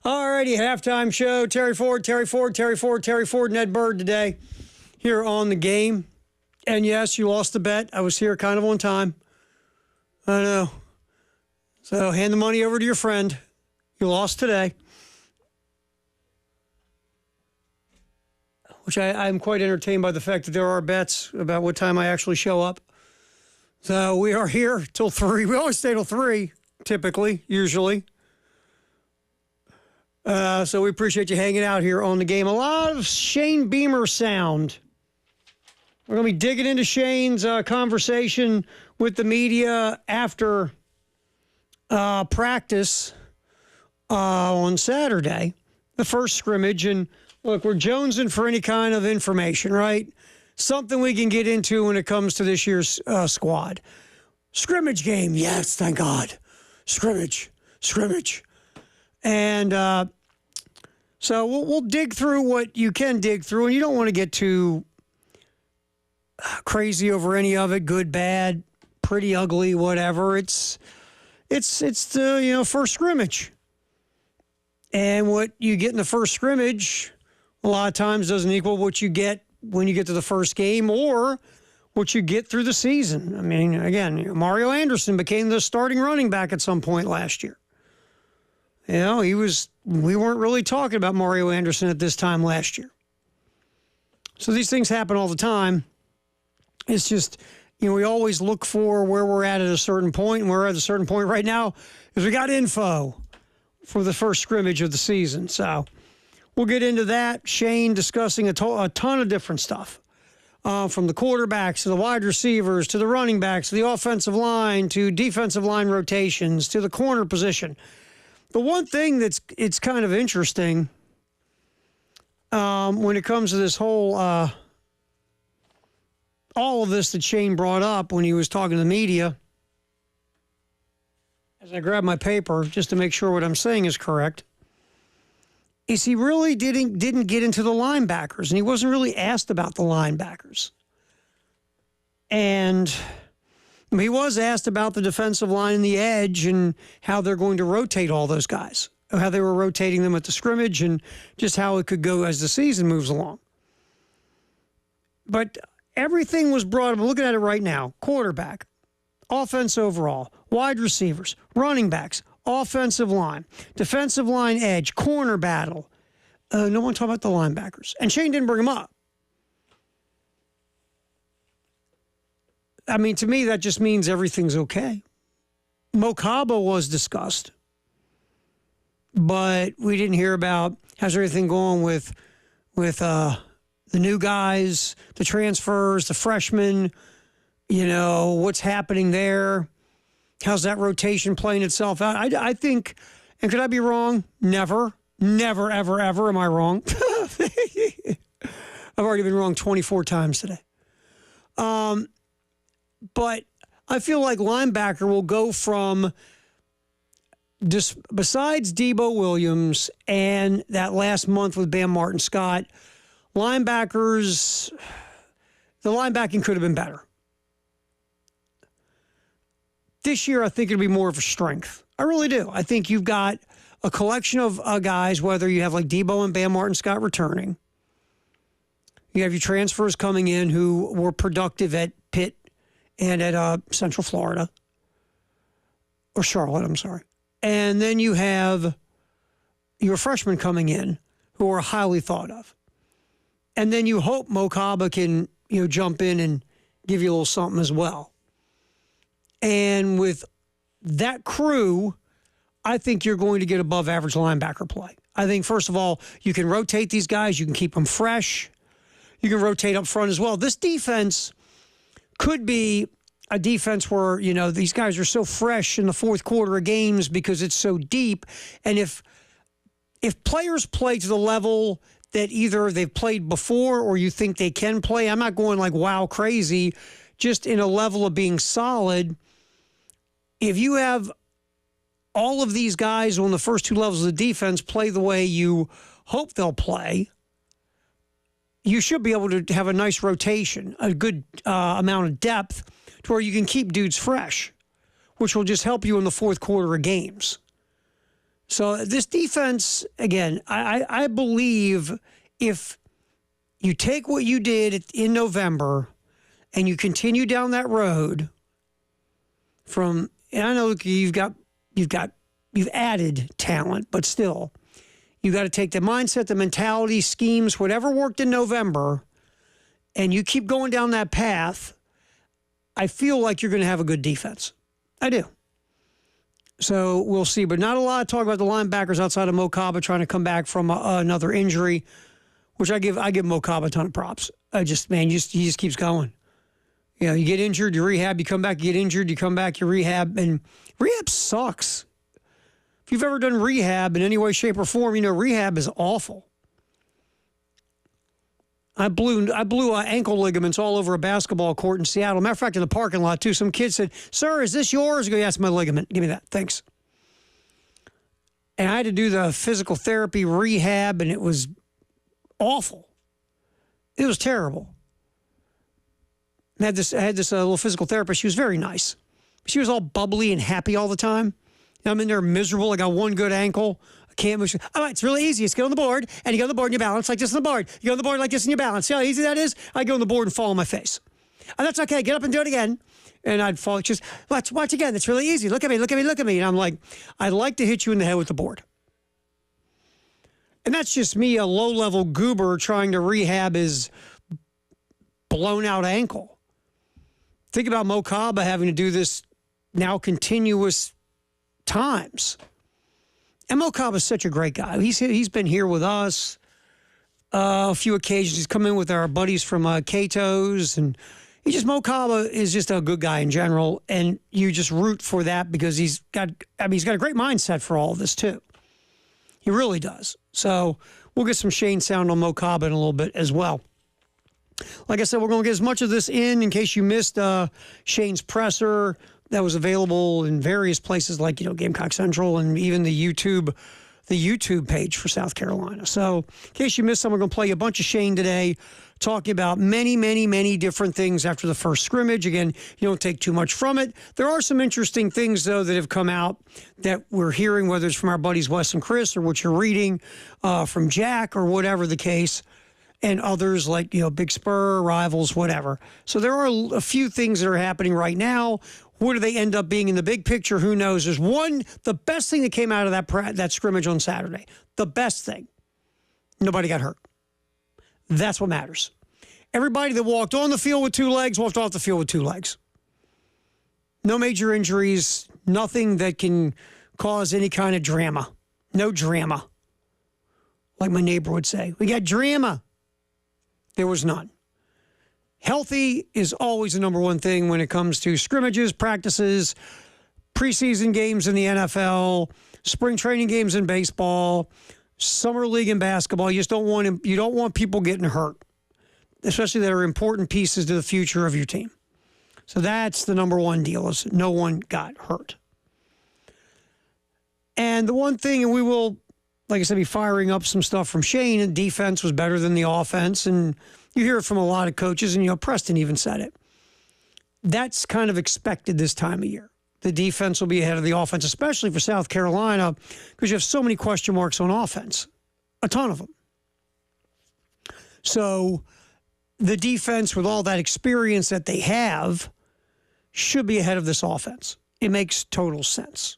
Alrighty, halftime show. Terry Ford, Ned Bird today here on the game. And yes, you lost the bet. I was here kind of on time. I know. So hand the money over to your friend. You lost today. Which I'm quite entertained by the fact that there are bets about what time I actually show up. So we are here till 3. We always stay till 3, typically, usually. So we appreciate you hanging out here on the game. A lot of Shane Beamer sound. We're going to be digging into Shane's conversation with the media after practice on Saturday, the first scrimmage. And look, we're jonesing for any kind of information, right? Something we can get into when it comes to this year's squad. Scrimmage game, yes, thank God. Scrimmage. And so we'll dig through what you can dig through, and you don't want to get too crazy over any of it, good, bad, pretty, ugly, whatever. It's the first scrimmage. And what you get in the first scrimmage a lot of times doesn't equal what you get when you get to the first game or what you get through the season. I mean, again, Mario Anderson became the starting running back at some point last year. We weren't really talking about Mario Anderson at this time last year. So these things happen all the time. It's just, we always look for where we're at a certain point, and we're at a certain point right now is we got info for the first scrimmage of the season. So we'll get into that. Shane discussing a ton of different stuff, from the quarterbacks to the wide receivers to the running backs to the offensive line to defensive line rotations to the corner position. The one thing it's kind of interesting when it comes to this whole all of this that Shane brought up when he was talking to the media, as I grab my paper just to make sure what I'm saying is correct, is he really didn't get into the linebackers, and he wasn't really asked about the linebackers. And he was asked about the defensive line and the edge and how they're going to rotate all those guys, how they were rotating them at the scrimmage and just how it could go as the season moves along. But everything was brought up. I'm looking at it right now. Quarterback, offense overall, wide receivers, running backs, offensive line, defensive line edge, corner battle. No one talked about the linebackers. And Shane didn't bring them up. I mean, to me, that just means everything's okay. Mokaba was discussed, but we didn't hear about how's everything going with the new guys, the transfers, the freshmen, what's happening there. How's that rotation playing itself out? I think, and could I be wrong? Never, ever am I wrong. I've already been wrong 24 times today. But I feel like linebacker will go from, besides Debo Williams and that last month with Bam Martin-Scott, the linebacking could have been better. This year, I think it'll be more of a strength. I really do. I think you've got a collection of guys, whether you have like Debo and Bam Martin-Scott returning. You have your transfers coming in who were productive at Pitt and at Central Florida. Or Charlotte, I'm sorry. And then you have your freshmen coming in who are highly thought of. And then you hope Mokaba can, jump in and give you a little something as well. And with that crew, I think you're going to get above average linebacker play. I think, first of all, you can rotate these guys. You can keep them fresh. You can rotate up front as well. This defense could be a defense where, these guys are so fresh in the fourth quarter of games because it's so deep. And if players play to the level that either they've played before or you think they can play, I'm not going like wow crazy, just in a level of being solid. If you have all of these guys on the first two levels of the defense play the way you hope they'll play, you should be able to have a nice rotation, a good amount of depth to where you can keep dudes fresh, which will just help you in the fourth quarter of games. So this defense, again, I believe if you take what you did in November and you continue down that road and I know you've added talent, but still, you got to take the mindset, the mentality, schemes, whatever worked in November, and you keep going down that path. I feel like you're going to have a good defense. I do. So we'll see, but not a lot of talk about the linebackers outside of Mo Kaba trying to come back from another injury, which I give Mo Kaba a ton of props. He just keeps going. You know, you get injured, you rehab, you come back, you get injured, you come back, you rehab, and rehab sucks. If you've ever done rehab in any way, shape, or form, you know rehab is awful. I blew ankle ligaments all over a basketball court in Seattle. Matter of fact, in the parking lot, too. Some kid said, "Sir, is this yours?" I go, "Yeah, it's my ligament. Give me that. Thanks." And I had to do the physical therapy rehab, and it was awful. It was terrible. I had this little physical therapist. She was very nice. She was all bubbly and happy all the time. I'm in there miserable. I got one good ankle. I can't move. All right, it's really easy. Just get on the board, and you go on the board and you balance like this on the board. You go on the board like this and you balance. See how easy that is? I go on the board and fall on my face. And that's okay. Get up and do it again. And I'd fall. Just watch again. It's really easy. Look at me, look at me, look at me. And I'm like, I'd like to hit you in the head with the board. And that's just me, a low-level goober trying to rehab his blown-out ankle. Think about Mo Kaba having to do this now continuous times. And Mo Kaba is such a great guy. He's been here with us a few occasions. He's come in with our buddies from Cato's, and Mo Kaba is just a good guy in general, and you just root for that because he's got a great mindset for all of this too. He really does. So we'll get some Shane sound on Mo Kaba in a little bit as well. Like I said, we're going to get as much of this in case you missed Shane's presser that was available in various places like, Gamecock Central and even the YouTube page for South Carolina. So in case you missed some, we're going to play a bunch of Shane today, talking about many, many, many different things after the first scrimmage. Again, you don't take too much from it. There are some interesting things, though, that have come out that we're hearing, whether it's from our buddies Wes and Chris or what you're reading from Jack or whatever the case, and others like, Big Spur, Rivals, whatever. So there are a few things that are happening right now. What do they end up being in the big picture? Who knows? There's the best thing that came out of that scrimmage on Saturday. The best thing. Nobody got hurt. That's what matters. Everybody that walked on the field with two legs walked off the field with two legs. No major injuries. Nothing that can cause any kind of drama. No drama. Like my neighbor would say. We got drama. There was none. Healthy is always the number one thing when it comes to scrimmages, practices, preseason games in the NFL, spring training games in baseball, summer league in basketball. You don't want people getting hurt, especially that are important pieces to the future of your team. So that's the number one deal, is no one got hurt. And the one thing, and we will, like I said, be firing up some stuff from Shane, and defense was better than the offense, and you hear it from a lot of coaches, and Preston even said it. That's kind of expected this time of year. The defense will be ahead of the offense, especially for South Carolina, because you have so many question marks on offense. A ton of them. So the defense, with all that experience that they have, should be ahead of this offense. It makes total sense.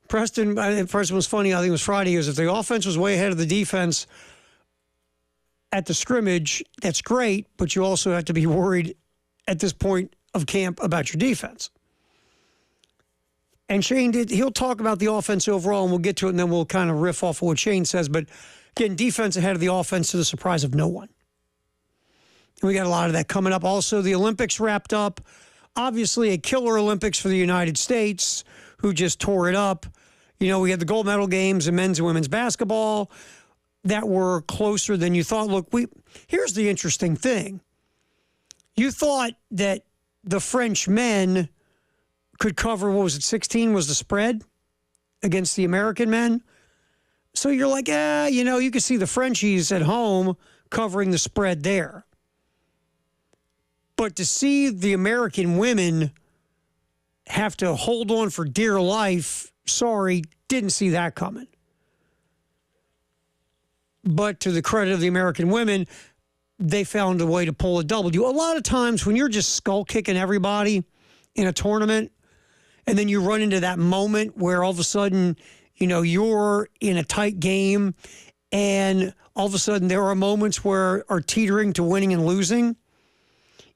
Preston was funny. I think it was Friday. If the offense was way ahead of the defense at the scrimmage, that's great, but you also have to be worried at this point of camp about your defense. And Shane he'll talk about the offense overall, and we'll get to it, and then we'll kind of riff off of what Shane says. But again, defense ahead of the offense to the surprise of no one. And we got a lot of that coming up. Also, the Olympics wrapped up. Obviously, a killer Olympics for the United States, who just tore it up. We had the gold medal games in men's and women's basketball that were closer than you thought. Look, here's the interesting thing. You thought that the French men could cover, 16 was the spread against the American men? So you're like, you can see the Frenchies at home covering the spread there. But to see the American women have to hold on for dear life, sorry, Didn't see that coming. But to the credit of the American women, they found a way to pull a W. A lot of times when you're just skull kicking everybody in a tournament, and then you run into that moment where all of a sudden, you're in a tight game, and all of a sudden there are moments where are teetering to winning and losing.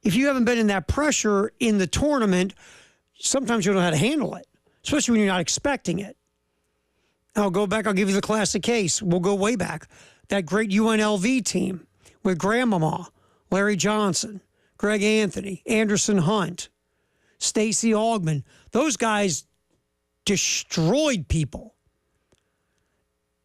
If you haven't been in that pressure in the tournament, sometimes you don't know how to handle it, especially when you're not expecting it. I'll go back. I'll give you the classic case. We'll go way back. That great UNLV team with Grandmama, Larry Johnson, Greg Anthony, Anderson Hunt, Stacey Augmon. Those guys destroyed people.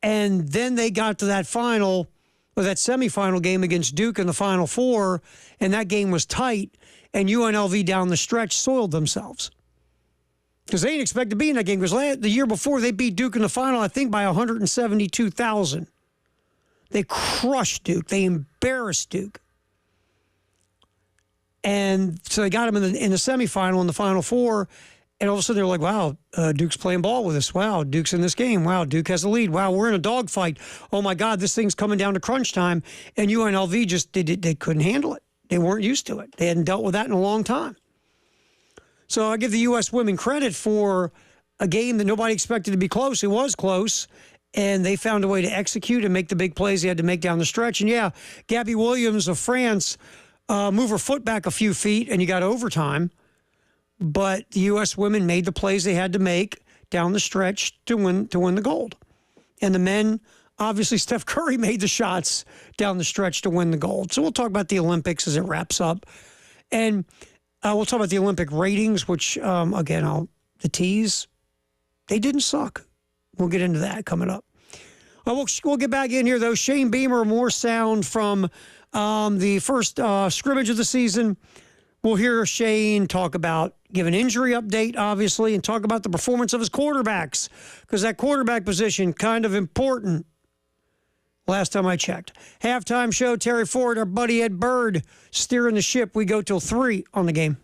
And then they got to that final, or that semifinal game against Duke in the Final Four, and that game was tight, and UNLV down the stretch soiled themselves. Because they didn't expect to be in that game. Because the year before, they beat Duke in the final, I think, by 172,000. They crushed Duke. They embarrassed Duke. And so they got them in the semifinal, in the Final Four, and all of a sudden they're like, wow, Duke's playing ball with us. Wow, Duke's in this game. Wow, Duke has the lead. Wow, we're in a dogfight. Oh, my God, this thing's coming down to crunch time. And UNLV just, they couldn't handle it. They weren't used to it. They hadn't dealt with that in a long time. So I give the U.S. women credit for a game that nobody expected to be close. It was close, and they found a way to execute and make the big plays they had to make down the stretch. And, yeah, Gabby Williams of France move her foot back a few feet, and you got overtime. But the U.S. women made the plays they had to make down the stretch to win the gold. And the men, obviously, Steph Curry made the shots down the stretch to win the gold. So we'll talk about the Olympics as it wraps up. And we'll talk about the Olympic ratings, which, again, the tees, they didn't suck. We'll get into that coming up. We'll get back in here, though. Shane Beamer, more sound from the first scrimmage of the season. We'll hear Shane give an injury update, obviously, and talk about the performance of his quarterbacks, because that quarterback position, kind of important. Last time I checked. Halftime show, Terry Ford, our buddy Ed Bird steering the ship. We go till 3 on the game.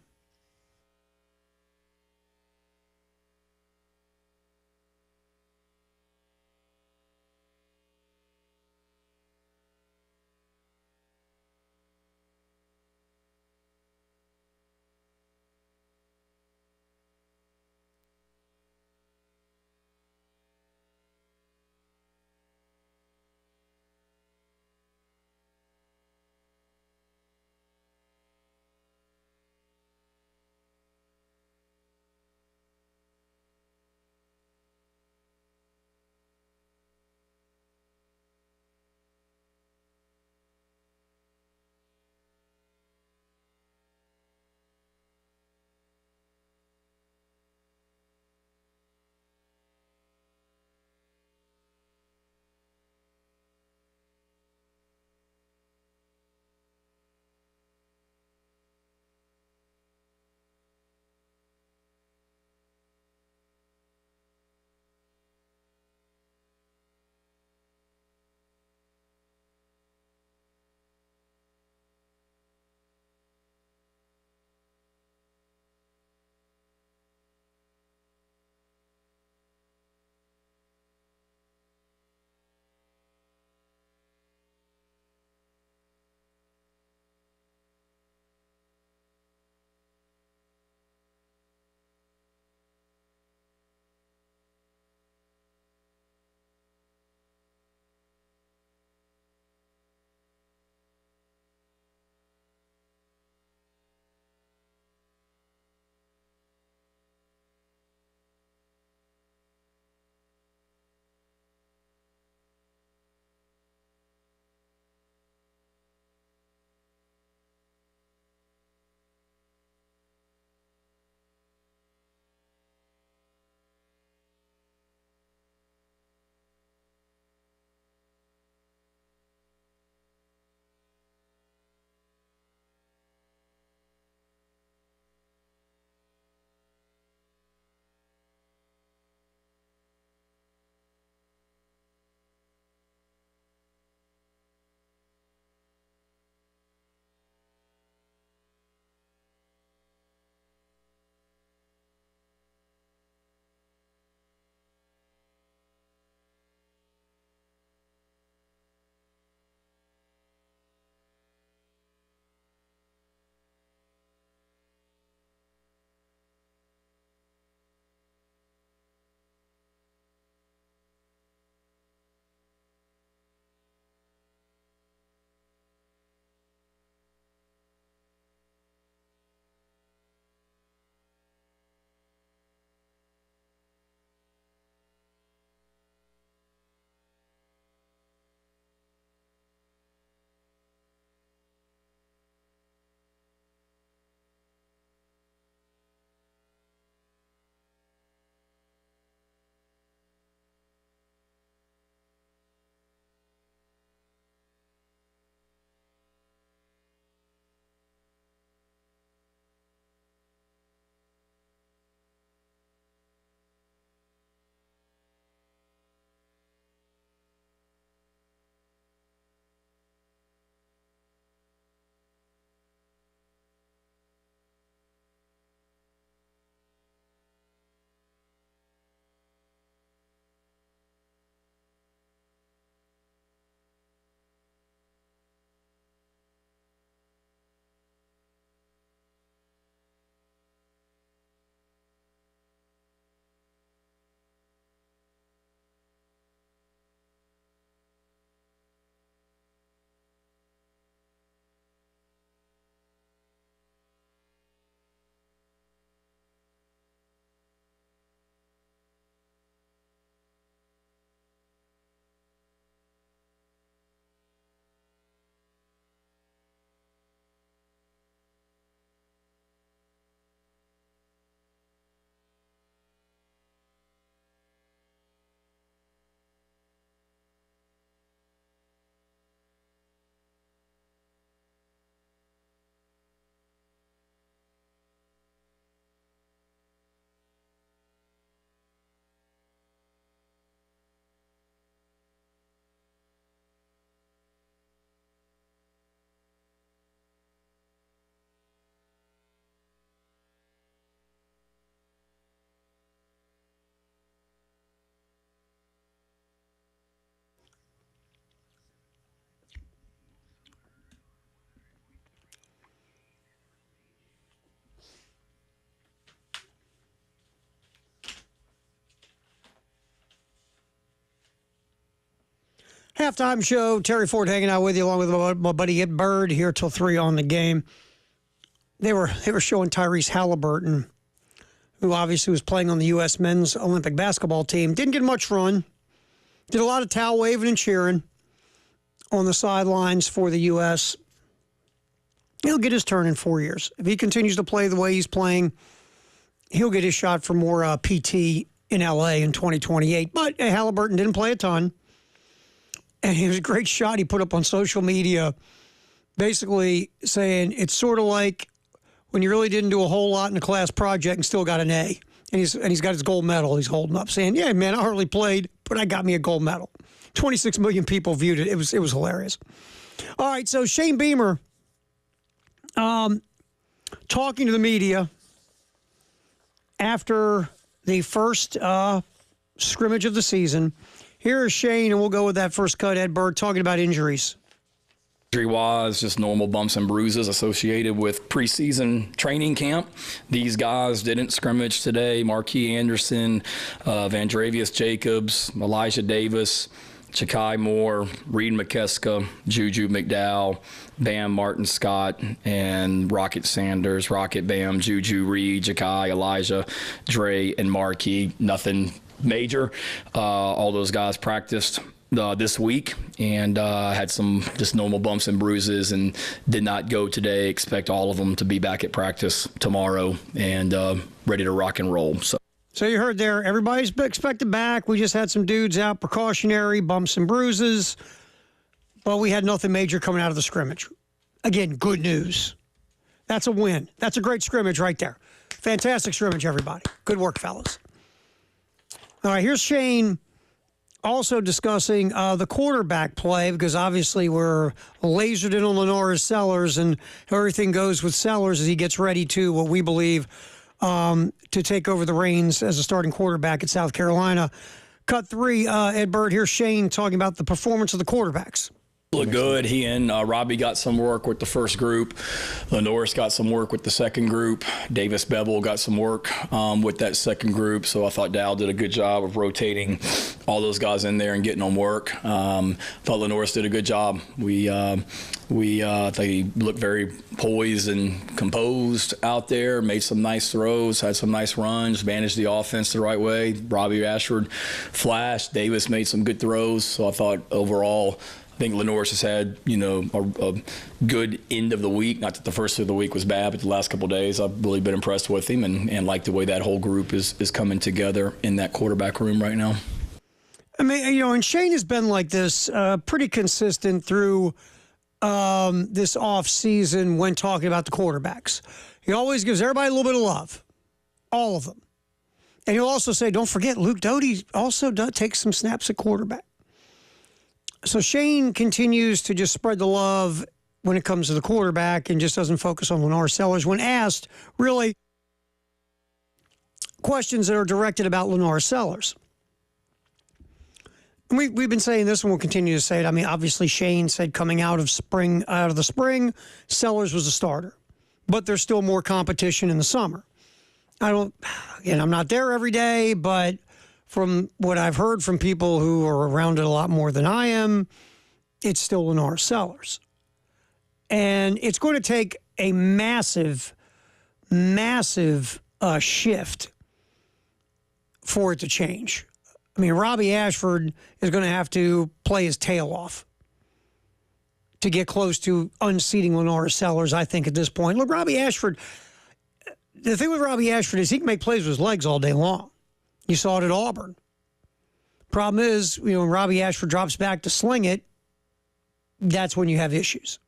Halftime show. Terry Ford hanging out with you along with my buddy Ed Bird here till 3 on the game. They were showing Tyrese Halliburton, who obviously was playing on the U.S. men's Olympic basketball team. Didn't get much run. Did a lot of towel waving and cheering on the sidelines for the U.S. He'll get his turn in 4 years. If he continues to play the way he's playing, he'll get his shot for more PT in L.A. in 2028. But Halliburton didn't play a ton. And it was a great shot he put up on social media, basically saying it's sort of like when you really didn't do a whole lot in a class project and still got an A. And he's got his gold medal he's holding up, saying, yeah, man, I hardly played, but I got me a gold medal. 26 million people viewed it. It was hilarious. All right, so Shane Beamer talking to the media after the first scrimmage of the season. Here is Shane, and we'll go with that first cut. Ed Bird talking about injuries. Injury-wise, just normal bumps and bruises associated with preseason training camp. These guys didn't scrimmage today. Marquis Anderson, Vandravius Jacobs, Elijah Davis, Chakai Moore, Reed McKeska, Juju McDowell, Bam Martin Scott, and Rocket Sanders, Rocket Bam, Juju Reed, Chakai, Elijah, Dre, and Marquis. Nothing major. All those guys practiced this week and had some just normal bumps and bruises and did not go today. Expect all of them to be back at practice tomorrow and ready to rock and roll. So you heard there, everybody's expected back. We just had some dudes out, precautionary, bumps and bruises, but we had nothing major coming out of the scrimmage. Again, good news. That's a win. That's a great scrimmage right there. Fantastic scrimmage, everybody. Good work, fellas. All right, here's Shane also discussing the quarterback play, because obviously we're lasered in on Lenora Sellers, and everything goes with Sellers as he gets ready to, what we believe, to take over the reins as a starting quarterback at South Carolina. Cut 3, Ed Bird, here's Shane talking about the performance of the quarterbacks. Look good. He and Robbie got some work with the first group. Lenoris got some work with the second group. Davis Bevel got some work with that second group. So I thought Dow did a good job of rotating all those guys in there and getting them work. Thought Lenoris did a good job. They looked very poised and composed out there, made some nice throws, had some nice runs, managed the offense the right way. Robbie Ashford flashed. Davis made some good throws. So I thought overall, I think Lenoris has had, a good end of the week. Not that the first of the week was bad, but the last couple of days I've really been impressed with him and like the way that whole group is coming together in that quarterback room right now. I mean, and Shane has been like this pretty consistent through this offseason when talking about the quarterbacks. He always gives everybody a little bit of love, all of them. And he'll also say, don't forget, Luke Doty also takes some snaps at quarterback. So Shane continues to just spread the love when it comes to the quarterback and just doesn't focus on Lenore Sellers when asked, really, questions that are directed about Lenore Sellers. And we've been saying this and we'll continue to say it. I mean, obviously Shane said coming out of the spring, Sellers was a starter. But there's still more competition in the summer. I'm not there every day, but from what I've heard from people who are around it a lot more than I am, it's still Lenore Sellers. And it's going to take a massive shift for it to change. I mean, Robbie Ashford is going to have to play his tail off to get close to unseating Lenore Sellers, I think, at this point. Look, Robbie Ashford, the thing with Robbie Ashford is he can make plays with his legs all day long. You saw it at Auburn. Problem is, when Robbie Ashford drops back to sling it, that's when you have issues.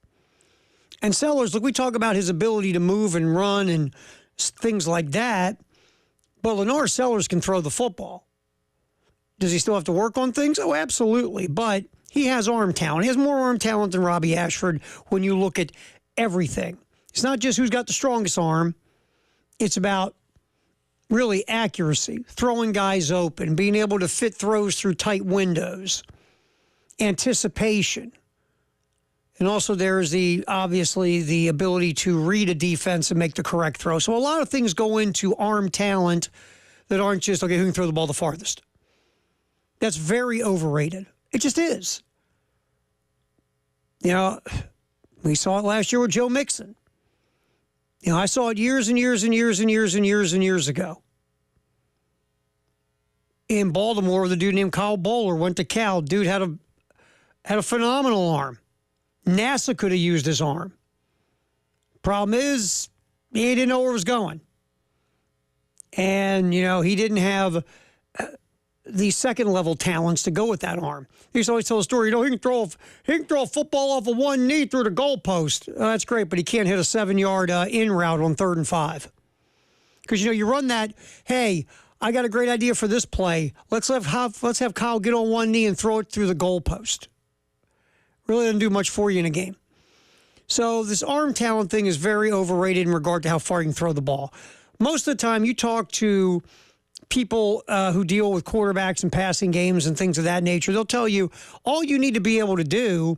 And Sellers, look, we talk about his ability to move and run and things like that, but Lenore Sellers can throw the football. Does he still have to work on things? Oh, absolutely. But he has arm talent. He has more arm talent than Robbie Ashford when you look at everything. It's not just who's got the strongest arm. It's about really accuracy, throwing guys open, being able to fit throws through tight windows, anticipation. And also there's obviously the ability to read a defense and make the correct throw. So a lot of things go into arm talent that aren't just, okay, who can throw the ball the farthest? That's very overrated. It just is. You know, we saw it last year with Joe Mixon. You know, I saw it years and years and years and years and years and years ago. In Baltimore, with a dude named Kyle Bowler went to Cal. Dude had a phenomenal arm. NASA could have used his arm. Problem is, he didn't know where it was going. And, you know, he didn't have the second-level talents to go with that arm. He used to always tell a story, you know, he can throw a football off of one knee through the goalpost. That's great, but he can't hit a 7-yard in route on 3rd and 5. Because, you know, you run that, hey, I got a great idea for this play. Let's have Kyle get on one knee and throw it through the goalpost. Really doesn't do much for you in a game. So this arm talent thing is very overrated in regard to how far you can throw the ball. Most of the time, you talk to people who deal with quarterbacks and passing games and things of that nature, they'll tell you all you need to be able to do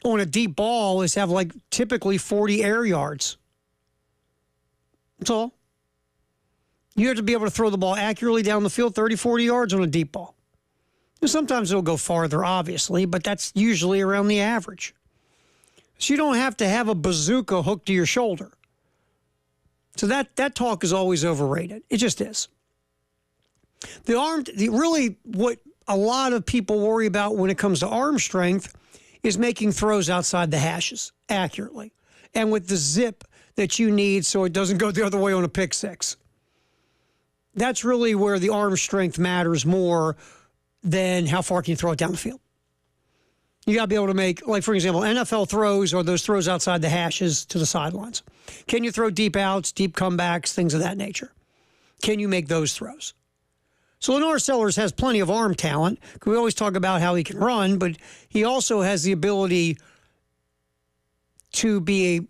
on a deep ball is have like typically 40 air yards. That's all. You have to be able to throw the ball accurately down the field 30, 40 yards on a deep ball. And sometimes it'll go farther, obviously, but that's usually around the average. So you don't have to have a bazooka hooked to your shoulder. So that talk is always overrated. It just is. Really what a lot of people worry about when it comes to arm strength is making throws outside the hashes accurately and with the zip that you need so it doesn't go the other way on a pick six. That's really where the arm strength matters more than how far can you throw it down the field. You got to be able to make, like, for example, NFL throws or those throws outside the hashes to the sidelines. Can you throw deep outs, deep comebacks, things of that nature? Can you make those throws? So Lenore Sellers has plenty of arm talent. We always talk about how he can run, but he also has the ability to be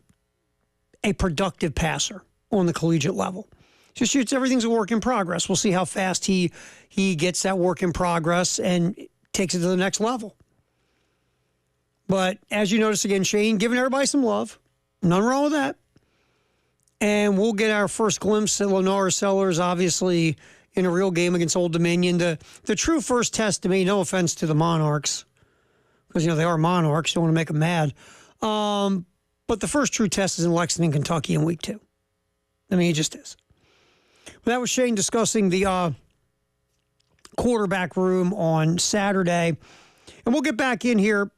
a productive passer on the collegiate level. Just shoots, everything's a work in progress. We'll see how fast he gets that work in progress and takes it to the next level. But as you notice again, Shane giving everybody some love. Nothing wrong with that. And we'll get our first glimpse at Lenore Sellers, obviously, in a real game against Old Dominion. The true first test to me, no offense to the Monarchs, because, you know, they are Monarchs. You don't want to make them mad. But the first true test is in Lexington, Kentucky in week 2. I mean, it just is. But that was Shane discussing the quarterback room on Saturday. And we'll get back in here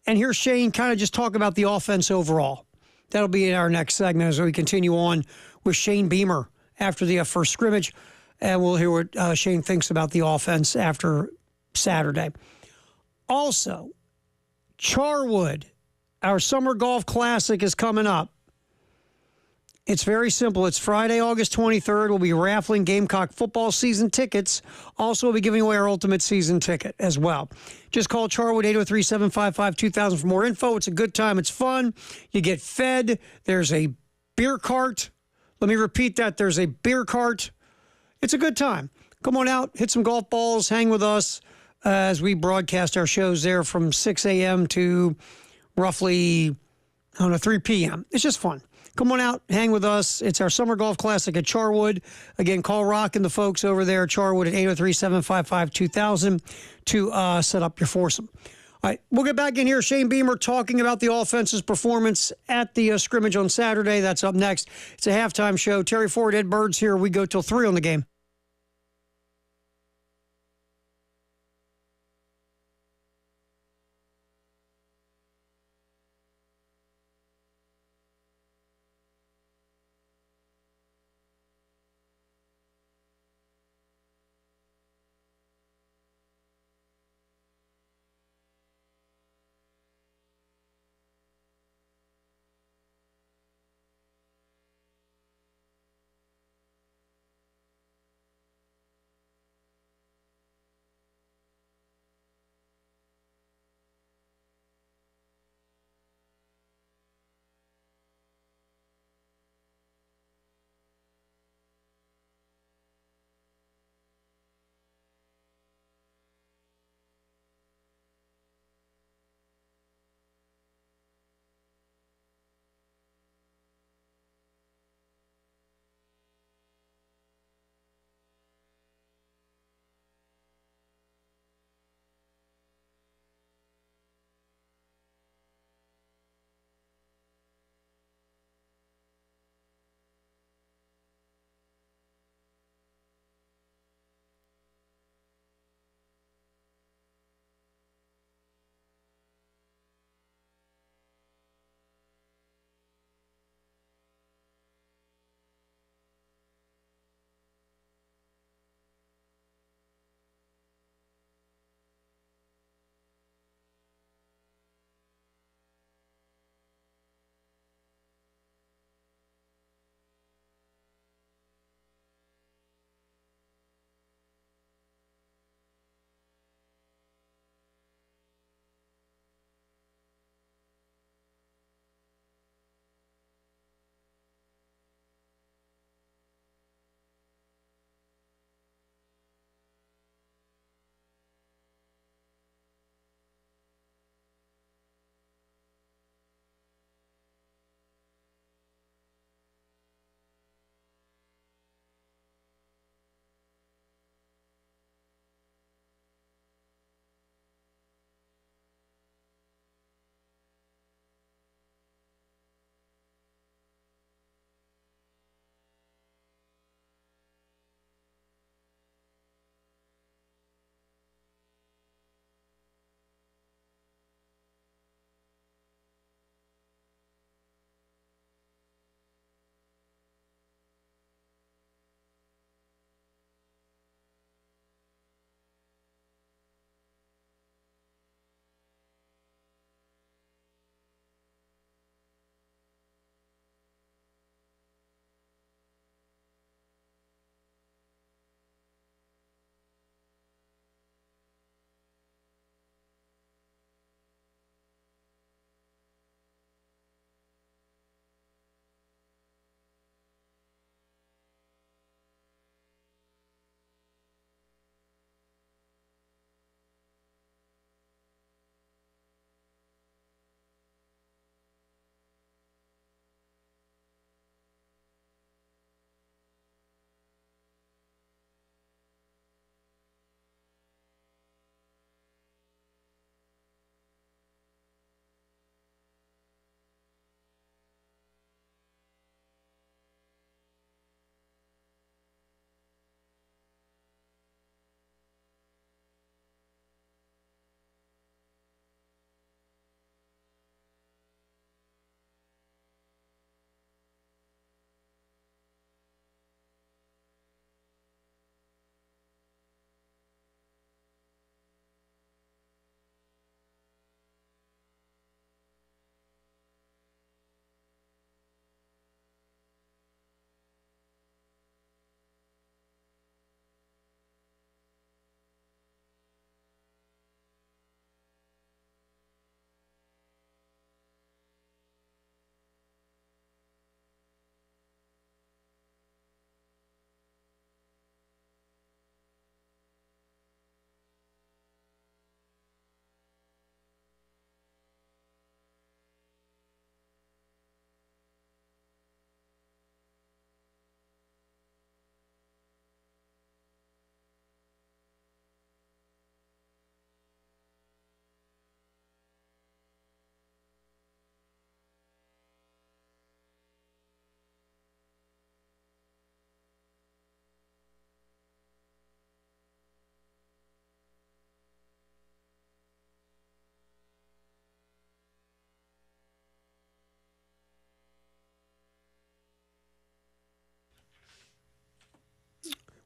and hear Shane kind of just talk about the offense overall. That'll be in our next segment as we continue on with Shane Beamer after the first scrimmage. And we'll hear what Shane thinks about the offense after Saturday. Also, Charwood, our Summer Golf Classic is coming up. It's very simple. It's Friday, August 23rd. We'll be raffling Gamecock football season tickets. Also, we'll be giving away our ultimate season ticket as well. Just call Charwood 803-755-2000 for more info. It's a good time. It's fun. You get fed. There's a beer cart. Let me repeat that. There's a beer cart. It's a good time. Come on out, hit some golf balls, hang with us as we broadcast our shows there from 6 a.m. to roughly, 3 p.m. It's just fun. Come on out, hang with us. It's our Summer Golf Classic at Charwood. Again, call Rock and the folks over there at Charwood at 803-755-2000 to set up your foursome. All right, we'll get back in here. Shane Beamer talking about the offense's performance at the scrimmage on Saturday. That's up next. It's a halftime show. Terry Ford, Ed Bird's here. We go till 3 on the game.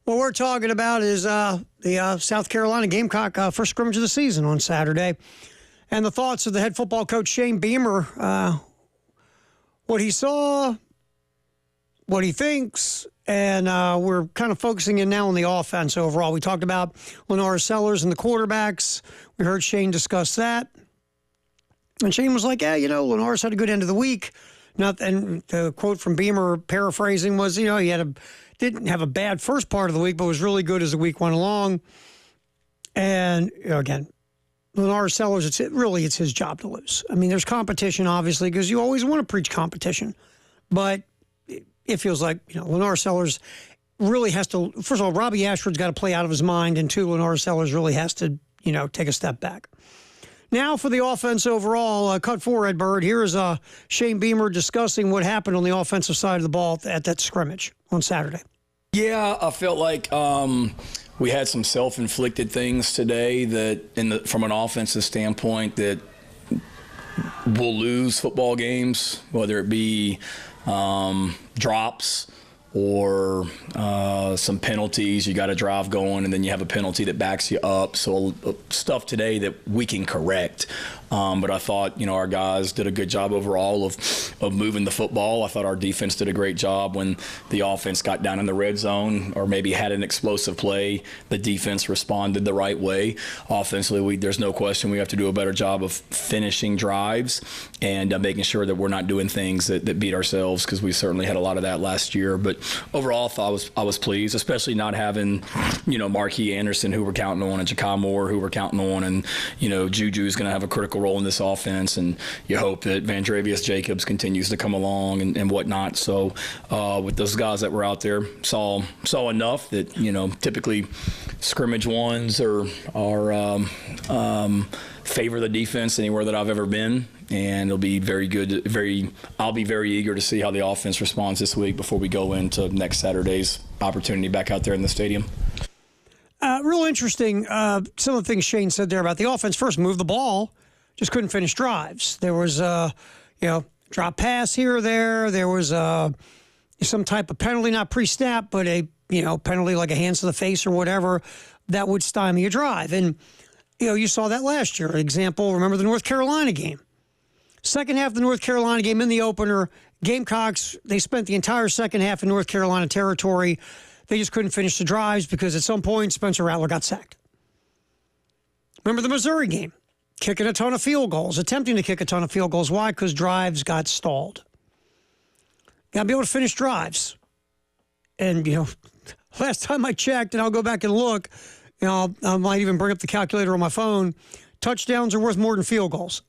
What we're talking about is the South Carolina Gamecock first scrimmage of the season on Saturday. And the thoughts of the head football coach, Shane Beamer, what he saw, what he thinks, and we're kind of focusing in now on the offense overall. We talked about Lenore Sellers and the quarterbacks. We heard Shane discuss that. And Shane was like, yeah, Lenore's had a good end of the week. And the quote from Beamer, paraphrasing, was, he didn't have a bad first part of the week, but was really good as the week went along. And, again, Lenore Sellers, it's his job to lose. I mean, there's competition, obviously, because you always want to preach competition. But it feels like, Lenore Sellers really has to, first of all, Robbie Ashford's got to play out of his mind, and two, Lenore Sellers really has to, take a step back. Now for the offense overall, cut for Redbird. Here is Shane Beamer discussing what happened on the offensive side of the ball at that scrimmage on Saturday. Yeah, I felt like we had some self-inflicted things today that, from an offensive standpoint, that we'll lose football games, whether it be drops or some penalties. You got a drive going, and then you have a penalty that backs you up. So stuff today that we can correct. But I thought, our guys did a good job overall of moving the football. I thought our defense did a great job when the offense got down in the red zone or maybe had an explosive play. The defense responded the right way. Offensively, there's no question we have to do a better job of finishing drives and making sure that we're not doing things that beat ourselves, because we certainly had a lot of that last year. But overall, I was pleased, especially not having, Marquis Anderson, who we're counting on, and Jakai Moore, who we're counting on, and, Juju's going to have a critical role in this offense, and you hope that Vandravius Jacobs continues to come along and whatnot. So with those guys that were out there, saw enough that, typically scrimmage ones are favor the defense anywhere that I've ever been. And it'll be very good. I'll be very eager to see how the offense responds this week before we go into next Saturday's opportunity back out there in the stadium. Real interesting. Some of the things Shane said there about the offense. First, move the ball, just couldn't finish drives. There was, drop pass here or there. There was some type of penalty, not pre-snap, but a penalty like a hands to the face or whatever that would stymie a drive. And you saw that last year. Example, remember the North Carolina game. Second half of the North Carolina game in the opener, Gamecocks, they spent the entire second half in North Carolina territory. They just couldn't finish the drives because at some point Spencer Rattler got sacked. Remember the Missouri game, kicking a ton of field goals, attempting to kick a ton of field goals. Why? Because drives got stalled. Got to be able to finish drives. And, last time I checked, and I'll go back and look, I might even bring up the calculator on my phone, touchdowns are worth more than field goals.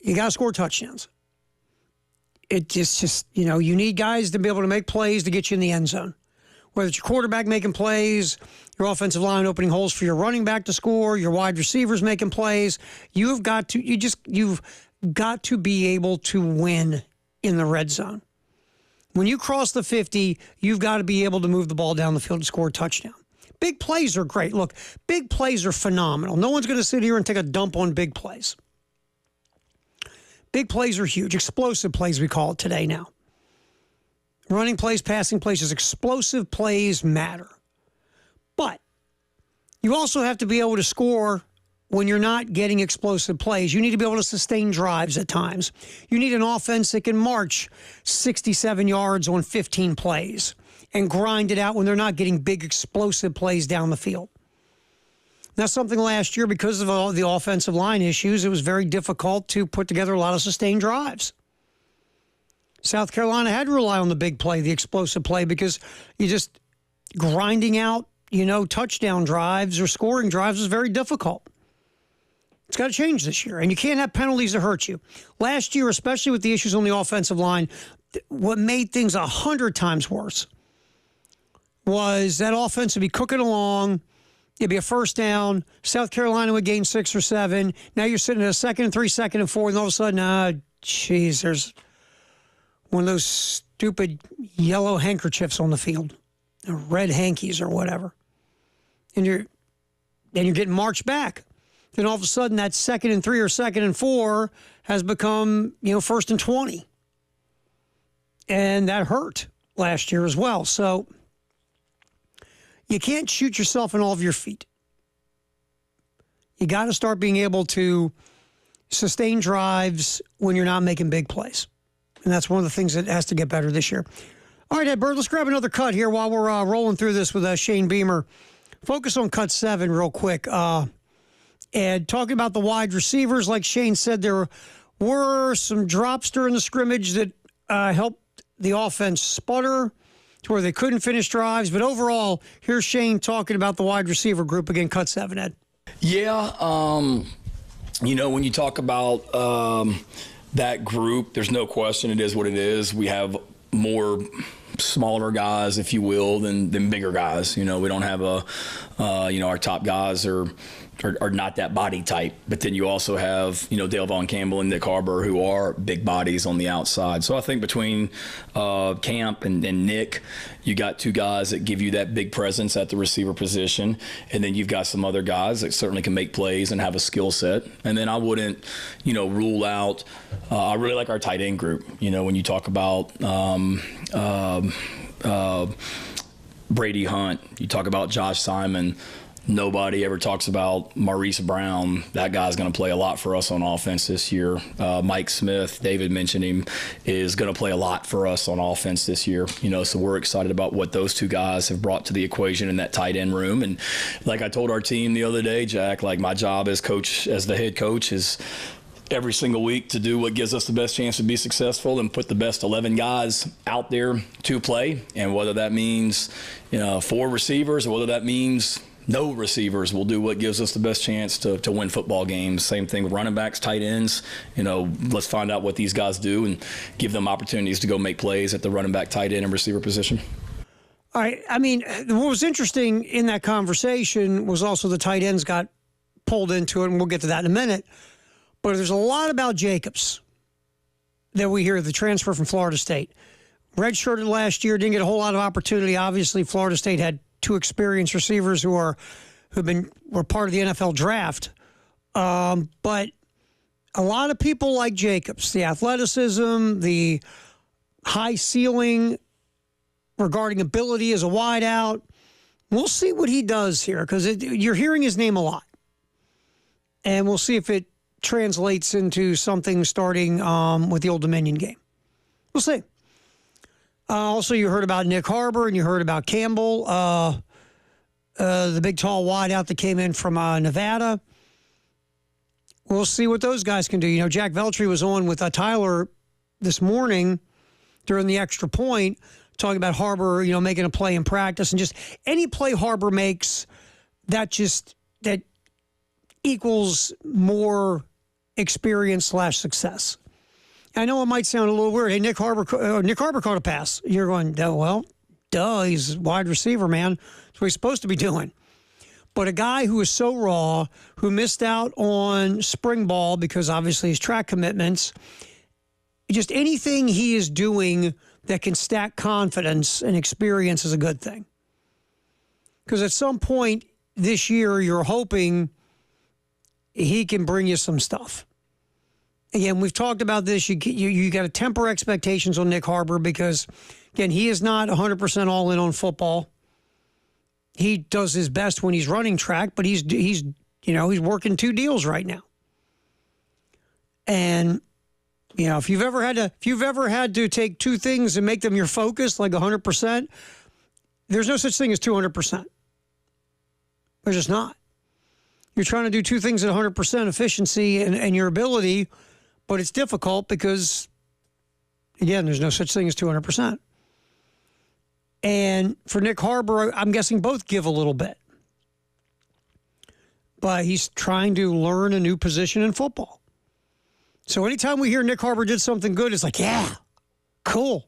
You got to score touchdowns. It's just, you need guys to be able to make plays to get you in the end zone. Whether it's your quarterback making plays, your offensive line opening holes for your running back to score, your wide receivers making plays, you've got to be able to win in the red zone. When you cross the 50, you've got to be able to move the ball down the field and score a touchdown. Big plays are great. Look, big plays are phenomenal. No one's going to sit here and take a dump on big plays. Big plays are huge. Explosive plays, we call it today now. Running plays, passing plays, just explosive plays matter. But you also have to be able to score when you're not getting explosive plays. You need to be able to sustain drives at times. You need an offense that can march 67 yards on 15 plays and grind it out when they're not getting big explosive plays down the field. That's something last year, because of all the offensive line issues, it was very difficult to put together a lot of sustained drives. South Carolina had to rely on the big play, the explosive play, because you just grinding out, touchdown drives or scoring drives is very difficult. It's got to change this year, and you can't have penalties that hurt you. Last year, especially with the issues on the offensive line, what made things 100 times worse was that offense would be cooking along. It'd be a first down. South Carolina would gain 6 or 7. Now you're sitting at a 2nd and 3, 2nd and 4, and all of a sudden, there's one of those stupid yellow handkerchiefs on the field, red hankies or whatever, and you're getting marched back. Then all of a sudden, that 2nd and 3 or 2nd and 4 has become 1st and 20, and that hurt last year as well. So you can't shoot yourself in all of your feet. You got to start being able to sustain drives when you're not making big plays. And that's one of the things that has to get better this year. All right, Ed Bird, let's grab another cut here while we're rolling through this with Shane Beamer. Focus on cut 7 real quick. And talking about the wide receivers, like Shane said, there were some drops during the scrimmage that helped the offense sputter to where they couldn't finish drives. But overall, here's Shane talking about the wide receiver group. Again, cut 7, Ed. Yeah, when you talk about that group, there's no question it is what it is. We have more smaller guys, if you will, than bigger guys. We don't have our top guys are not that body type. But then you also have, Dale Von Campbell and Nick Harbor, who are big bodies on the outside. So I think between Camp and Nick, you got 2 guys that give you that big presence at the receiver position. And then you've got some other guys that certainly can make plays and have a skill set. And then I wouldn't, rule out, I really like our tight end group. When you talk about Brady Hunt, you talk about Josh Simon. Nobody ever talks about Maurice Brown. That guy's going to play a lot for us on offense this year. Mike Smith, David mentioned him, is going to play a lot for us on offense this year. So we're excited about what those 2 guys have brought to the equation in that tight end room. And like I told our team the other day, Jack, like my job as the head coach is every single week to do what gives us the best chance to be successful and put the best 11 guys out there to play. And whether that means 4 receivers or whether that means no receivers, will do what gives us the best chance to win football games. Same thing with running backs, tight ends. Let's find out what these guys do and give them opportunities to go make plays at the running back, tight end, and receiver position. All right. I mean, what was interesting in that conversation was also the tight ends got pulled into it, and we'll get to that in a minute. But there's a lot about Jacobs that we hear, the transfer from Florida State. Redshirted last year, didn't get a whole lot of opportunity. Obviously, Florida State had 2 experienced receivers who were part of the NFL draft. But a lot of people like Jacobs, the athleticism, the high ceiling regarding ability as a wideout. We'll see what he does here because you're hearing his name a lot. And we'll see if it translates into something starting with the Old Dominion game. We'll see. Also, you heard about Nick Harbor and you heard about Campbell, the big, tall wideout that came in from Nevada. We'll see what those guys can do. Jack Veltri was on with Tyler this morning during the extra point, talking about Harbor, making a play in practice. And just any play Harbor makes, that equals more experience/success. I know it might sound a little weird. Hey, Nick Harbor caught a pass. You're going, oh, well, duh, he's a wide receiver, man. That's what he's supposed to be doing. But a guy who is so raw, who missed out on spring ball because obviously his track commitments, just anything he is doing that can stack confidence and experience is a good thing. Because at some point this year, you're hoping he can bring you some stuff. Again, we've talked about this. You got to temper expectations on Nick Harbor because, again, he is not 100% all in on football. He does his best when he's running track, but he's working 2 deals right now. And if you've ever had to take 2 things and make them your focus, like 100%, there's no such thing as 200%. There's just not. You're trying to do 2 things at 100% efficiency and your ability. But it's difficult because, again, there's no such thing as 200%. And for Nick Harbor, I'm guessing both give a little bit. But he's trying to learn a new position in football. So anytime we hear Nick Harbor did something good, it's like, yeah, cool.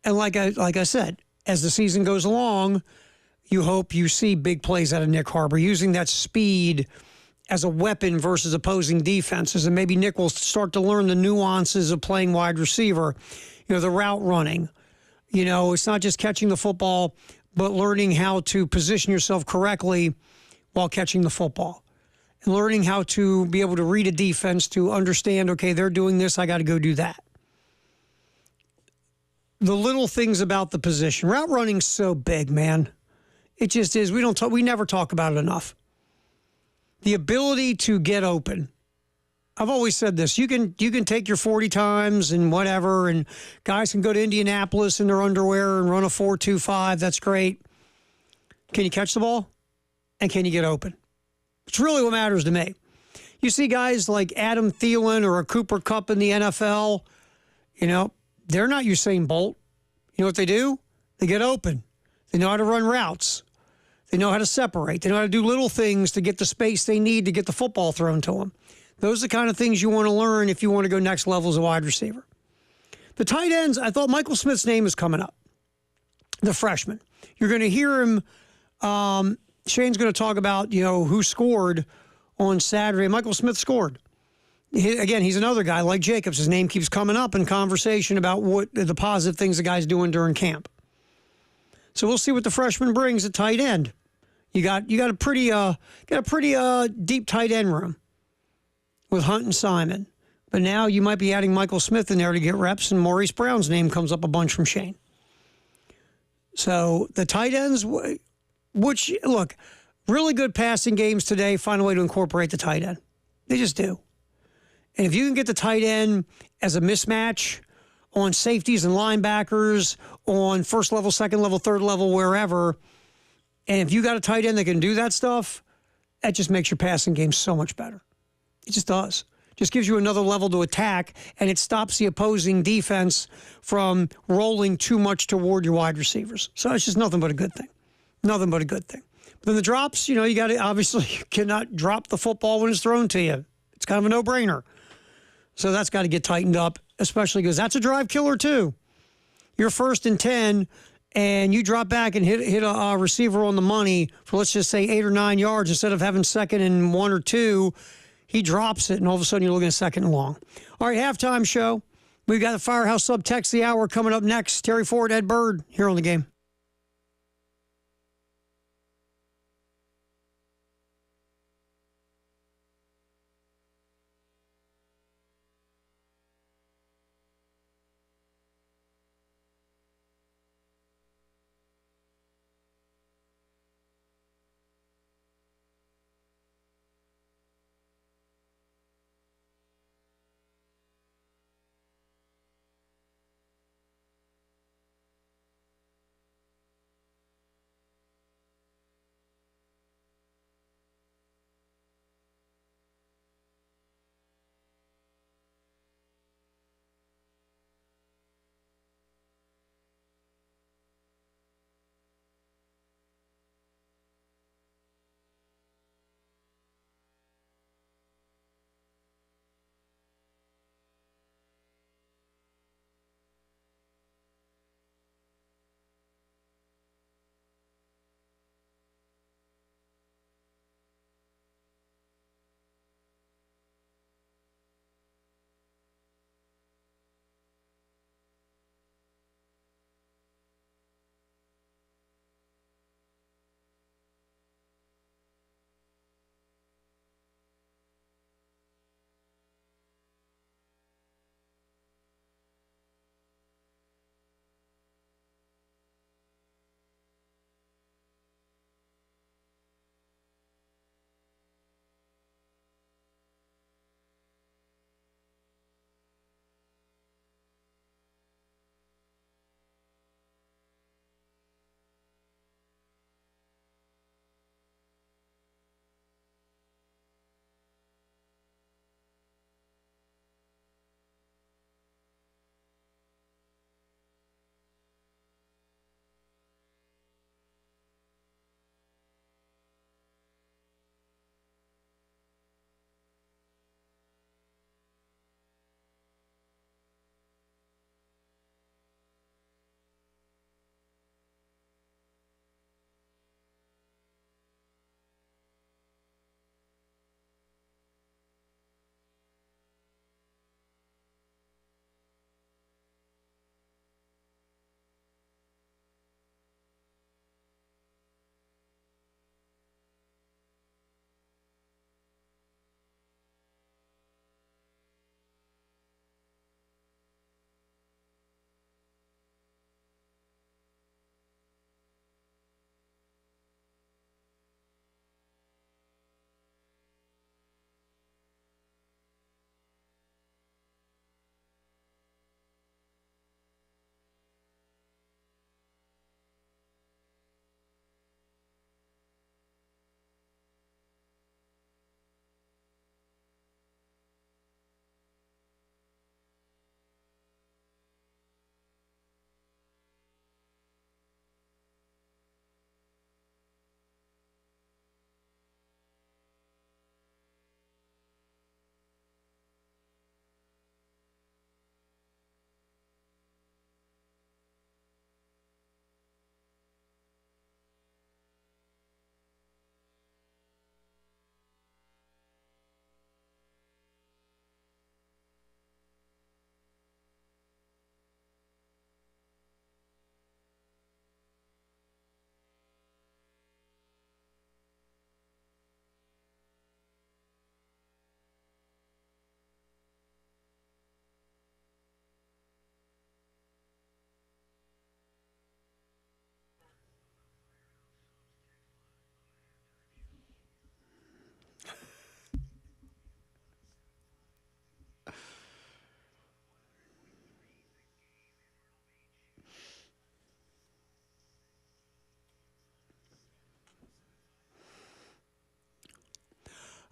And like I said, as the season goes along, you hope you see big plays out of Nick Harbor, using that speed as a weapon versus opposing defenses. And maybe Nick will start to learn the nuances of playing wide receiver, the route running. It's not just catching the football, but learning how to position yourself correctly while catching the football. And learning how to be able to read a defense to understand, okay, they're doing this, I got to go do that. The little things about the position. Route running's so big, man. It just is. We never talk about it enough. The ability to get open. I've always said this. You can take your 40 times and whatever, and guys can go to Indianapolis in their underwear and run a 4.25. That's great. Can you catch the ball? And can you get open? It's really what matters to me. You see guys like Adam Thielen or a Cooper Kupp in the NFL, they're not Usain Bolt. You know what they do? They get open. They know how to run routes. They know how to separate. They know how to do little things to get the space they need to get the football thrown to them. Those are the kind of things you want to learn if you want to go next level as a wide receiver. The tight ends, I thought Michael Smith's name is coming up. The freshman. You're going to hear him. Shane's going to talk about, who scored on Saturday. Michael Smith scored. He's another guy like Jacobs. His name keeps coming up in conversation about what the positive things the guy's doing during camp. So we'll see what the freshman brings at tight end. You got a pretty deep tight end room with Hunt and Simon. But now you might be adding Michael Smith in there to get reps, and Maurice Brown's name comes up a bunch from Shane. So the tight ends, which, look, really good passing games today, find a way to incorporate the tight end. They just do. And if you can get the tight end as a mismatch on safeties and linebackers, on first level, second level, third level, wherever, and if you got a tight end that can do that stuff, that just makes your passing game so much better. It just does. Just gives you another level to attack, and it stops the opposing defense from rolling too much toward your wide receivers. So it's just nothing but a good thing. Nothing but a good thing. But then the drops, you got to, obviously, you cannot drop the football when it's thrown to you. It's kind of a no-brainer. So that's got to get tightened up, especially because that's a drive killer too. You're 1st and 10, and you drop back and hit a receiver on the money for, let's just say, 8 or 9 yards instead of having 2nd and 1 or 2. He drops it, and all of a sudden you're looking at 2nd and long. All right, halftime show. We've got the Firehouse Subtext the Hour coming up next. Terry Ford, Ed Bird, here on The Game.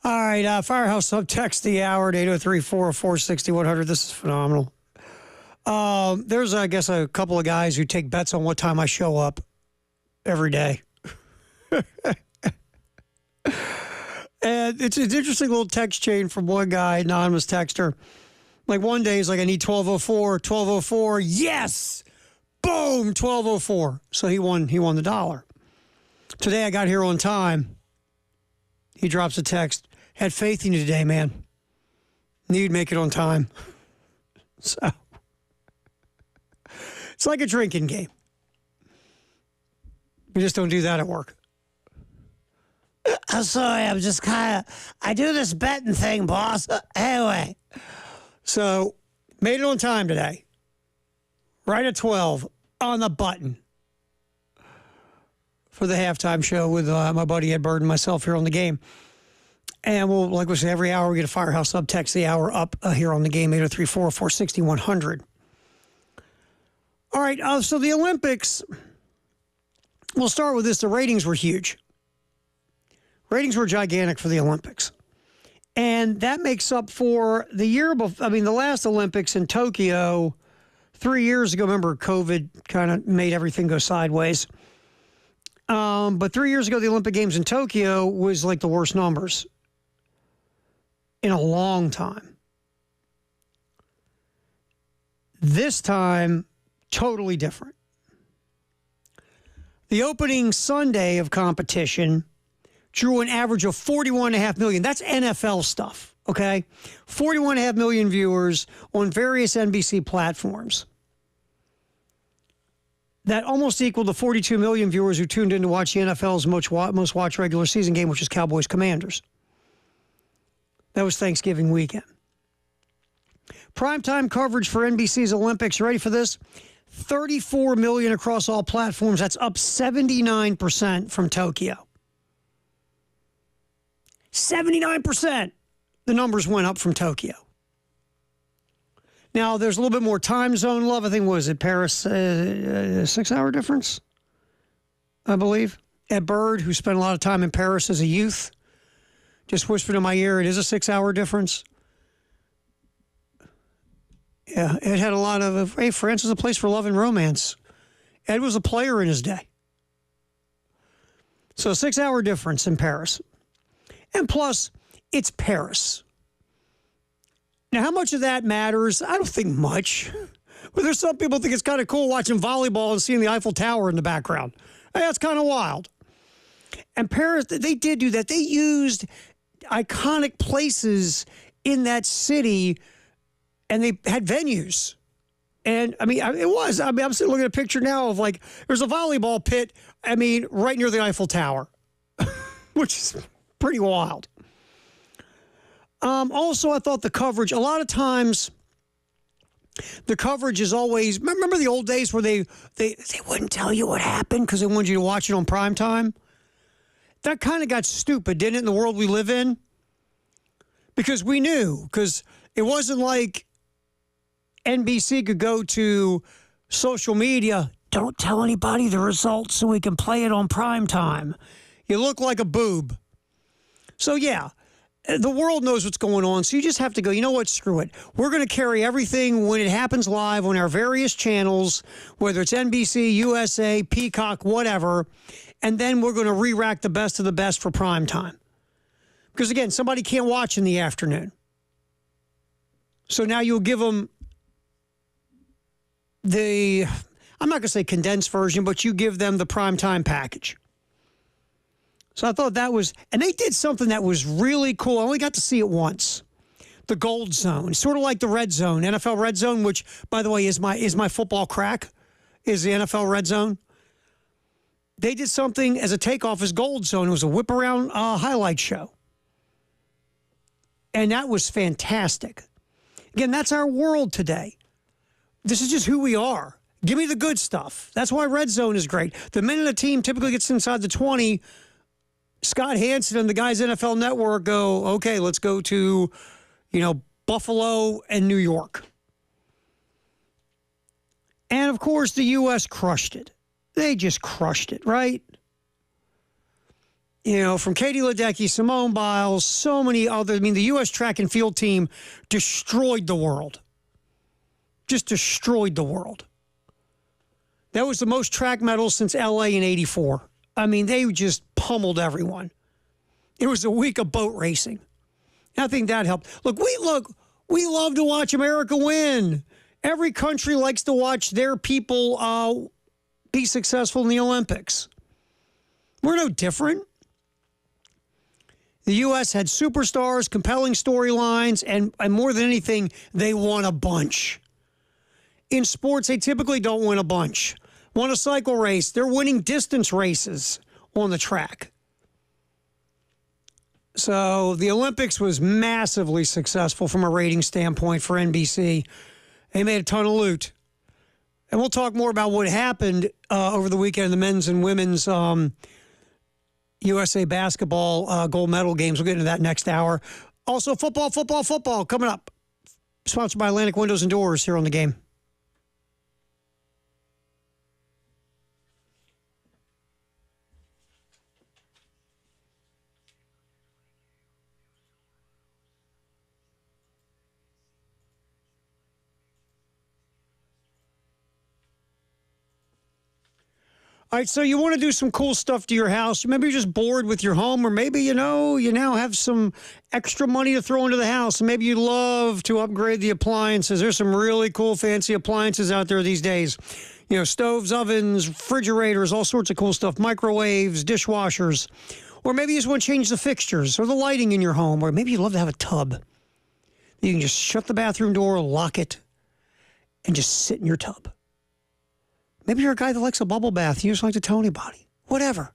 All right, Firehouse subtext the hour at 803-404-6100. This is phenomenal. There's, I guess, a couple of guys who take bets on what time I show up every day. And it's an interesting little text chain from one guy, anonymous texter. Like one day he's like, I need 1204, yes! Boom, 1204. So he won the dollar. Today I got here on time. He drops a text. Had faith in you today, man. Knew you'd make it on time. So it's like a drinking game. We just don't do that at work. I'm sorry, I'm just I do this betting thing, boss. Anyway. So, made it on time today. Right at 12, on the button. For the halftime show with my buddy Ed Bird and myself here on the game. And we'll, like we say, every hour we get a Firehouse subtext the hour up here on the game, 803-404-6100. All right, so the Olympics, we'll start with this. The ratings were huge. Ratings were gigantic for the Olympics. And that makes up for the year before, the last Olympics in Tokyo 3 years ago. Remember, COVID kind of made everything go sideways. But 3 years ago, the Olympic Games in Tokyo was like the worst numbers in a long time. This time, totally different. The opening Sunday of competition drew an average of 41.5 million. That's NFL stuff, okay? 41.5 million viewers on various NBC platforms. That almost equaled the 42 million viewers who tuned in to watch the NFL's most watched regular season game, which is Cowboys Commanders. That was Thanksgiving weekend. Primetime coverage for NBC's Olympics, ready for this? 34 million across all platforms. That's up 79% from Tokyo. 79%. The numbers went up from Tokyo. Now, there's a little bit more time zone love. I think, was it Paris, 6-hour difference, I believe. Ed Bird, who spent a lot of time in Paris as a youth, just whispered in my ear, it is a 6-hour difference. Yeah, Ed had a lot of, hey, France is a place for love and romance. Ed was a player in his day. So 6-hour difference in Paris. And plus, it's Paris. Now, how much of that matters? I don't think much. But there's some people think it's kind of cool watching volleyball and seeing the Eiffel Tower in the background. Hey, that's kind of wild. And Paris, they did do that. They used iconic places in that city, and they had venues. And, it was. I'm sitting looking at a picture now of, like, there's a volleyball pit, right near the Eiffel Tower, which is pretty wild. Also, I thought the coverage, a lot of times, the coverage is always, remember the old days where they wouldn't tell you what happened because they wanted you to watch it on prime time? That kind of got stupid, didn't it, in the world we live in? Because we knew, because it wasn't like NBC could go to social media, don't tell anybody the results so we can play it on prime time. You look like a boob. So, yeah. The world knows what's going on, so you just have to go, you know what, screw it. We're going to carry everything when it happens live on our various channels, whether it's NBC, USA, Peacock, whatever, and then we're going to re-rack the best of the best for prime time. Because, again, somebody can't watch in the afternoon. So now you'll give them the, I'm not going to say condensed version, but you give them the prime time package. So I thought that was, and they did something that was really cool. I only got to see it once. The Gold Zone, sort of like the Red Zone, NFL Red Zone, which, by the way, is my football crack, is the NFL Red Zone. They did something as a takeoff as Gold Zone. It was a whip-around highlight show. And that was fantastic. Again, that's our world today. This is just who we are. Give me the good stuff. That's why Red Zone is great. The minute a team typically gets inside the 20, Scott Hansen and the guys at NFL Network go, okay, let's go to, Buffalo and New York. And, of course, the U.S. crushed it. They just crushed it, right? From Katie Ledecky, Simone Biles, so many others. I mean, the U.S. track and field team destroyed the world. Just destroyed the world. That was the most track medals since L.A. in '84. I mean, they just pummeled everyone. It was a week of boat racing. I think that helped. Look, we love to watch America win. Every country likes to watch their people be successful in the Olympics. We're no different. The U.S. had superstars, compelling storylines, and more than anything, they won a bunch. In sports, they typically don't win a bunch. Won a cycle race, they're winning distance races on the track. So the Olympics was massively successful from a rating standpoint for NBC. They made a ton of loot. And we'll talk more about what happened over the weekend in the men's and women's USA basketball gold medal games. We'll get into that next hour. Also, football coming up. Sponsored by Atlantic Windows and Doors here on The Game. All right, so you want to do some cool stuff to your house. Maybe you're just bored with your home, or maybe, you now have some extra money to throw into the house, and maybe you'd love to upgrade the appliances. There's some really cool, fancy appliances out there these days. Stoves, ovens, refrigerators, all sorts of cool stuff, microwaves, dishwashers. Or maybe you just want to change the fixtures or the lighting in your home, or maybe you'd love to have a tub. You can just shut the bathroom door, lock it, and just sit in your tub. Maybe you're a guy that likes a bubble bath. You just like to tell anybody. Whatever.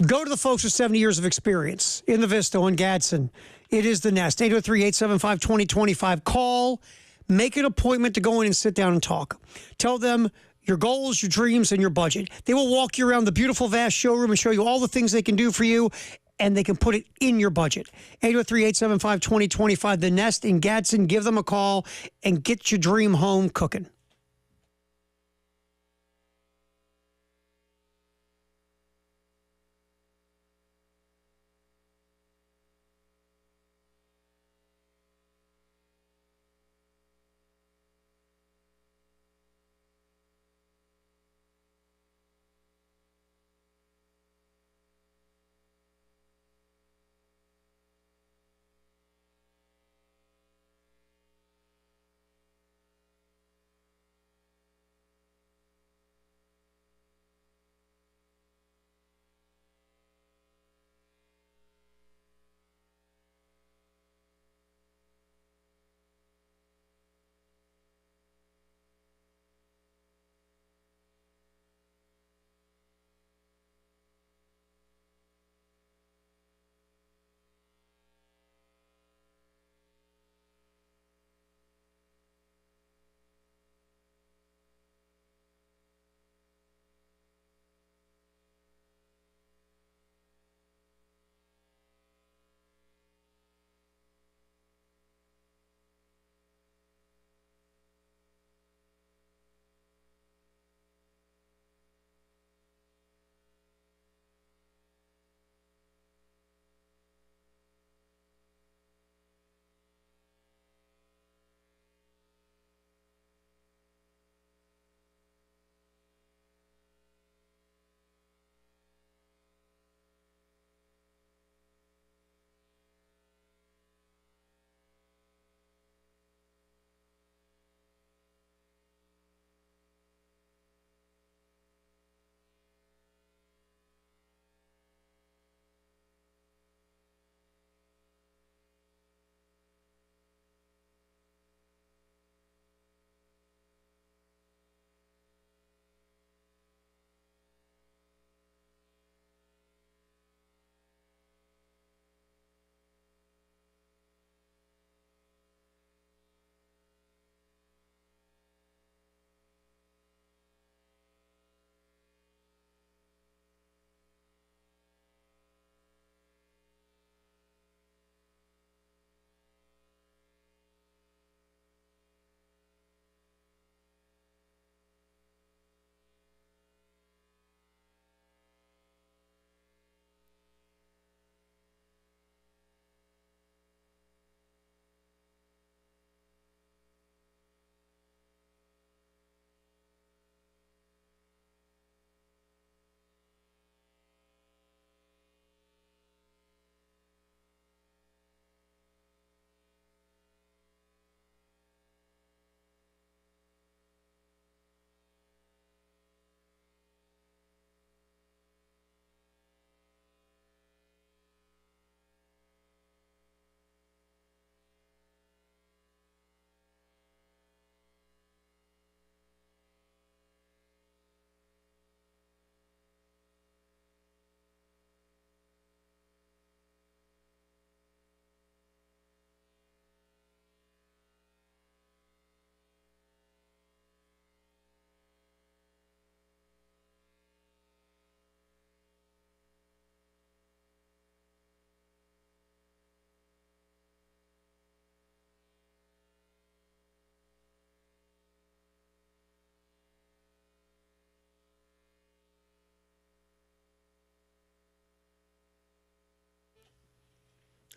Go to the folks with 70 years of experience in the Vista on Gadsden. It is the Nest. 803-875-2025. Call. Make an appointment to go in and sit down and talk. Tell them your goals, your dreams, and your budget. They will walk you around the beautiful, vast showroom and show you all the things they can do for you, and they can put it in your budget. 803-875-2025. The Nest in Gadsden. Give them a call and get your dream home cooking.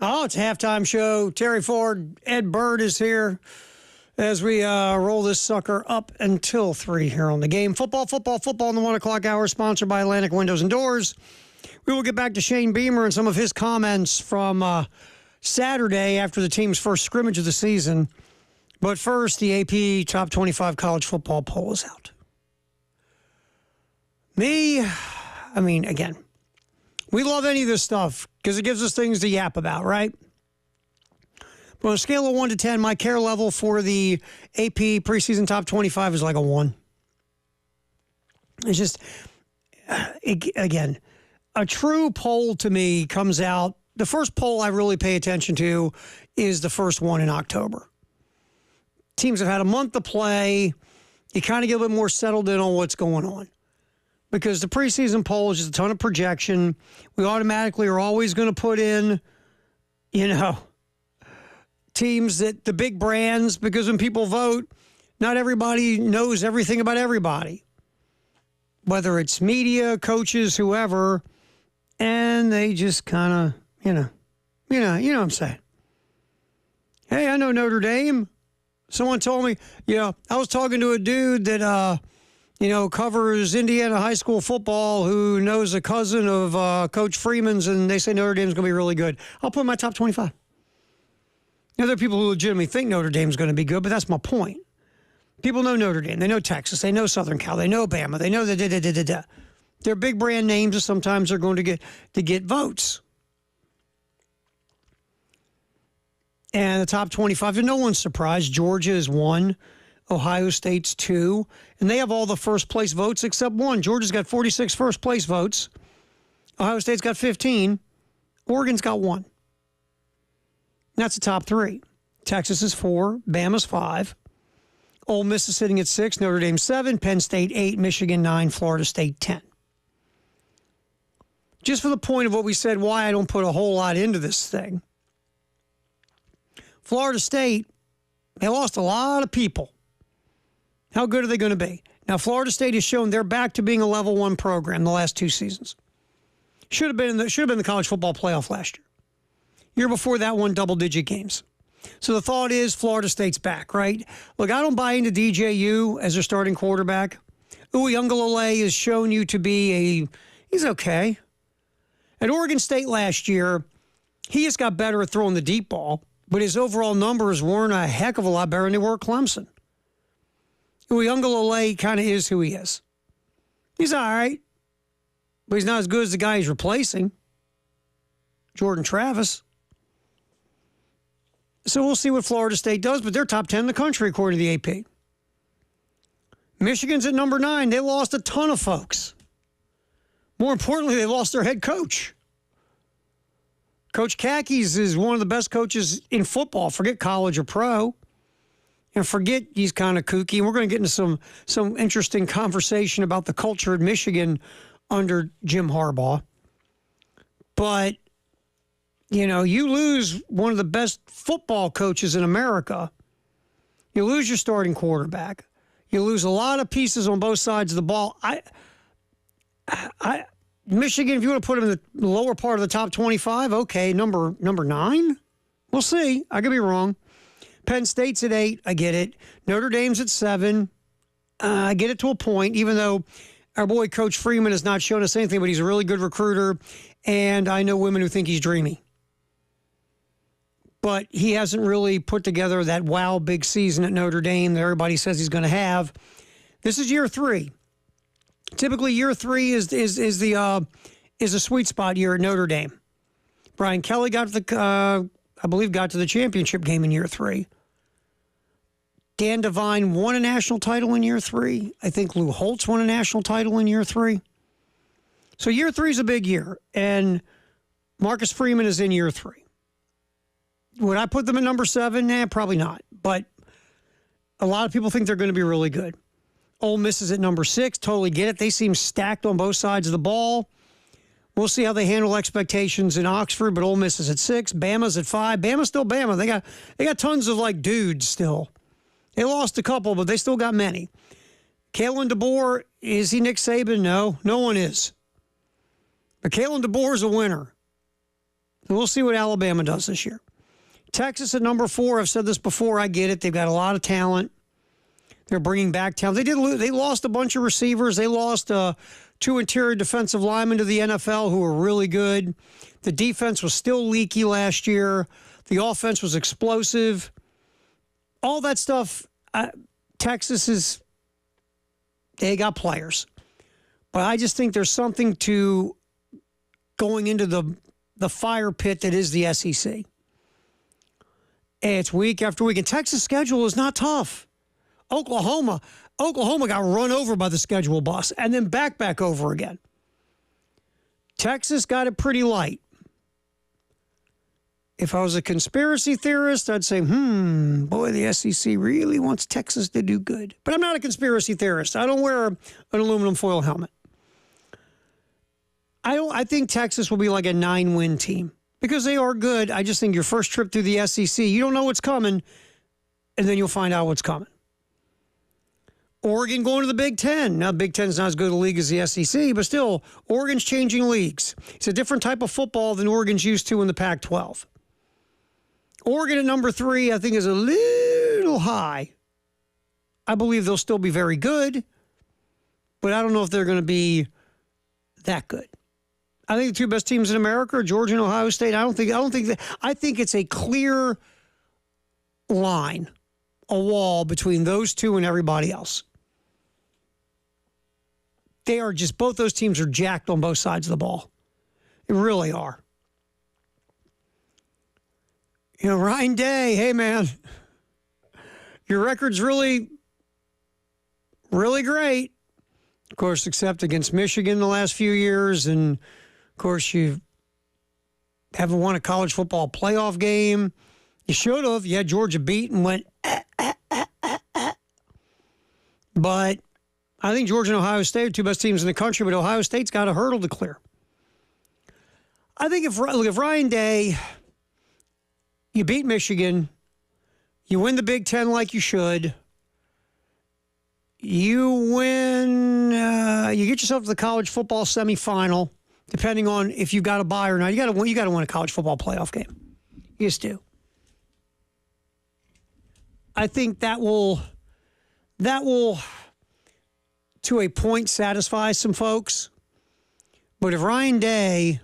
Oh, it's a halftime show. Terry Ford, Ed Bird is here as we roll this sucker up until 3 here on the game. Football in the 1 o'clock hour, sponsored by Atlantic Windows and Doors. We will get back to Shane Beamer and some of his comments from Saturday after the team's first scrimmage of the season. But first, the AP Top 25 College Football poll is out. Again, we love any of this stuff because it gives us things to yap about, right? But on a scale of 1 to 10, my care level for the AP preseason top 25 is like a 1. It's just, again, a true poll to me comes out. The first poll I really pay attention to is the first one in October. Teams have had a month to play. You kind of get a bit more settled in on what's going on. Because the preseason poll is just a ton of projection. We automatically are always going to put in, teams that the big brands, because when people vote, not everybody knows everything about everybody, whether it's media, coaches, whoever, and they just kind of, you know what I'm saying. Hey, I know Notre Dame. Someone told me, I was talking to a dude that, covers Indiana high school football who knows a cousin of Coach Freeman's, and they say Notre Dame's going to be really good. I'll put in my top 25. There are people who legitimately think Notre Dame's going to be good, but that's my point. People know Notre Dame. They know Texas. They know Southern Cal. They know Bama. They know the They're big brand names, and sometimes they're going to get votes. And the top 25, to no one's surprise, Georgia is 1, Ohio State's 2, and they have all the first-place votes except 1. Georgia's got 46 first-place votes. Ohio State's got 15. Oregon's got 1. That's the top 3. Texas is 4, Bama's 5. Ole Miss is sitting at 6, Notre Dame 7, Penn State 8, Michigan 9, Florida State 10. Just for the point of what we said, why I don't put a whole lot into this thing. Florida State, they lost a lot of people. How good are they going to be? Now, Florida State has shown they're back to being a level 1 program the last 2 seasons. Should have been in the college football playoff last year. Year before that, won double-digit games. So the thought is Florida State's back, right? Look, I don't buy into DJU as their starting quarterback. Uiagalelei has shown you to be he's okay. At Oregon State last year, he just got better at throwing the deep ball, but his overall numbers weren't a heck of a lot better than they were at Clemson. Uiagalelei kind of is who he is. He's all right, but he's not as good as the guy he's replacing, Jordan Travis. So we'll see what Florida State does, but they're top 10 in the country, according to the AP. Michigan's at number 9. They lost a ton of folks. More importantly, they lost their head coach. Coach Kakis is one of the best coaches in football. Forget college or pro. And forget he's kind of kooky. And we're going to get into some interesting conversation about the culture at Michigan under Jim Harbaugh. But, you lose one of the best football coaches in America. You lose your starting quarterback. You lose a lot of pieces on both sides of the ball. Michigan, if you want to put them in the lower part of the top 25, okay, number 9? We'll see. I could be wrong. Penn State's at 8. I get it. Notre Dame's at 7. I get it to a point, even though our boy Coach Freeman has not shown us anything, but he's a really good recruiter, and I know women who think he's dreamy. But he hasn't really put together that wow big season at Notre Dame that everybody says he's going to have. This is year 3. Typically, year 3 is a sweet spot year at Notre Dame. Brian Kelly got to the championship game in year 3. Dan Devine won a national title in year 3. I think Lou Holtz won a national title in year 3. So year 3 is a big year, and Marcus Freeman is in year 3. Would I put them at number 7? Nah, probably not. But a lot of people think they're going to be really good. Ole Miss is at number 6. Totally get it. They seem stacked on both sides of the ball. We'll see how they handle expectations in Oxford, but Ole Miss is at 6. Bama's at 5. Bama's still Bama. They got tons of dudes still. They lost a couple, but they still got many. Kalen DeBoer, is he Nick Saban? No one is. But Kalen DeBoer is a winner. And we'll see what Alabama does this year. Texas at number 4. I've said this before. I get it. They've got a lot of talent. They're bringing back talent. They did lose. They lost a bunch of receivers. They lost 2 interior defensive linemen to the NFL who were really good. The defense was still leaky last year. The offense was explosive. All that stuff, Texas they got players. But I just think there's something to going into the fire pit that is the SEC. And it's week after week. And Texas' schedule is not tough. Oklahoma got run over by the schedule bus and then back over again. Texas got it pretty light. If I was a conspiracy theorist, I'd say, boy, the SEC really wants Texas to do good. But I'm not a conspiracy theorist. I don't wear an aluminum foil helmet. I think Texas will be like a 9-win team because they are good. I just think your first trip through the SEC, you don't know what's coming, and then you'll find out what's coming. Oregon going to the Big Ten. Now, Big Ten's not as good a league as the SEC, but still, Oregon's changing leagues. It's a different type of football than Oregon's used to in the Pac-12. Oregon at number 3, I think, is a little high. I believe they'll still be very good, but I don't know if they're going to be that good. I think the 2 best teams in America are Georgia and Ohio State. I think it's a clear line, a wall between those 2 and everybody else. They are just, both those teams are jacked on both sides of the ball. They really are. Ryan Day, hey, man, your record's really, really great. Of course, except against Michigan the last few years. And, of course, you haven't won a college football playoff game. You should have. You had Georgia beat and went, But I think Georgia and Ohio State are 2 best teams in the country, but Ohio State's got a hurdle to clear. I think if Ryan Day, you beat Michigan, you win the Big Ten like you should, you win, you get yourself to the college football semifinal, depending on if you've got a bye or not. You got to win a college football playoff game. You just do. I think that will, to a point, satisfy some folks. But if Ryan Day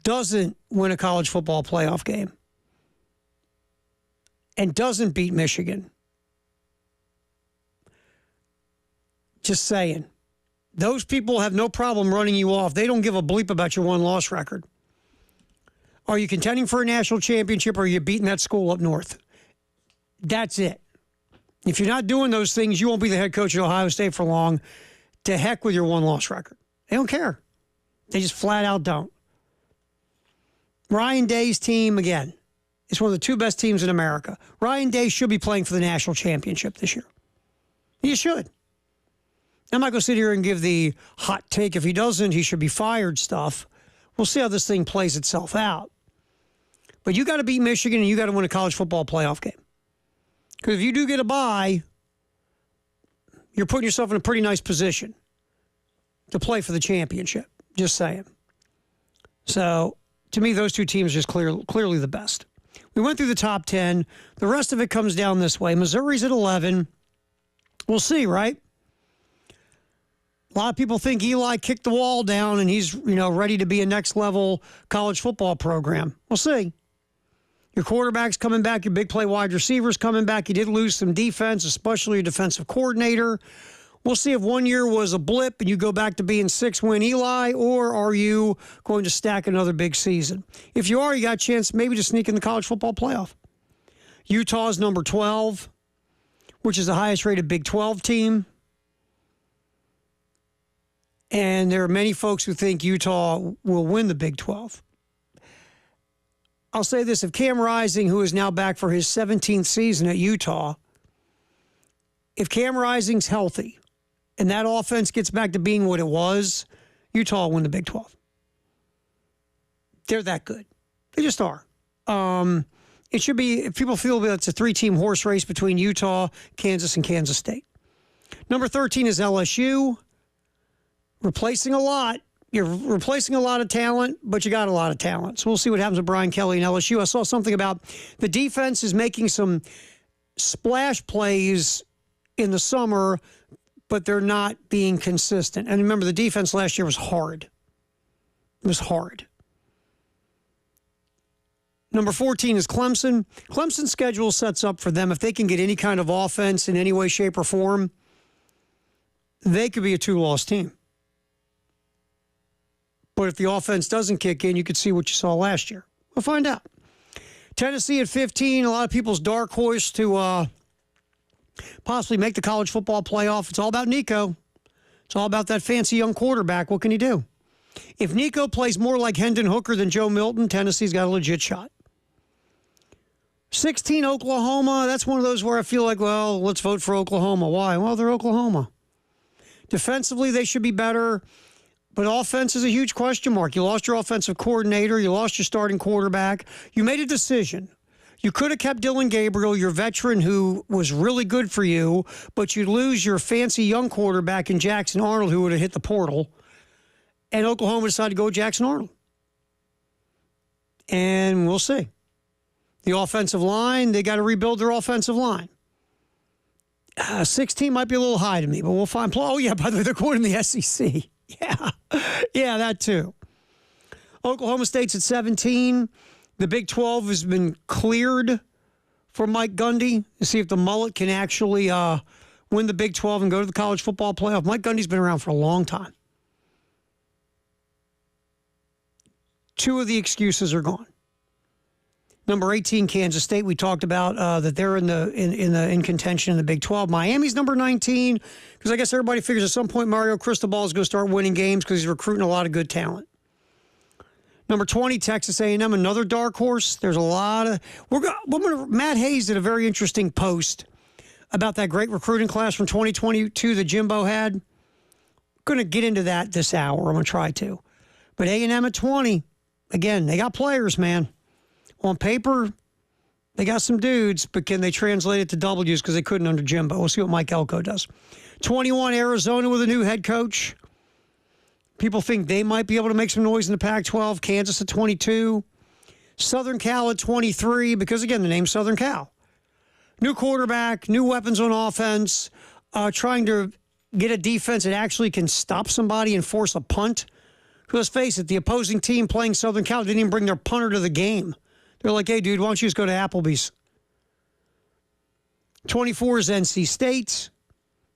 doesn't win a college football playoff game and doesn't beat Michigan, just saying, those people have no problem running you off. They don't give a bleep about your 1-loss record. Are you contending for a national championship or are you beating that school up north? That's it. If you're not doing those things, you won't be the head coach at Ohio State for long. To heck with your 1-loss record. They don't care. They just flat out don't. Ryan Day's team, again, is one of the 2 best teams in America. Ryan Day should be playing for the national championship this year. He should. I'm not going to sit here and give the hot take. If he doesn't, he should be fired stuff. We'll see how this thing plays itself out. But you got to beat Michigan and you got to win a college football playoff game. Because if you do get a bye, you're putting yourself in a pretty nice position to play for the championship. Just saying. So, to me, those 2 teams are just clearly the best. We went through the top 10. The rest of it comes down this way. Missouri's at 11. We'll see, right? A lot of people think Eli kicked the wall down and he's, ready to be a next-level college football program. We'll see. Your quarterback's coming back. Your big play wide receiver's coming back. You did lose some defense, especially your defensive coordinator. We'll see if 1 year was a blip and you go back to being 6-win Eli, or are you going to stack another big season? If you are, you got a chance maybe to sneak in the college football playoff. Utah's number 12, which is the highest-rated Big 12 team. And there are many folks who think Utah will win the Big 12. I'll say this, if Cam Rising, who is now back for his 17th season at Utah, if Cam Rising's healthy and that offense gets back to being what it was, Utah will win the Big 12. They're that good. They just are. It should be, if people feel that it's a 3-team horse race between Utah, Kansas, and Kansas State. Number 13 is LSU. Replacing a lot. You're replacing a lot of talent, but you got a lot of talent. So we'll see what happens with Brian Kelly and LSU. I saw something about the defense is making some splash plays in the summer, but they're not being consistent. And remember, the defense last year was hard. It was hard. Number 14 is Clemson. Clemson's schedule sets up for them. If they can get any kind of offense in any way, shape, or form, they could be a two-loss team. But if the offense doesn't kick in, you could see what you saw last year. We'll find out. Tennessee at 15, a lot of people's dark horse to possibly make the college football playoff. It's all about Nico. It's all about that fancy young quarterback. What can he do? If Nico plays more like Hendon Hooker than Joe Milton, Tennessee's got a legit shot. 16, Oklahoma. That's one of those where I feel like, well, let's vote for Oklahoma. Why? Well, they're Oklahoma. Defensively, they should be better. But offense is a huge question mark. You lost your offensive coordinator. You lost your starting quarterback. You made a decision. You could have kept Dylan Gabriel, your veteran who was really good for you, but you'd lose your fancy young quarterback in Jackson Arnold who would have hit the portal. And Oklahoma decided to go with Jackson Arnold. And we'll see. The offensive line, they got to rebuild their offensive line. 16 might be a little high to me, but we'll find. Oh, yeah, by the way, they're going in the SEC. Yeah, that too. Oklahoma State's at 17. The Big 12 has been cleared for Mike Gundy to see if the mullet can actually win the Big 12 and go to the college football playoff. Mike Gundy's been around for a long time. Two of the excuses are gone. Number 18, Kansas State. We talked about that they're in contention in the Big 12. Miami's number 19 because I guess everybody figures at some point Mario Cristobal is going to start winning games because he's recruiting a lot of good talent. Number 20, Texas A&M, another dark horse. There's a lot of Matt Hayes did a very interesting post about that great recruiting class from 2022 that Jimbo had. I'm going to get into that this hour. I'm going to try to. But A&M at 20, again, they got players, man. On paper, they got some dudes, but can they translate it to W's because they couldn't under Jimbo? We'll see what Mike Elko does. 21, Arizona with a new head coach. People think they might be able to make some noise in the Pac-12. Kansas at 22. Southern Cal at 23 because, again, the name's Southern Cal. New quarterback, new weapons on offense, trying to get a defense that actually can stop somebody and force a punt. Let's face it, the opposing team playing Southern Cal didn't even bring their punter to the game. They're like, hey, dude, why don't you just go to Applebee's? 24 is NC State.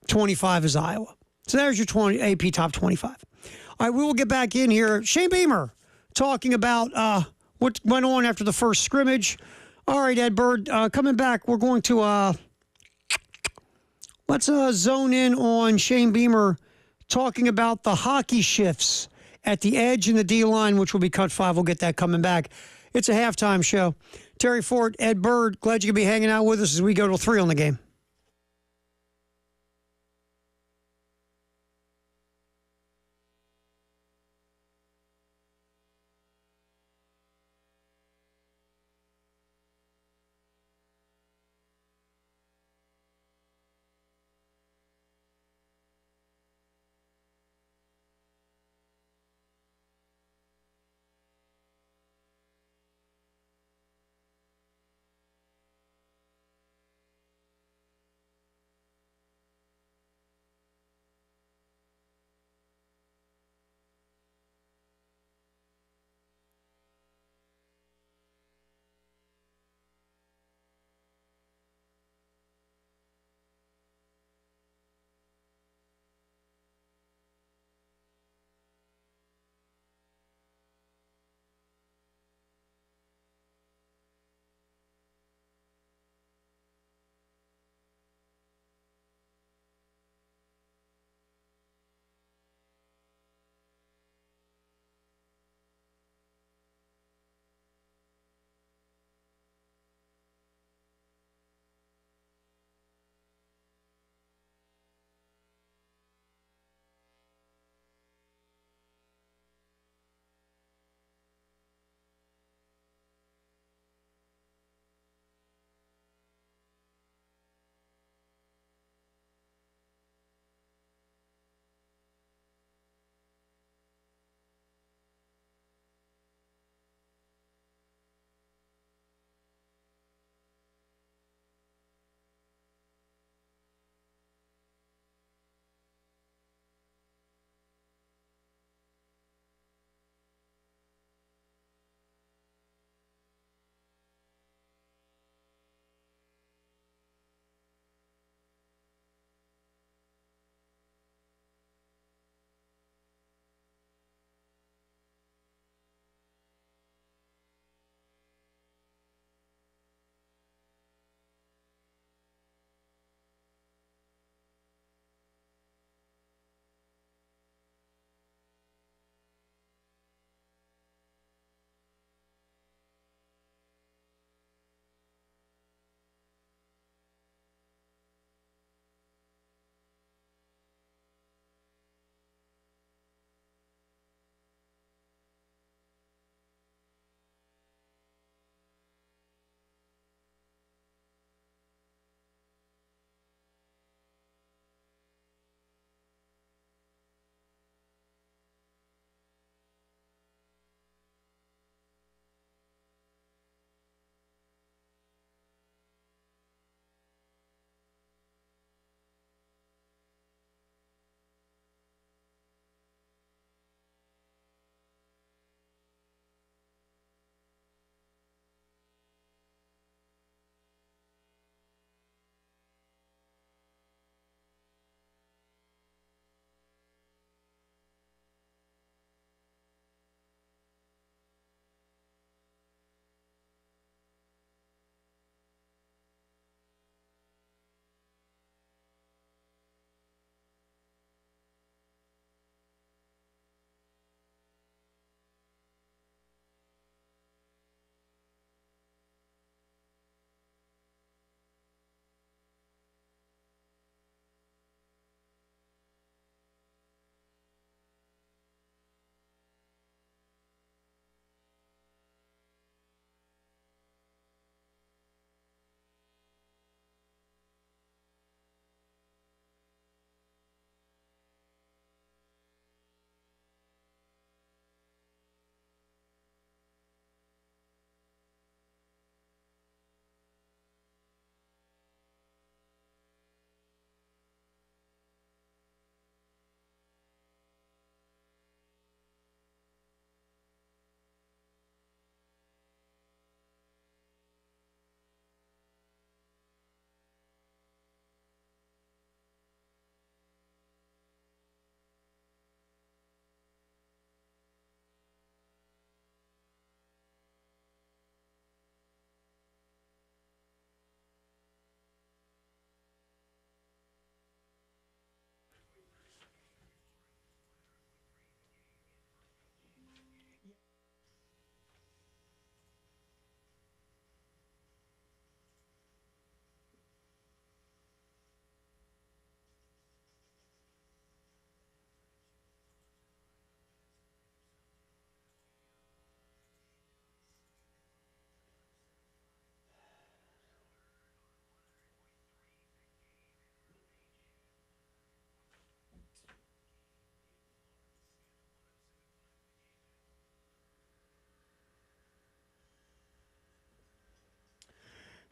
25 is Iowa. So there's your AP top 25. All right, we will get back in here. Shane Beamer talking about what went on after the first scrimmage. All right, Ed Bird, coming back, we're going to let's zone in on Shane Beamer talking about the hockey shifts at the edge and the D-line, which will be cut 5. We'll get that coming back. It's a halftime show. Terry Fort, Ed Bird, glad you could be hanging out with us as we go to 3 on the game.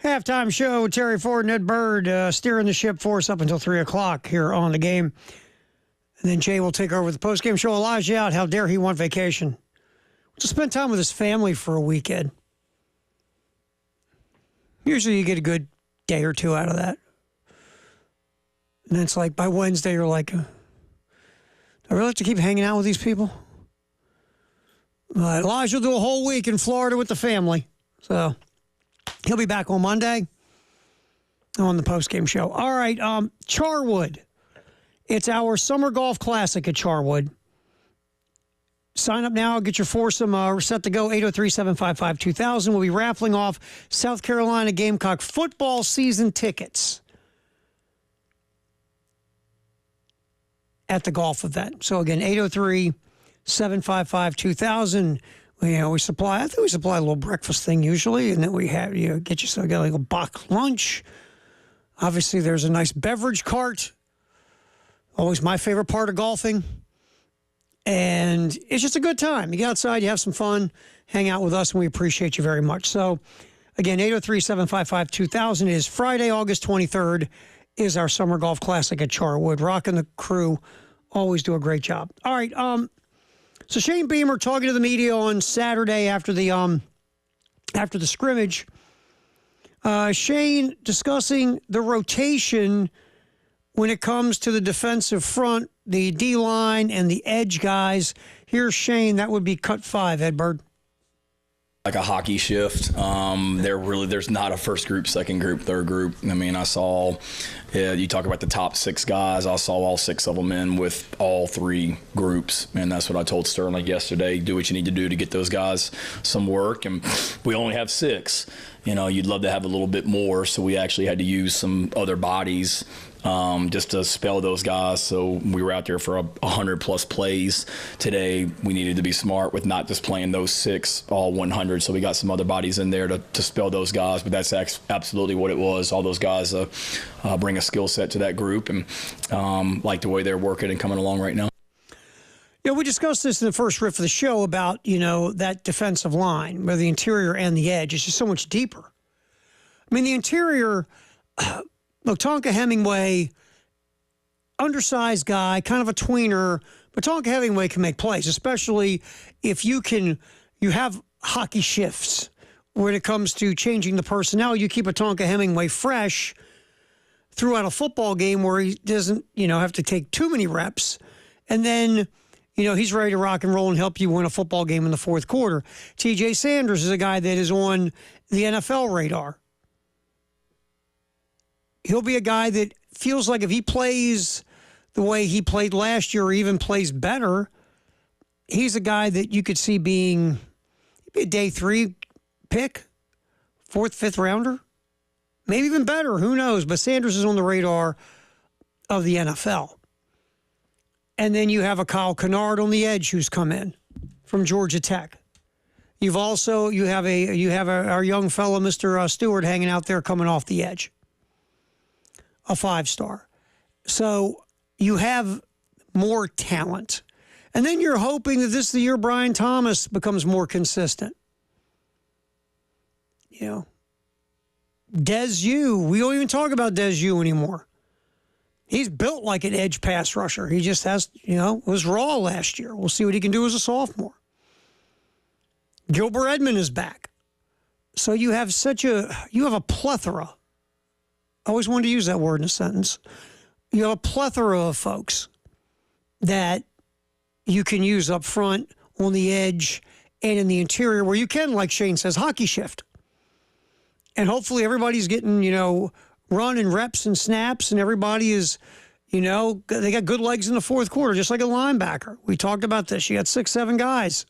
Halftime show, Terry Ford and Ed Bird steering the ship for us up until 3 o'clock here on the game. And then Jay will take over the postgame show. Elijah out. How dare he want vacation? To spend time with his family for a weekend. Usually you get a good day or two out of that. And then it's like by Wednesday you're like, do I really have to keep hanging out with these people? Elijah will do a whole week in Florida with the family. So he'll be back on Monday on the postgame show. All right, Charwood. It's our Summer Golf Classic at Charwood. Sign up now. Get your foursome set to go. 803-755-2000. We'll be raffling off South Carolina Gamecock football season tickets at the golf event. So, again, 803-755-2000. We supply, I think we supply a little breakfast thing usually, and then we have, get you got like a box lunch. Obviously, there's a nice beverage cart. Always my favorite part of golfing. And it's just a good time. You get outside, you have some fun, hang out with us, and we appreciate you very much. So, again, 803-755-2000 is Friday, August 23rd, is our Summer Golf Classic at Charwood. Rock and the crew always do a great job. All right, so Shane Beamer talking to the media on Saturday after the scrimmage. Shane discussing the rotation when it comes to the defensive front, the D-line, and the edge guys. Here's Shane. That would be cut 5, Ed Bird. Like a hockey shift. There's not a first group, second group, third group. I mean, I saw, you talk about the top 6 guys, I saw all 6 of them in with all 3 groups. And that's what I told Sterling yesterday. Do what you need to do to get those guys some work. And we only have 6. You'd love to have a little bit more. So we actually had to use some other bodies just to spell those guys. So we were out there for 100-plus plays today. We needed to be smart with not just playing those 6 all 100. So we got some other bodies in there to spell those guys. But that's absolutely what it was. All those guys bring a skill set to that group, and like the way they're working and coming along right now. We discussed this in the first riff of the show about, that defensive line, where the interior and the edge is just so much deeper. I mean, the interior, look, Tonka Hemingway, undersized guy, kind of a tweener, but Tonka Hemingway can make plays, especially if you have hockey shifts when it comes to changing the personnel. You keep a Tonka Hemingway fresh throughout a football game where he doesn't, have to take too many reps. And then, he's ready to rock and roll and help you win a football game in the fourth quarter. TJ Sanders is a guy that is on the NFL radar. He'll be a guy that feels like if he plays the way he played last year or even plays better, he's a guy that you could see being a day 3 pick, 4th, 5th rounder, maybe even better. Who knows? But Sanders is on the radar of the NFL. And then you have a Kyle Kennard on the edge who's come in from Georgia Tech. You have our young fellow, Mr. Stewart, hanging out there coming off the edge. A 5-star. So you have more talent. And then you're hoping that this is the year Brian Thomas becomes more consistent. Dez we don't even talk about Dez anymore. He's built like an edge pass rusher. He just has, was raw last year. We'll see what he can do as a sophomore. Gilbert Edmond is back. So you have a plethora. I always wanted to use that word in a sentence. You have a plethora of folks that you can use up front, on the edge, and in the interior where you can, like Shane says, hockey shift. And hopefully everybody's getting, run and reps and snaps, and everybody is, they got good legs in the fourth quarter, just like a linebacker. We talked about this. You got 6, 7 guys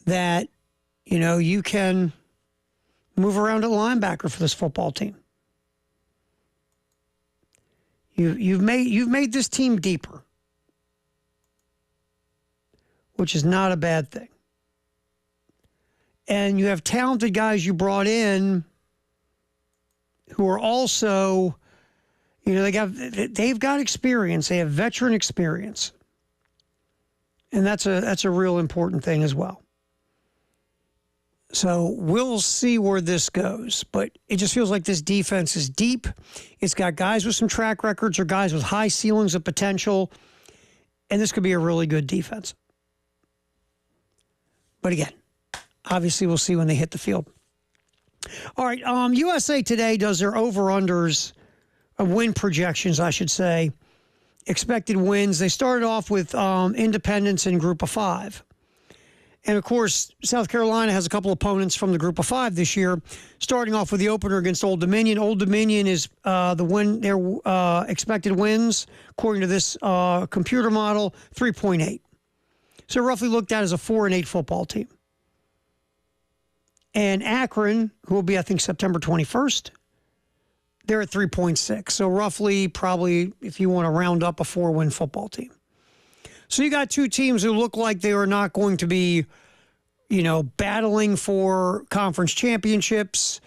that, you can move around at linebacker for this football team. You've made this team deeper, which is not a bad thing. And you have talented guys you brought in who are also, they've got experience. They have veteran experience, and that's a real important thing as well. So we'll see where this goes. But it just feels like this defense is deep. It's got guys with some track records or guys with high ceilings of potential. And this could be a really good defense. But again, obviously we'll see when they hit the field. All right, USA Today does their over-unders, win projections, I should say, expected wins. They started off with Independence in Group of 5. And, of course, South Carolina has a couple opponents from the Group of 5 this year, starting off with the opener against Old Dominion. Old Dominion is their expected wins, according to this computer model, 3.8. So roughly looked at as a 4-8 football team. And Akron, who will be, I think, September 21st, they're at 3.6. So roughly, probably, if you want to round up, a 4-win football team. So you got two teams who look like they are not going to be, battling for conference championships.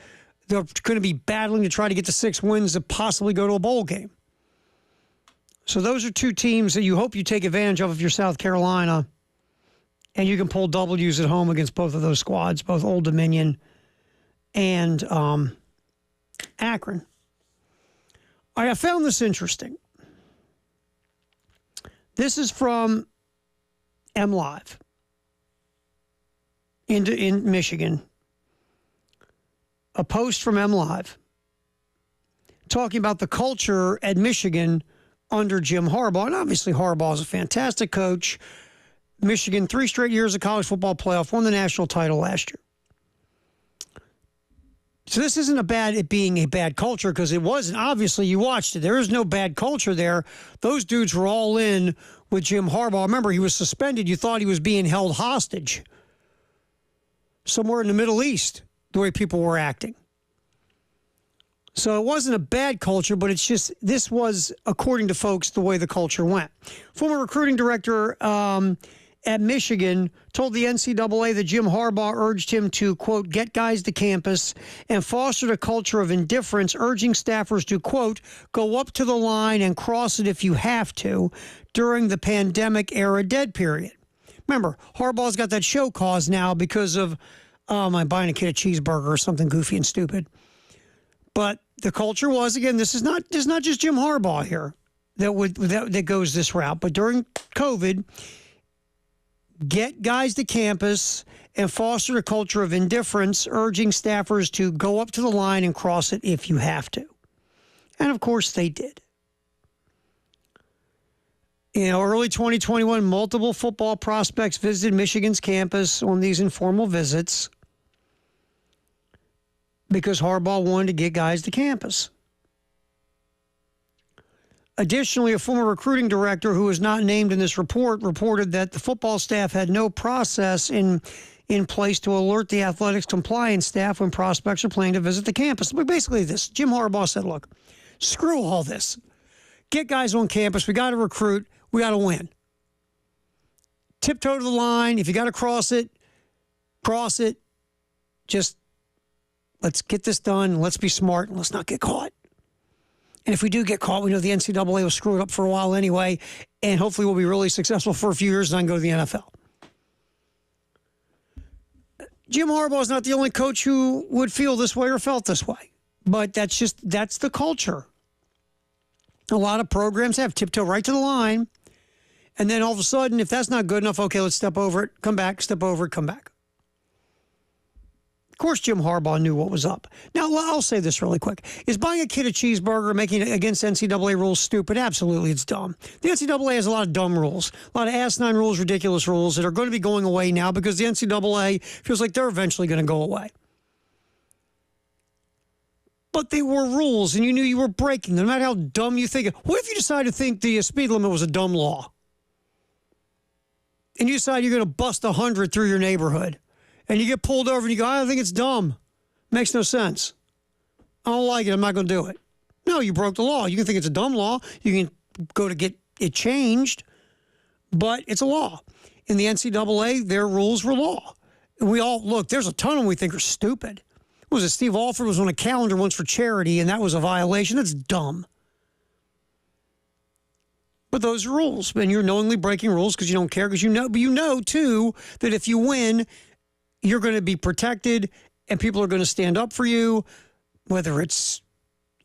They're going to be battling to try to get to 6 wins to possibly go to a bowl game. So those are two teams that you hope you take advantage of if you're South Carolina. And you can pull W's at home against both of those squads, both Old Dominion and Akron. All right, I found this interesting. This is from MLive in Michigan. A post from MLive talking about the culture at Michigan under Jim Harbaugh. And obviously Harbaugh is a fantastic coach. Michigan, 3 straight years of college football playoff, won the national title last year. So this isn't it being a bad culture, because it wasn't. Obviously, you watched it. There is no bad culture there. Those dudes were all in with Jim Harbaugh. Remember, he was suspended. You thought he was being held hostage somewhere in the Middle East, the way people were acting. So it wasn't a bad culture, but it's just, this was, according to folks, the way the culture went. Former recruiting director at Michigan told the NCAA that Jim Harbaugh urged him to, quote, get guys to campus and fostered a culture of indifference, urging staffers to, quote, go up to the line and cross it if you have to during the pandemic era dead period. Remember, Harbaugh's got that show cause now because of, I'm buying a kid a cheeseburger or something goofy and stupid. But the culture was, again, this is not just Jim Harbaugh here that goes this route. But during COVID, get guys to campus and foster a culture of indifference, urging staffers to go up to the line and cross it if you have to. And, of course, they did. Early 2021, multiple football prospects visited Michigan's campus on these informal visits because Harbaugh wanted to get guys to campus. Additionally, a former recruiting director who was not named in this report reported that the football staff had no process in place to alert the athletics compliance staff when prospects are planning to visit the campus. But basically this, Jim Harbaugh said, look, screw all this. Get guys on campus. We got to recruit. We got to win. Tiptoe to the line. If you got to cross it, cross it. Just let's get this done. Let's be smart and let's not get caught. And if we do get caught, we know the NCAA will screw it up for a while anyway, and hopefully we'll be really successful for a few years and then go to the NFL. Jim Harbaugh is not the only coach who would feel this way or felt this way, but that's the culture. A lot of programs have tiptoe right to the line, and then all of a sudden, if that's not good enough, okay, let's step over it, come back, step over it, come back. Of course, Jim Harbaugh knew what was up. Now, I'll say this really quick. Is buying a kid a cheeseburger, making it against NCAA rules stupid? Absolutely, it's dumb. The NCAA has a lot of dumb rules, a lot of asinine rules, ridiculous rules that are going to be going away now because the NCAA feels like they're eventually going to go away. But they were rules, and you knew you were breaking them, no matter how dumb you think. What if you decide to think the speed limit was a dumb law? And you decide you're going to bust 100 through your neighborhood? And you get pulled over and you go, I think it's dumb. Makes no sense. I don't like it. I'm not going to do it. No, you broke the law. You can think it's a dumb law. You can go to get it changed, but it's a law. In the NCAA, their rules were law. And we all, look, there's a ton of them we think are stupid. Was it Steve Alford was on a calendar once for charity, and that was a violation? That's dumb. But those are rules. And you're knowingly breaking rules because you don't care, because you know, but you know, too, that if you win, you're going to be protected and people are going to stand up for you, whether it's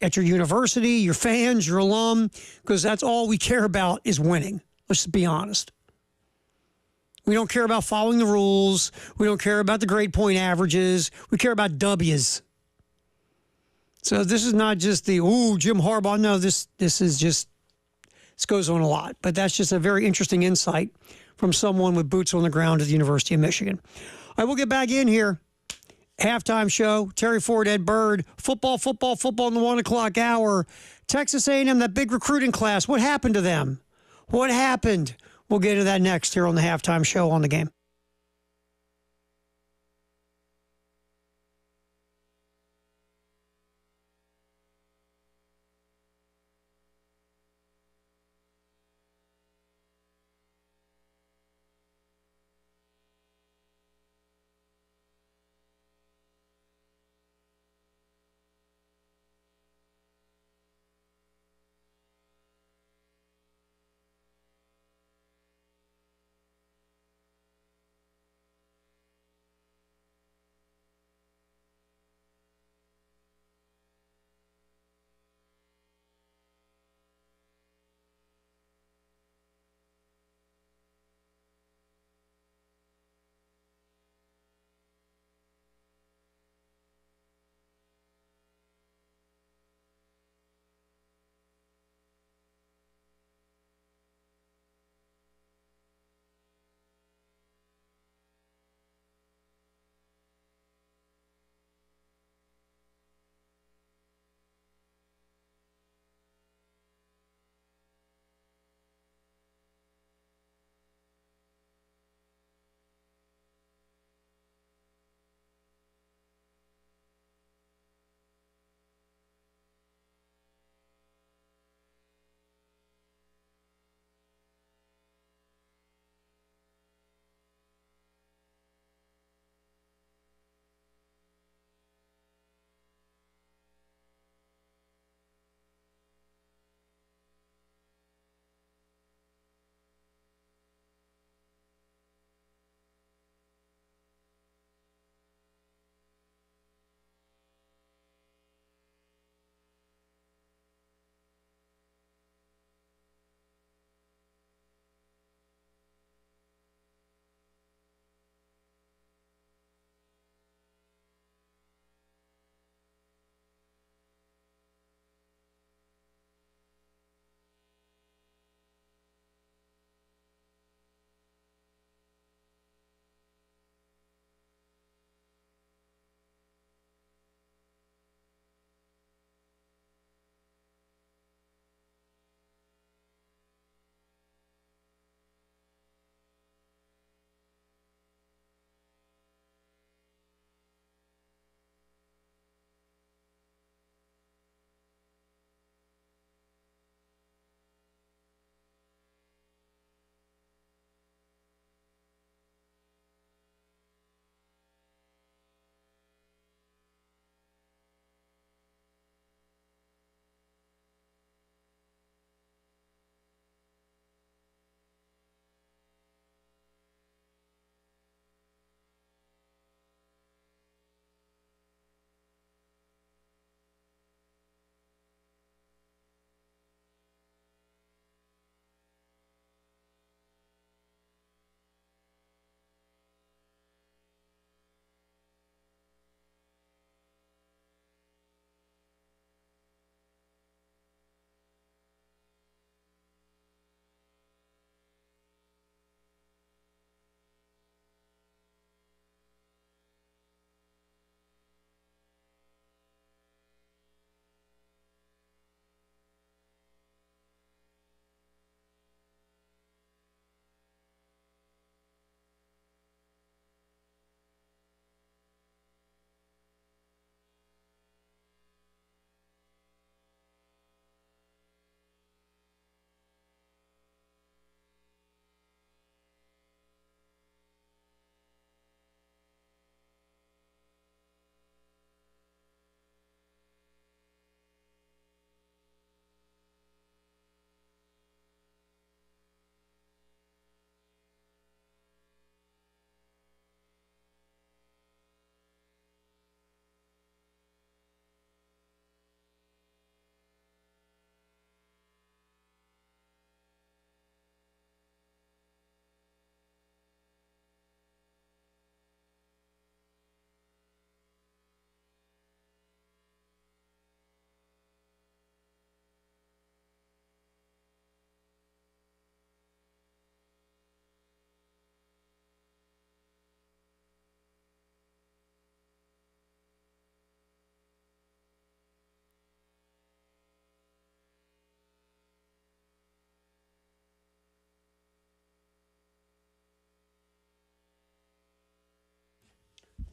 at your university, your fans, your alum, because that's all we care about is winning. Let's just be honest. We don't care about following the rules. We don't care about the grade point averages. We care about W's. So this is not just the, Jim Harbaugh. No, this is just, this goes on a lot. But that's just a very interesting insight from someone with boots on the ground at the University of Michigan. I will get back in here. Halftime show, Terry Ford, Ed Bird, football in the 1 o'clock hour. Texas A&M, that big recruiting class, what happened to them? What happened? We'll get into that next here on the Halftime Show on the Game.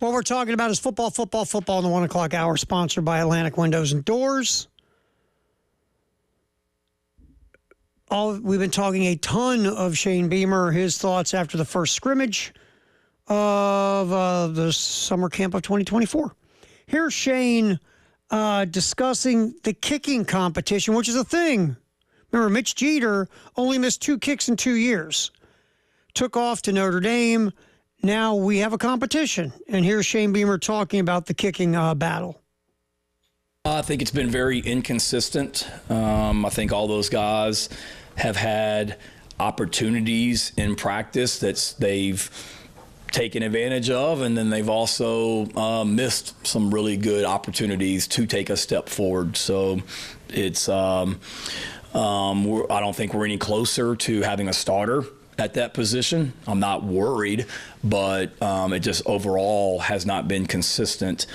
What we're talking about is football in the 1 o'clock hour, sponsored by Atlantic Windows and Doors. We've been talking a ton of Shane Beamer, his thoughts after the first scrimmage of the summer camp of 2024. Here's Shane discussing the kicking competition, which is a thing. Remember, Mitch Jeter only missed 2 kicks in 2 years. Took off to Notre Dame. Now we have a competition. And here's Shane Beamer talking about the kicking battle. I think it's been very inconsistent. I think all those guys have had opportunities in practice that they've taken advantage of, and then they've also missed some really good opportunities to take a step forward. So it's I don't think we're any closer to having a starter at that position. I'm not worried, but it just overall has not been consistent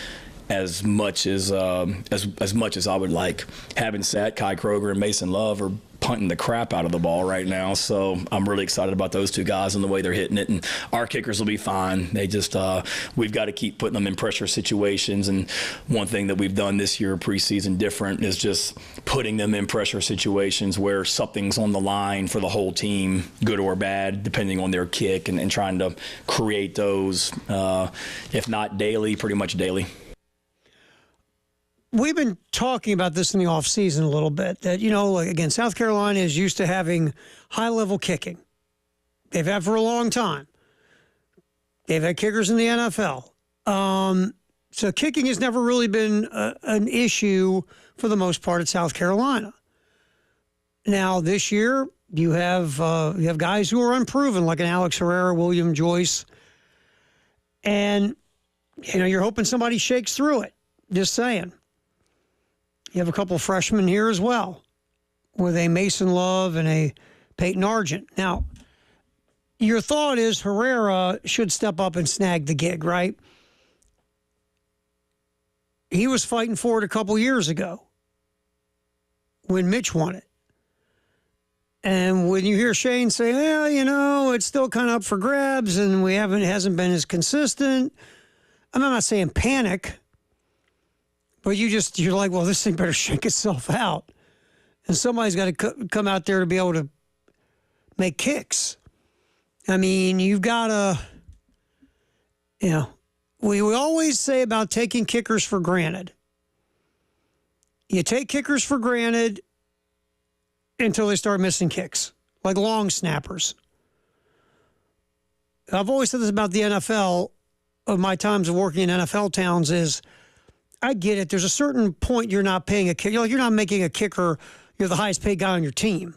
as much as I would like. Having said, Kai Kroger and Mason Love are punting the crap out of the ball right now, so I'm really excited about those two guys and the way they're hitting it. And our kickers will be fine. They just we've got to keep putting them in pressure situations. And one thing that we've done this year preseason different is just putting them in pressure situations where something's on the line for the whole team, good or bad, depending on their kick, and trying to create those, if not daily, pretty much daily. We've been talking about this in the offseason a little bit, that, like, again, South Carolina is used to having high-level kicking. They've had for a long time. They've had kickers in the NFL. So kicking has never really been an issue for the most part at South Carolina. Now, this year, you have guys who are unproven, like an Alex Herrera, William Joyce, and, you're hoping somebody shakes through it. Just saying. You have a couple of freshmen here as well, with a Mason Love and a Peyton Argent. Now, your thought is Herrera should step up and snag the gig, right? He was fighting for it a couple years ago when Mitch won it. And when you hear Shane say, it's still kind of up for grabs and it hasn't been as consistent, I'm not saying panic. But you're like, well, this thing better shake itself out. And somebody's got to come out there to be able to make kicks. I mean, you've got to, we always say about taking kickers for granted. You take kickers for granted until they start missing kicks, like long snappers. I've always said this about the NFL, of my times of working in NFL towns, is I get it. There's a certain point you're not paying a kicker. You're not making a kicker, you're the highest paid guy on your team.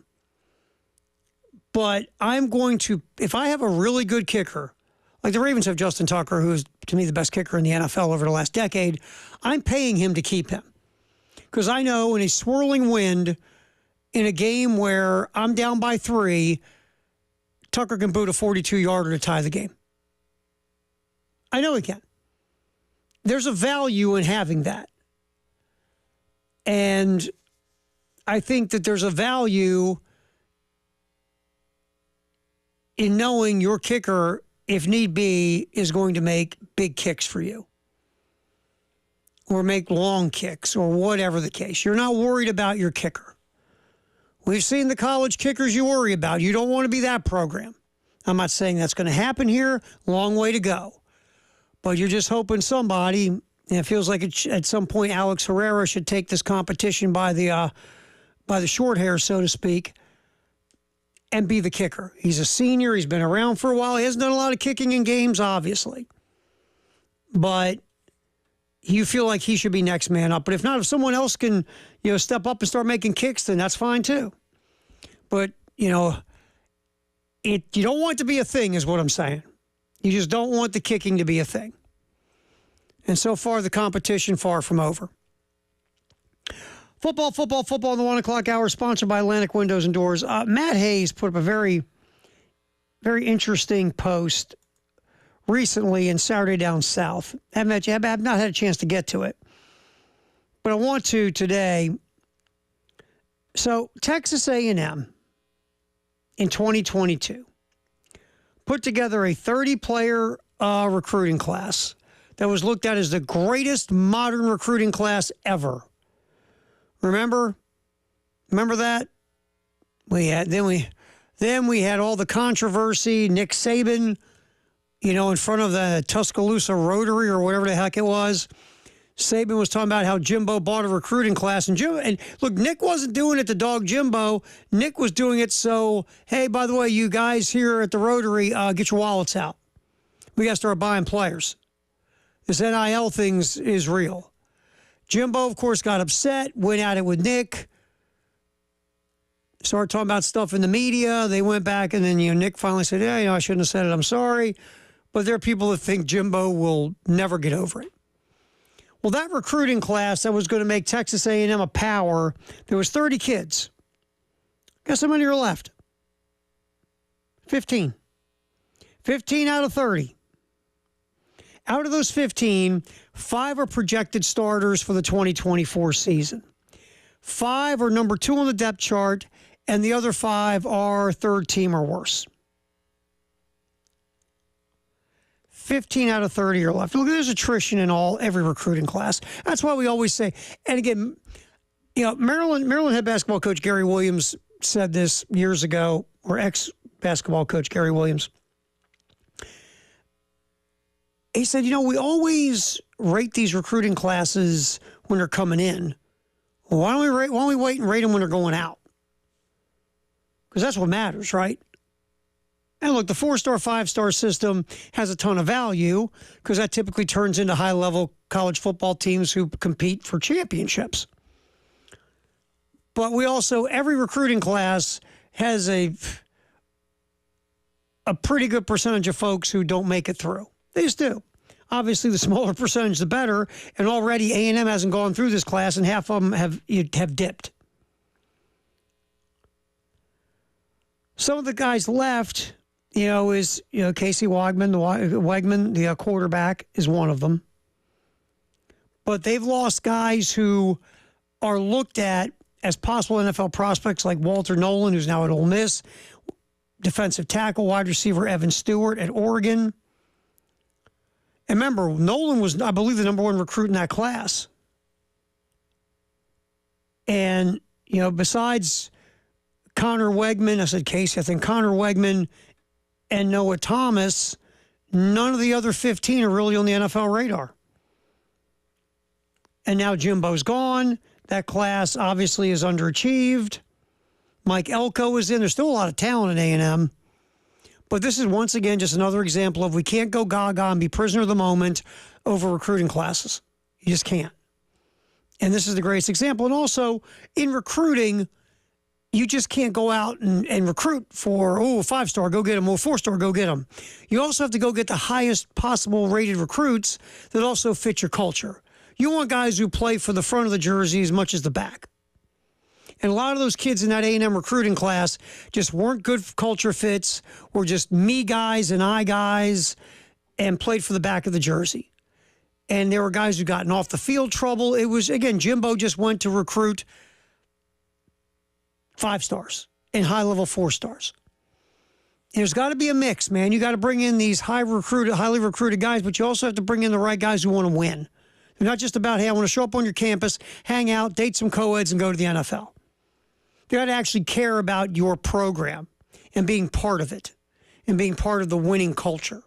But I'm going to, if I have a really good kicker, like the Ravens have Justin Tucker, who's to me the best kicker in the NFL over the last decade, I'm paying him to keep him. Because I know in a swirling wind, in a game where I'm down by 3, Tucker can boot a 42-yarder to tie the game. I know he can. There's a value in having that. And I think that there's a value in knowing your kicker, if need be, is going to make big kicks for you or make long kicks or whatever the case. You're not worried about your kicker. We've seen the college kickers you worry about. You don't want to be that program. I'm not saying that's going to happen here. Long way to go. But you're just hoping somebody, and it feels like at some point Alex Herrera should take this competition by the short hair, so to speak, and be the kicker. He's a senior. He's been around for a while. He hasn't done a lot of kicking in games, obviously. But you feel like he should be next man up. But if not, if someone else can, step up and start making kicks, then that's fine too. But, you don't want it to be a thing is what I'm saying. You just don't want the kicking to be a thing. And so far, the competition far from over. Football in the 1 o'clock hour, sponsored by Atlantic Windows and Doors. Matt Hayes put up a very, very interesting post recently in Saturday Down South. I've not had a chance to get to it, but I want to today. So Texas A&M in 2022 put together a 30-player recruiting class that was looked at as the greatest modern recruiting class ever. Remember that? Then we had all the controversy. Nick Saban, in front of the Tuscaloosa Rotary or whatever the heck it was. Saban was talking about how Jimbo bought a recruiting class. And look, Nick wasn't doing it to dog Jimbo. Nick was doing it so, hey, by the way, you guys here at the Rotary, get your wallets out. We got to start buying players. This NIL thing is real. Jimbo, of course, got upset, went at it with Nick, started talking about stuff in the media. They went back, and then Nick finally said, I shouldn't have said it. I'm sorry. But there are people that think Jimbo will never get over it. Well, that recruiting class that was going to make Texas A&M a power, there was 30 kids. Guess how many are left? 15. 15 out of 30. Out of those 15, 5 are projected starters for the 2024 season. 5 are number 2 on the depth chart, and the other 5 are third team or worse. 15 out of 30 are left. Look, there's attrition in every recruiting class. That's why we always say, and again, Maryland head basketball coach Gary Williams said this years ago, or ex-basketball coach Gary Williams. He said, we always rate these recruiting classes when they're coming in. Well, why don't we wait and rate them when they're going out? Because that's what matters, right? And look, the 4-star, 5-star system has a ton of value because that typically turns into high-level college football teams who compete for championships. But every recruiting class has a pretty good percentage of folks who don't make it through. They just do. Obviously, the smaller percentage, the better. And already A&M hasn't gone through this class, and half of them have dipped. Some of the guys left, is Casey Wegman, the quarterback, is one of them. But they've lost guys who are looked at as possible NFL prospects, like Walter Nolan, who's now at Ole Miss, defensive tackle, wide receiver Evan Stewart at Oregon. And remember, Nolan was, I believe, the number 1 recruit in that class. And, besides Connor Wegman, I said Casey, I think Connor Wegman and Noah Thomas, none of the other 15 are really on the NFL radar. And now Jimbo's gone. That class obviously is underachieved. Mike Elko is in. There's still a lot of talent at A&M. But this is, once again, just another example of we can't go gaga and be prisoner of the moment over recruiting classes. You just can't. And this is the greatest example. And also, in recruiting, you just can't go out and recruit for, 5-star, go get them, 4-star, go get them. You also have to go get the highest possible rated recruits that also fit your culture. You want guys who play for the front of the jersey as much as the back. And a lot of those kids in that A&M recruiting class just weren't good culture fits, were just me guys and I guys, and played for the back of the jersey. And there were guys who gotten off the field trouble. It was, again, Jimbo just went to recruit 5-stars and high-level 4-stars. There's got to be a mix, man. You got to bring in these highly recruited guys, but you also have to bring in the right guys who want to win. They're not just about, hey, I want to show up on your campus, hang out, date some co-eds, and go to the NFL. You got to actually care about your program and being part of it and being part of the winning culture.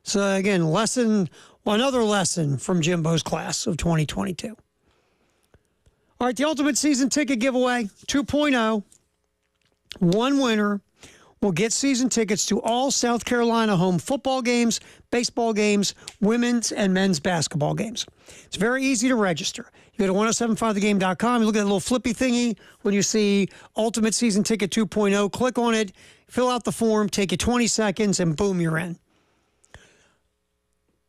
So, again, another lesson from Jimbo's class of 2022. All right, the Ultimate Season Ticket Giveaway 2.0. One winner will get season tickets to all South Carolina home football games, baseball games, women's and men's basketball games. It's very easy to register. You go to 1075thegame.com, you look at that little flippy thingy when you see Ultimate Season Ticket 2.0, click on it, fill out the form, take you 20 seconds, and boom, you're in.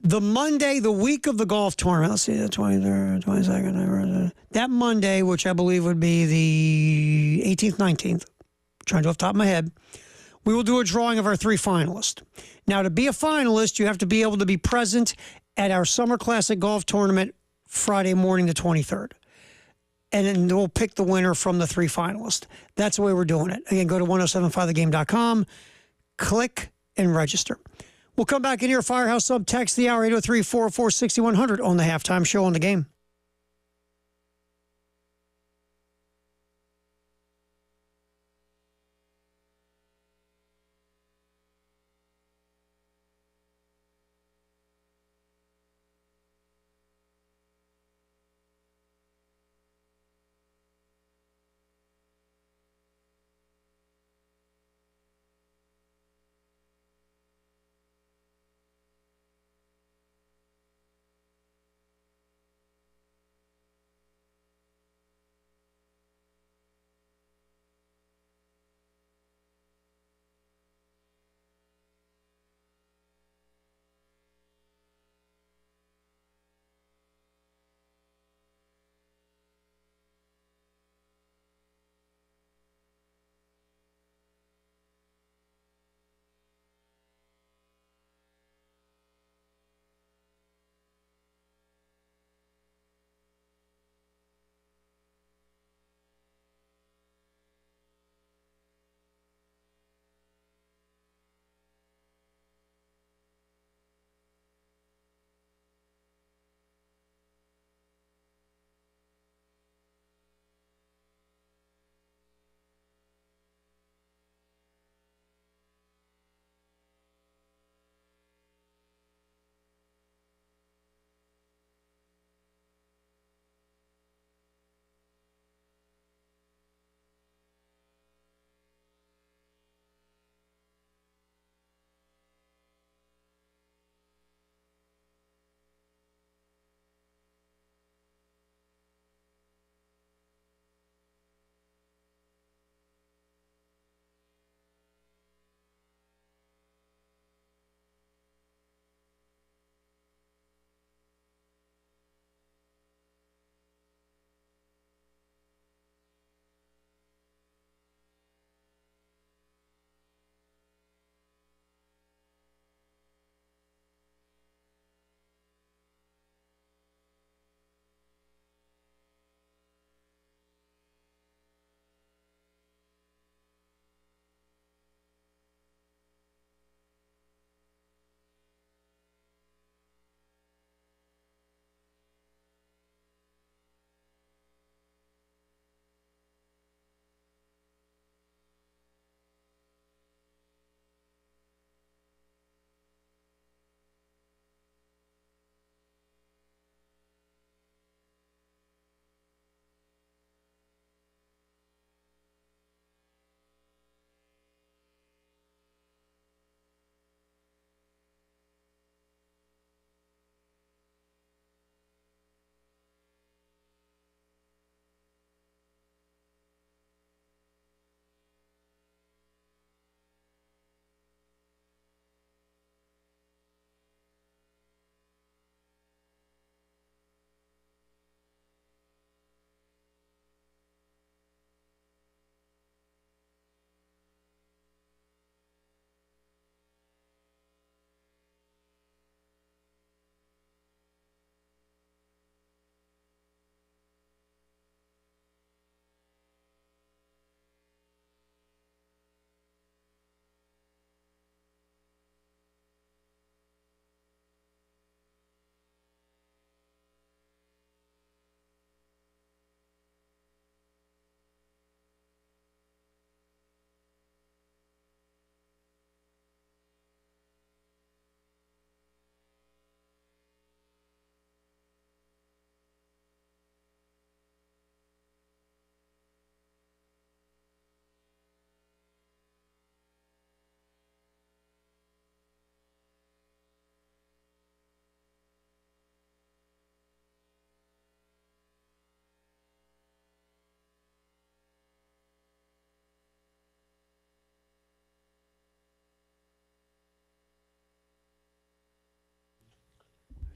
The Monday, the week of the golf tournament, let's see, the 23rd, 22nd, that Monday, which I believe would be the 18th, 19th, trying to off the top of my head, we will do a drawing of our 3 finalists. Now, to be a finalist, you have to be able to be present at our Summer Classic Golf Tournament Friday morning, the 23rd. And then we'll pick the winner from the 3 finalists. That's the way we're doing it. Again, go to 1075thegame.com, click, and register. We'll come back in here, Firehouse Sub, text the hour, 803-404-6100 on the Halftime Show on the Game.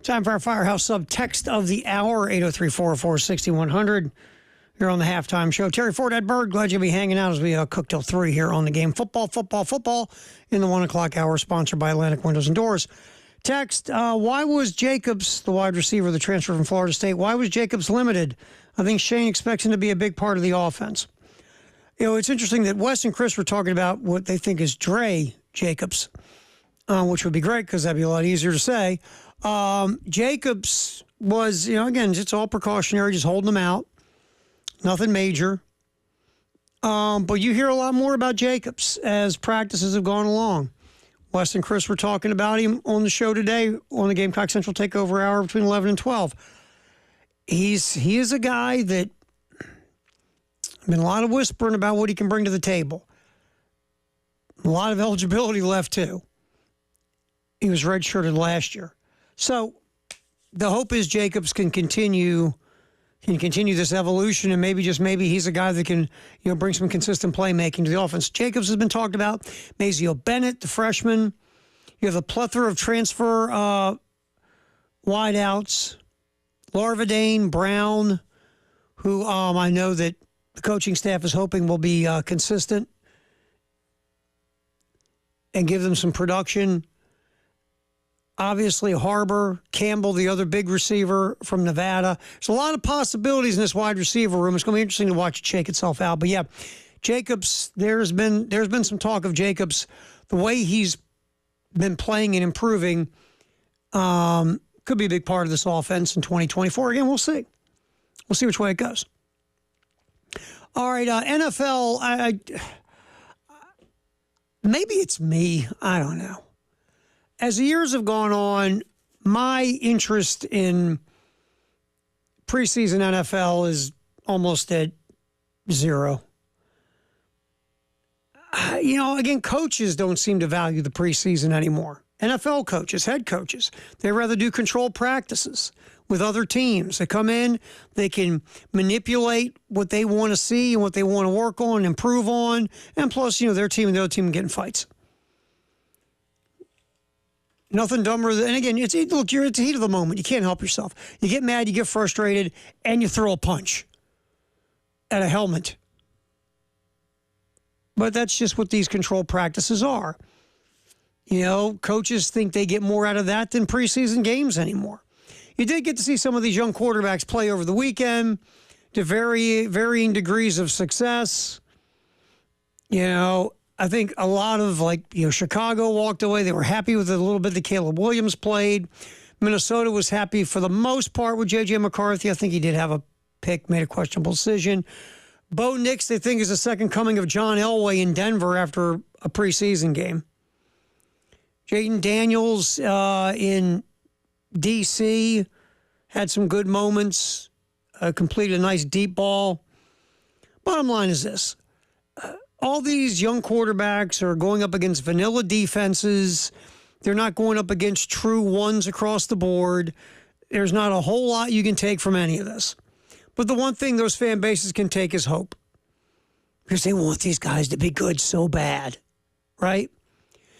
Time for our Firehouse Sub text of the hour, 803-404-6100. Here on the Halftime Show. Terry Ford, Ed Bird, glad you'll be hanging out as we cook till 3 here on the Game. Football in the 1 o'clock hour, sponsored by Atlantic Windows and Doors. Text, why was Jacobs, the wide receiver, the transfer from Florida State, why was Jacobs limited? I think Shane expects him to be a big part of the offense. You know, it's interesting that Wes and Chris were talking about what they think is Dre Jacobs. which would be great because that'd be a lot easier to say. Jacobs was, again, it's all precautionary, just holding them out. Nothing major. But you hear a lot more about Jacobs as practices have gone along. Wes and Chris were talking about him on the show today on the Gamecock Central Takeover Hour between 11 and 12. He is a guy that been a lot of whispering about what he can bring to the table. A lot of eligibility left, too. He was redshirted last year. So the hope is Jacobs can continue this evolution, and maybe he's a guy that can bring some consistent playmaking to the offense. Jacobs has been talked about. Mazio Bennett, the freshman. You have a plethora of transfer wideouts. Larvadane, Brown, who I know that the coaching staff is hoping will be consistent and give them some production. Obviously, Harbor, Campbell, the other big receiver from Nevada. There's a lot of possibilities in this wide receiver room. It's going to be interesting to watch it shake itself out. But yeah, Jacobs, there's been some talk of Jacobs. The way he's been playing and improving could be a big part of this offense in 2024. Again, we'll see. We'll see which way it goes. All right, NFL, maybe it's me. I don't know. As the years have gone on, my interest in preseason NFL is almost at zero. Again, coaches don't seem to value the preseason anymore. NFL coaches, head coaches, they rather do controlled practices with other teams. They come in, they can manipulate what they want to see and what they want to work on and improve on. And plus, their team and the other team get in fights. Nothing dumber than, and again, you're at the heat of the moment. You can't help yourself. You get mad, you get frustrated, and you throw a punch at a helmet. But that's just what these controlled practices are. Coaches think they get more out of that than preseason games anymore. You did get to see some of these young quarterbacks play over the weekend to varying degrees of success. I think a lot of Chicago walked away. They were happy with the little bit that Caleb Williams played. Minnesota was happy for the most part with J.J. McCarthy. I think he did have a pick, made a questionable decision. Bo Nix, they think, is the second coming of John Elway in Denver after a preseason game. Jayden Daniels in D.C. had some good moments, completed a nice deep ball. Bottom line is this. All these young quarterbacks are going up against vanilla defenses. They're not going up against true ones across the board. There's not a whole lot you can take from any of this. But the one thing those fan bases can take is hope. Because they want these guys to be good so bad, right?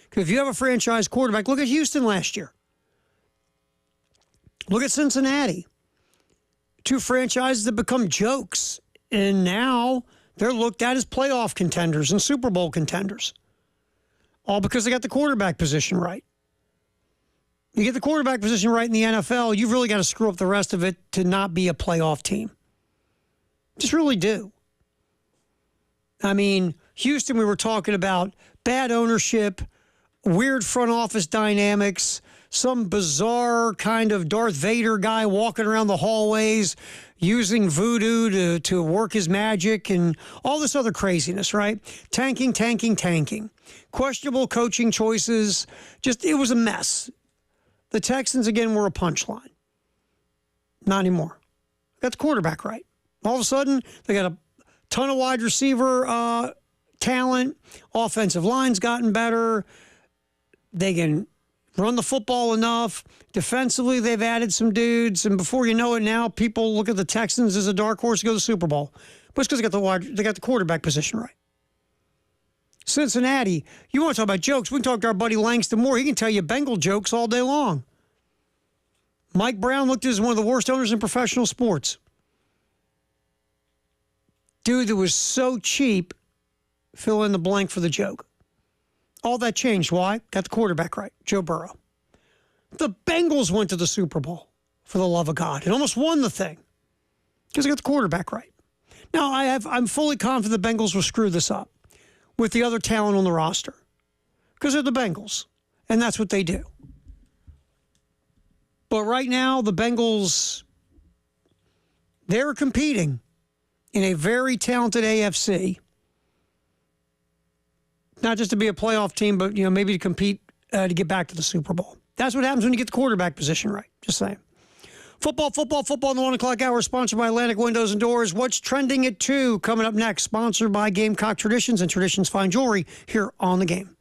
Because if you have a franchise quarterback, look at Houston last year. Look at Cincinnati. Two franchises that become jokes. And now they're looked at as playoff contenders and Super Bowl contenders. All because they got the quarterback position right. You get the quarterback position right in the NFL, you've really got to screw up the rest of it to not be a playoff team. Just really do. I mean, Houston, we were talking about bad ownership, weird front office dynamics, some bizarre kind of Darth Vader guy walking around the hallways using voodoo to work his magic and all this other craziness, right? Tanking. Questionable coaching choices. It was a mess. The Texans, again, were a punchline. Not anymore. Got the quarterback right. All of a sudden, they got a ton of wide receiver talent. Offensive line's gotten better. They can run the football enough. Defensively, they've added some dudes. And before you know it now, people look at the Texans as a dark horse to go to the Super Bowl. But it's because they got the quarterback position right. Cincinnati, you want to talk about jokes? We can talk to our buddy Langston Moore. He can tell you Bengal jokes all day long. Mike Brown looked as one of the worst owners in professional sports. Dude that was so cheap, fill in the blank for the joke. All that changed. Why? Got the quarterback right, Joe Burrow. The Bengals went to the Super Bowl, for the love of God, and almost won the thing because they got the quarterback right. Now, I'm fully confident the Bengals will screw this up with the other talent on the roster because they're the Bengals. And that's what they do. But right now, the Bengals, they're competing in a very talented AFC. Not just to be a playoff team, but maybe to compete to get back to the Super Bowl. That's what happens when you get the quarterback position right. Just saying. Football in the 1 o'clock hour, sponsored by Atlantic Windows and Doors. What's trending at 2 coming up next, sponsored by Gamecock Traditions and Traditions Fine Jewelry here on The Game.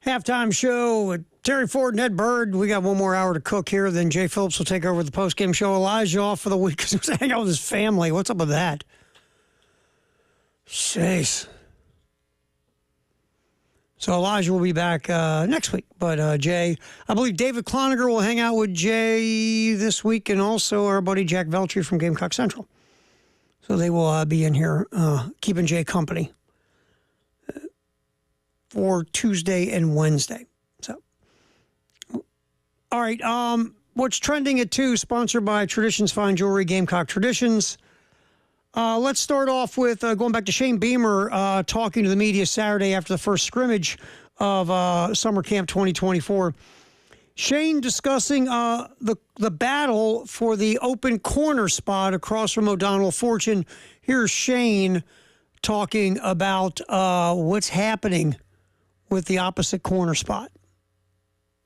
Halftime show with Terry Ford and Ed Bird. We got one more hour to cook here. Then Jay Phillips will take over the postgame show. Elijah off for the week because he was hanging out with his family. What's up with that? Jeez. So Elijah will be back next week. But Jay, I believe David Cloninger will hang out with Jay this week, and also our buddy Jack Veltri from Gamecock Central. So they will be in here keeping Jay company for Tuesday and Wednesday. So, all right. What's trending at 2, sponsored by Traditions Fine Jewelry, Gamecock Traditions. Let's start off with going back to Shane Beamer talking to the media Saturday after the first scrimmage of Summer Camp 2024. Shane discussing the battle for the open corner spot across from O'Donnell Fortune. Here's Shane talking about what's happening with the opposite corner spot.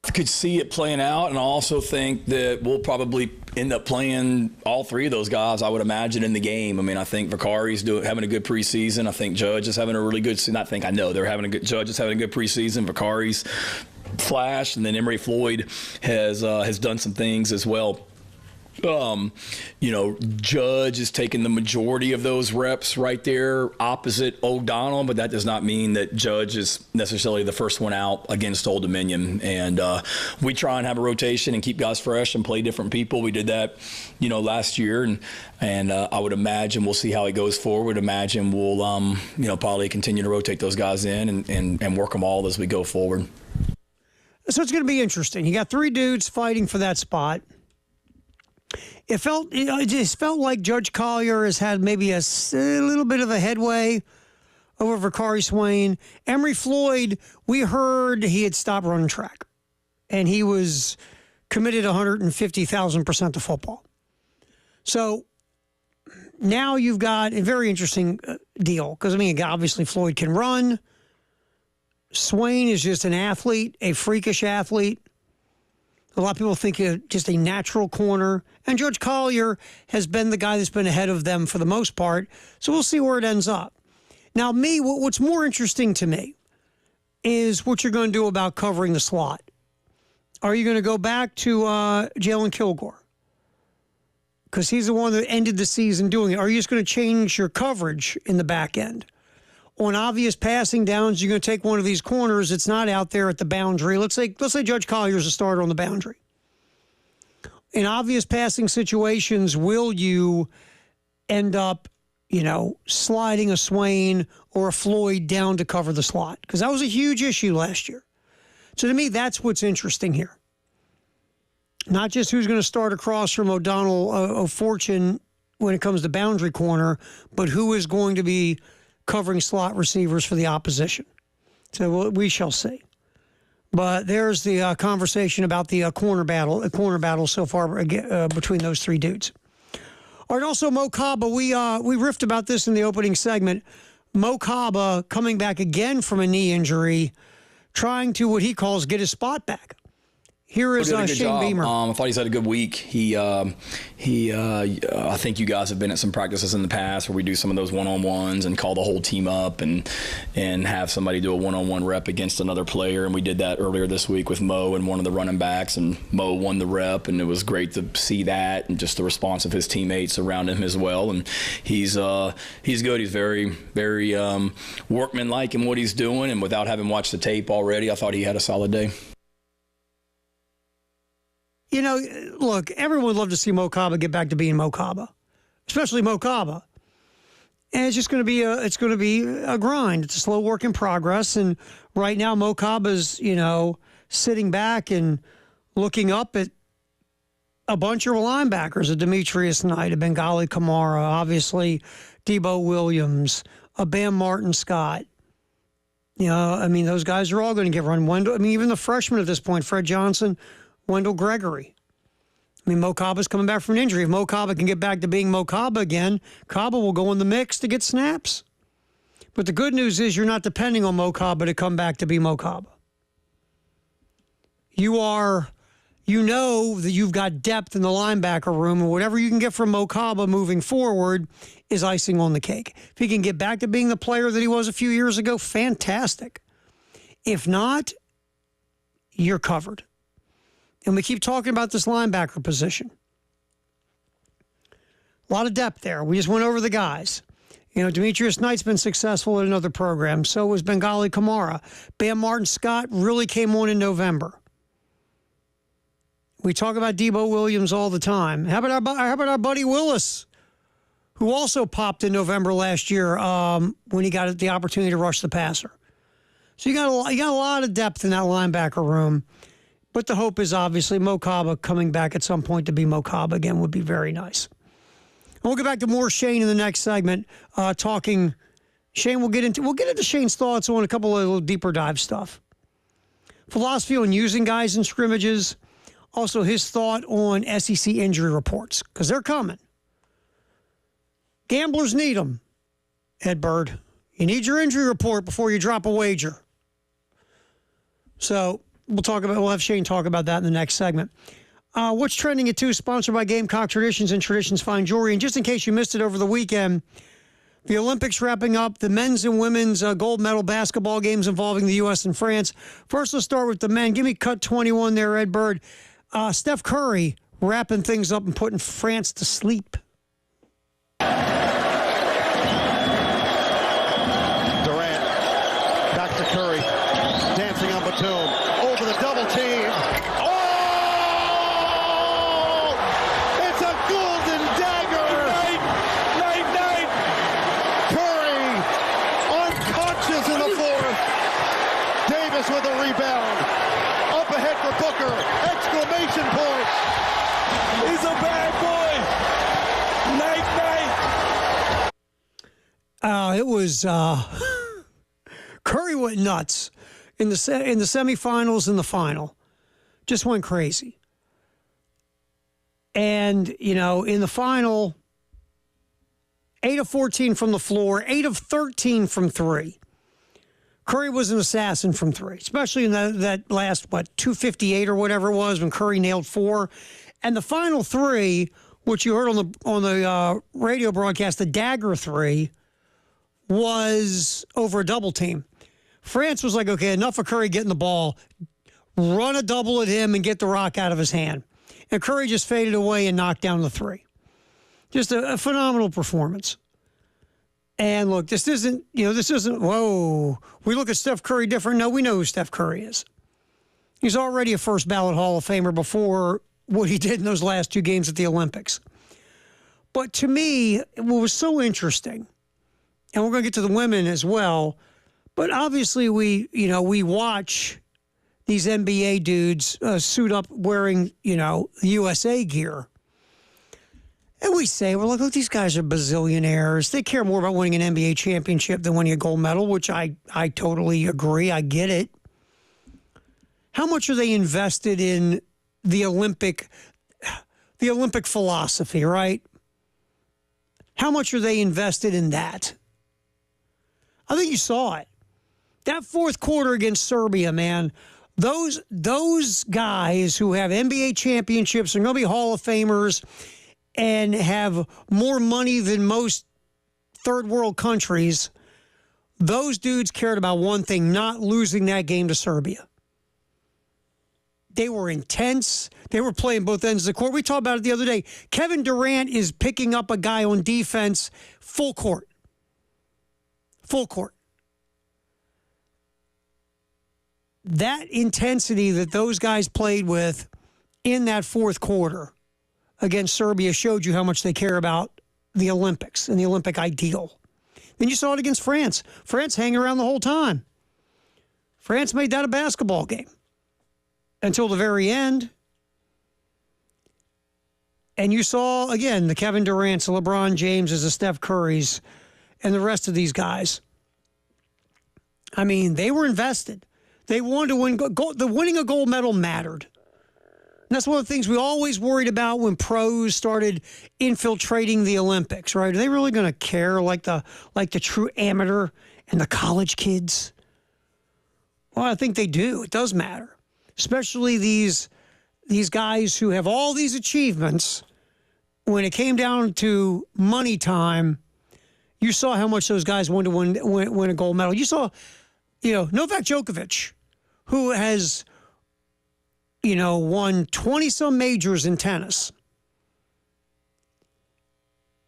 I could see it playing out, and I also think that we'll probably end up playing all three of those guys, I would imagine, in the game. I mean, I think Vicari's having a good preseason. I think Judge is having a really good season. I know they're having a good – Judge is having a good preseason. Vicari's flashed, and then Emory Floyd has done some things as well. Judge is taking the majority of those reps right there opposite O'Donnell, but that does not mean that Judge is necessarily the first one out against Old Dominion. And we try and have a rotation and keep guys fresh and play different people. We did that, last year, and I would imagine we'll see how it goes forward. Imagine we'll, probably continue to rotate those guys in and work them all as we go forward. So it's going to be interesting. You got 3 dudes fighting for that spot. It just felt like Judge Collier has had maybe a little bit of a headway over Vicari Swain. Emory Floyd, we heard he had stopped running track, and he was committed 150,000% to football. So now you've got a very interesting deal because, obviously Floyd can run. Swain is just an athlete, a freakish athlete. A lot of people think just a natural corner. And Judge Collier has been the guy that's been ahead of them for the most part. So we'll see where it ends up. Now, what's more interesting to me is what you're going to do about covering the slot. Are you going to go back to Jalen Kilgore? Because he's the one that ended the season doing it. Are you just going to change your coverage in the back end? On obvious passing downs, you're going to take one of these corners that's not out there at the boundary. Let's say Judge Collier's a starter on the boundary. In obvious passing situations, will you end up, sliding a Swain or a Floyd down to cover the slot? Because that was a huge issue last year. So to me, that's what's interesting here. Not just who's going to start across from O'Donnell Fortune when it comes to boundary corner, but who is going to be covering slot receivers for the opposition. So we shall see. But there's the conversation about the corner battle so far between those 3 dudes. All right, also Mo Kaba, we riffed about this in the opening segment. Mo Kaba coming back again from a knee injury, trying to, what he calls, get his spot back. Here is Shane Beamer. I thought he's had a good week. I think you guys have been at some practices in the past where we do some of those one-on-ones and call the whole team up and have somebody do a one-on-one rep against another player. And we did that earlier this week with Mo and one of the running backs, and Mo won the rep, and it was great to see that and just the response of his teammates around him as well. And he's good. He's very, very workmanlike in what he's doing. And without having watched the tape already, I thought he had a solid day. Look, everyone would love to see Mo Kaba get back to being Mo Kaba, especially Mo Kaba. And it's just going to be a grind. It's a slow work in progress. And right now, Mo Kaba's, sitting back and looking up at a bunch of linebackers, a Demetrius Knight, a Bengali Kamara, obviously Debo Williams, a Bam Martin Scott. Those guys are all going to get run. Even the freshmen at this point, Fred Johnson, Wendell Gregory. Mo Kaba's coming back from an injury. If Mo Kaba can get back to being Mo Kaba again, Kaba will go in the mix to get snaps. But the good news is you're not depending on Mo Kaba to come back to be Mo Kaba. You know that you've got depth in the linebacker room, and whatever you can get from Mo Kaba moving forward is icing on the cake. If he can get back to being the player that he was a few years ago, fantastic. If not, you're covered. And we keep talking about this linebacker position. A lot of depth there. We just went over the guys. You know, Demetrius Knight's been successful at another program. So was Bengali Kamara. Bam Martin Scott really came on in November. We talk about Debo Williams all the time. How about our buddy Willis, who also popped in November last year when he got the opportunity to rush the passer. So you got a lot of depth in that linebacker room. But the hope is obviously Mo Kaba coming back at some point to be Mo Kaba again would be very nice. And we'll get back to more Shane in the next segment. Talking Shane, we'll get into Shane's thoughts on a couple of little deeper dive stuff. Philosophy on using guys in scrimmages. Also his thought on SEC injury reports, because they're coming. Gamblers need them, Ed Bird. You need your injury report before you drop a wager. So we'll have Shane talk about that in the next segment. What's Trending at 2, sponsored by Gamecock Traditions and Traditions Fine Jewelry. And just in case you missed it over the weekend, the Olympics wrapping up, the men's and women's gold medal basketball games involving the U.S. and France. First, let's start with the men. Give me cut 21 there, Ed Bird. Steph Curry wrapping things up and putting France to sleep. Durant, back to Curry, dancing on Batum, over the double team. Oh! It's a golden dagger! Night! Curry, unconscious in the fourth. Davis with a rebound. Up ahead for Booker, exclamation point. He's a bad boy. Night. It was Curry went nuts in the semifinals and the final, just went crazy. And in the final, 8 of 14 from the floor, 8 of 13 from three. Curry was an assassin from three, especially in that last 258 or whatever it was when Curry nailed 4, and the final 3, which you heard on the radio broadcast, the dagger 3. Was over a double team. France was like, okay, enough of Curry getting the ball. Run a double at him and get the rock out of his hand. And Curry just faded away and knocked down the 3. Just a phenomenal performance. And look, this isn't, whoa, we look at Steph Curry different. No, we know who Steph Curry is. He's already a first ballot Hall of Famer before what he did in those last 2 games at the Olympics. But to me, what was so interesting, and we're going to get to the women as well. But obviously, we watch these NBA dudes suit up wearing, USA gear. And we say, well, look, these guys are bazillionaires. They care more about winning an NBA championship than winning a gold medal, which I totally agree. I get it. How much are they invested in the Olympic philosophy, right? How much are they invested in that? I think you saw it. That fourth quarter against Serbia, man, those guys who have NBA championships are going to be Hall of Famers and have more money than most third world countries, those dudes cared about one thing, not losing that game to Serbia. They were intense. They were playing both ends of the court. We talked about it the other day. Kevin Durant is picking up a guy on defense full court. Full court. That intensity that those guys played with in that fourth quarter against Serbia showed you how much they care about the Olympics and the Olympic ideal. Then you saw it against France. France hanging around the whole time. France made that a basketball game until the very end. And you saw, again, the Kevin Durant's, the LeBron Jameses, the Steph Currys, and the rest of these guys. I mean, they were invested. They wanted to win. The winning a gold medal mattered. And that's one of the things we always worried about when pros started infiltrating the Olympics, right? Are they really going to care like the true amateur and the college kids? Well, I think they do. It does matter. Especially these guys who have all these achievements. When it came down to money time, you saw how much those guys wanted to win a gold medal. You saw, Novak Djokovic, who has won 20-some majors in tennis.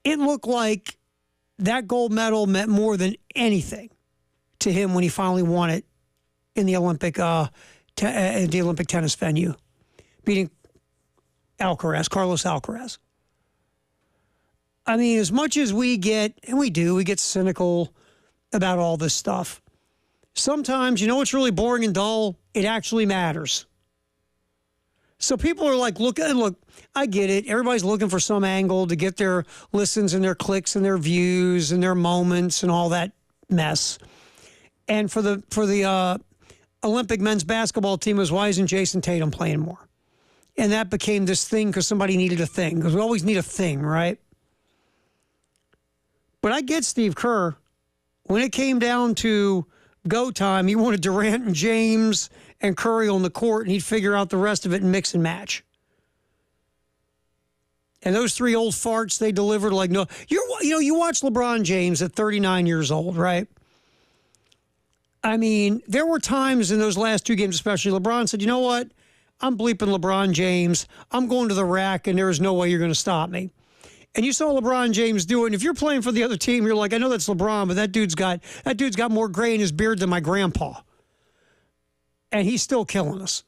It looked like that gold medal meant more than anything to him when he finally won it in the Olympic tennis venue, beating Carlos Alcaraz. I mean, as much as we get cynical about all this stuff. Sometimes, what's really boring and dull? It actually matters. So people are like, look, I get it. Everybody's looking for some angle to get their listens and their clicks and their views and their moments and all that mess. And for the Olympic men's basketball team, was why isn't Jason Tatum playing more? And that became this thing because somebody needed a thing, because we always need a thing, right? But I get Steve Kerr. When it came down to go time, he wanted Durant and James and Curry on the court, and he'd figure out the rest of it and mix and match. And those three old farts, they delivered like no. You watch LeBron James at 39 years old, right? I mean, there were times in those last two games, especially, LeBron said, you know what? I'm bleeping LeBron James. I'm going to the rack, and there is no way you're going to stop me. And you saw LeBron James do it. And if you're playing for the other team, you're like, I know that's LeBron, but that dude's got more gray in his beard than my grandpa. And he's still killing us.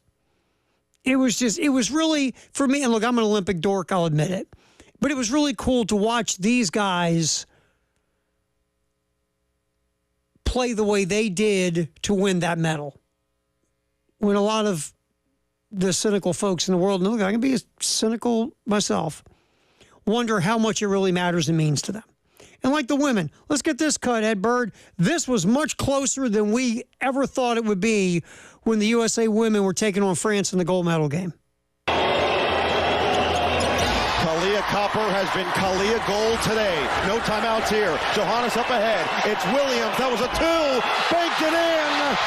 It was really, for me, and look, I'm an Olympic dork, I'll admit it. But it was really cool to watch these guys play the way they did to win that medal. When a lot of the cynical folks in the world, and look, I can be cynical myself, wonder how much it really matters and means to them. And like the women, let's get this cut, Ed Bird. This was much closer than we ever thought it would be when the USA women were taking on France in the gold medal game. Kalia Copper has been Kalia Gold today. No timeouts here. Johannes up ahead. It's Williams. That was a two. Banked it in.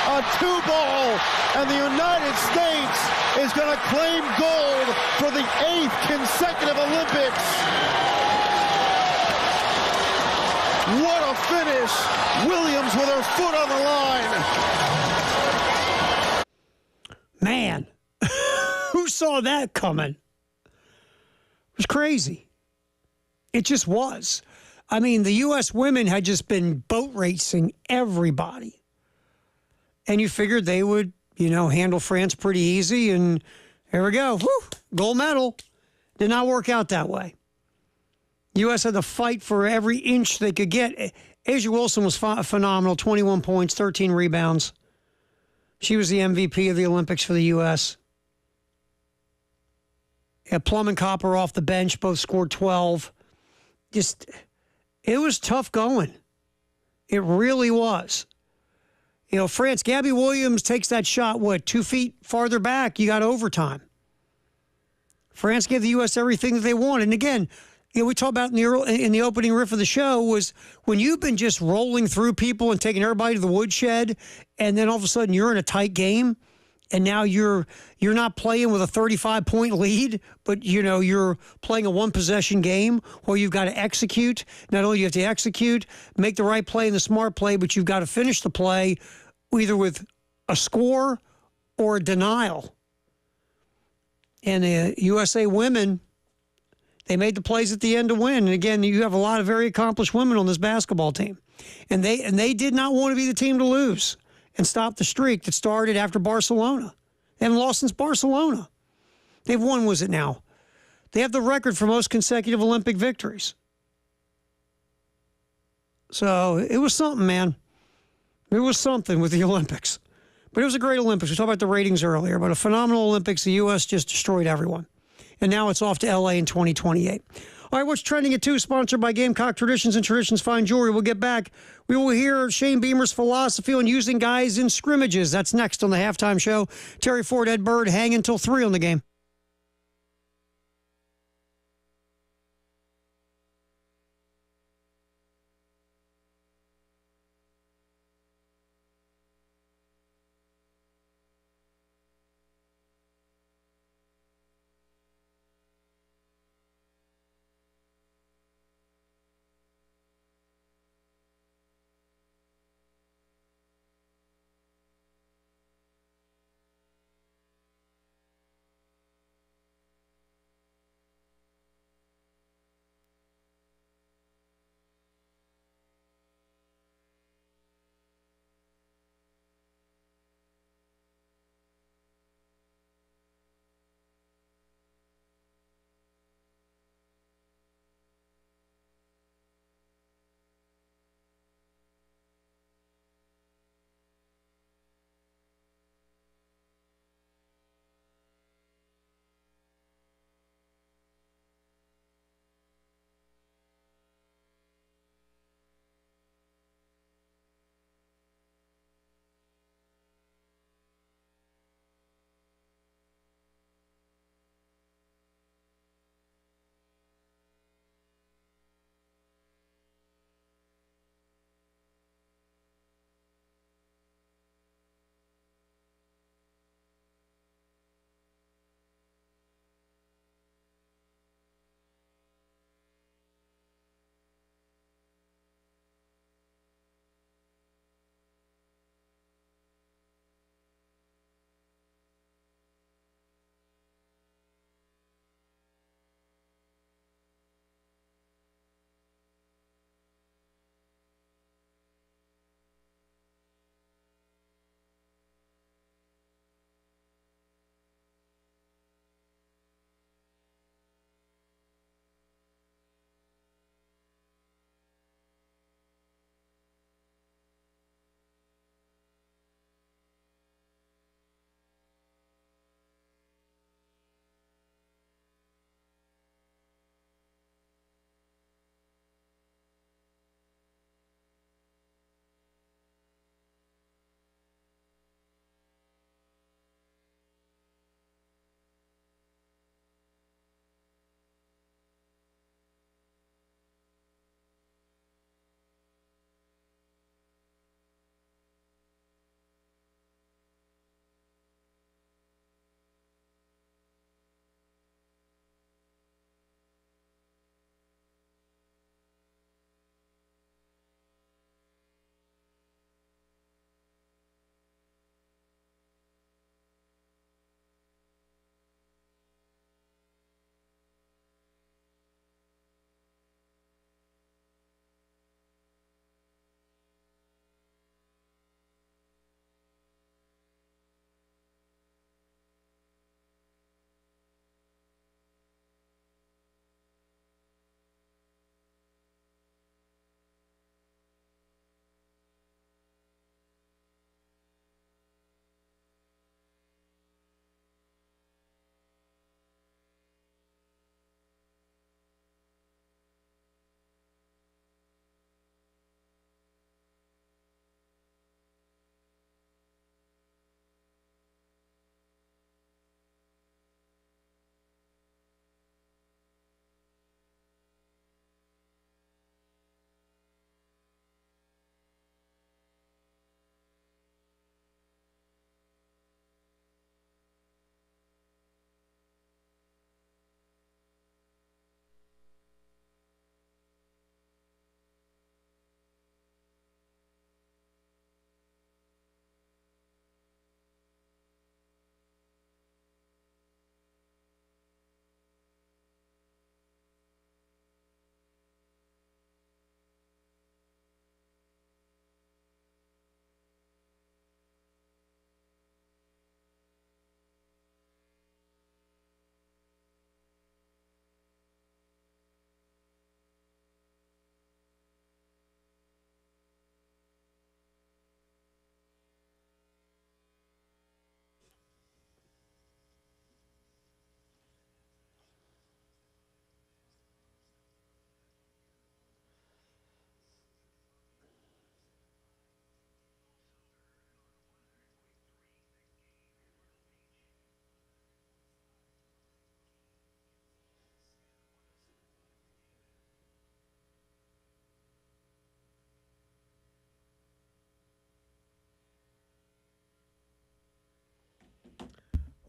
A two ball. And the United States is going to claim gold for the 8th consecutive Olympics. What a finish. Williams with her foot on the line. Man, who saw that coming? It was crazy. It just was. I mean, the U.S. women had just been boat racing everybody. And you figured they would, handle France pretty easy. And here we go. Woo, gold medal. Did not work out that way. U.S. had to fight for every inch they could get. Asia Wilson was phenomenal. 21 points, 13 rebounds. She was the MVP of the Olympics for the U.S. Plum and Copper off the bench, both scored 12. It was tough going. It really was. France, Gabby Williams takes that shot, 2 feet farther back, you got overtime. France gave the U.S. everything that they wanted. And again, we talked about in the opening riff of the show was when you've been just rolling through people and taking everybody to the woodshed, and then all of a sudden you're in a tight game, and now you're not playing with a 35-point lead, but you're playing a one-possession game where you've got to execute. Not only do you have to execute, make the right play and the smart play, but you've got to finish the play either with a score or a denial. And the USA women, they made the plays at the end to win. And again, you have a lot of very accomplished women on this basketball team. And they did not want to be the team to lose and stop the streak that started after Barcelona. They haven't lost since Barcelona. They've won, was it now? They have the record for most consecutive Olympic victories. So it was something, man. It was something with the Olympics. But it was a great Olympics. We talked about the ratings earlier, but a phenomenal Olympics. The U.S. just destroyed everyone. And now it's off to L.A. in 2028. All right, what's trending at 2, sponsored by Gamecock Traditions and Traditions Fine Jewelry. We'll get back. We will hear Shane Beamer's philosophy on using guys in scrimmages. That's next on the Halftime Show. Terry Ford, Ed Bird, hang until 3 on the game.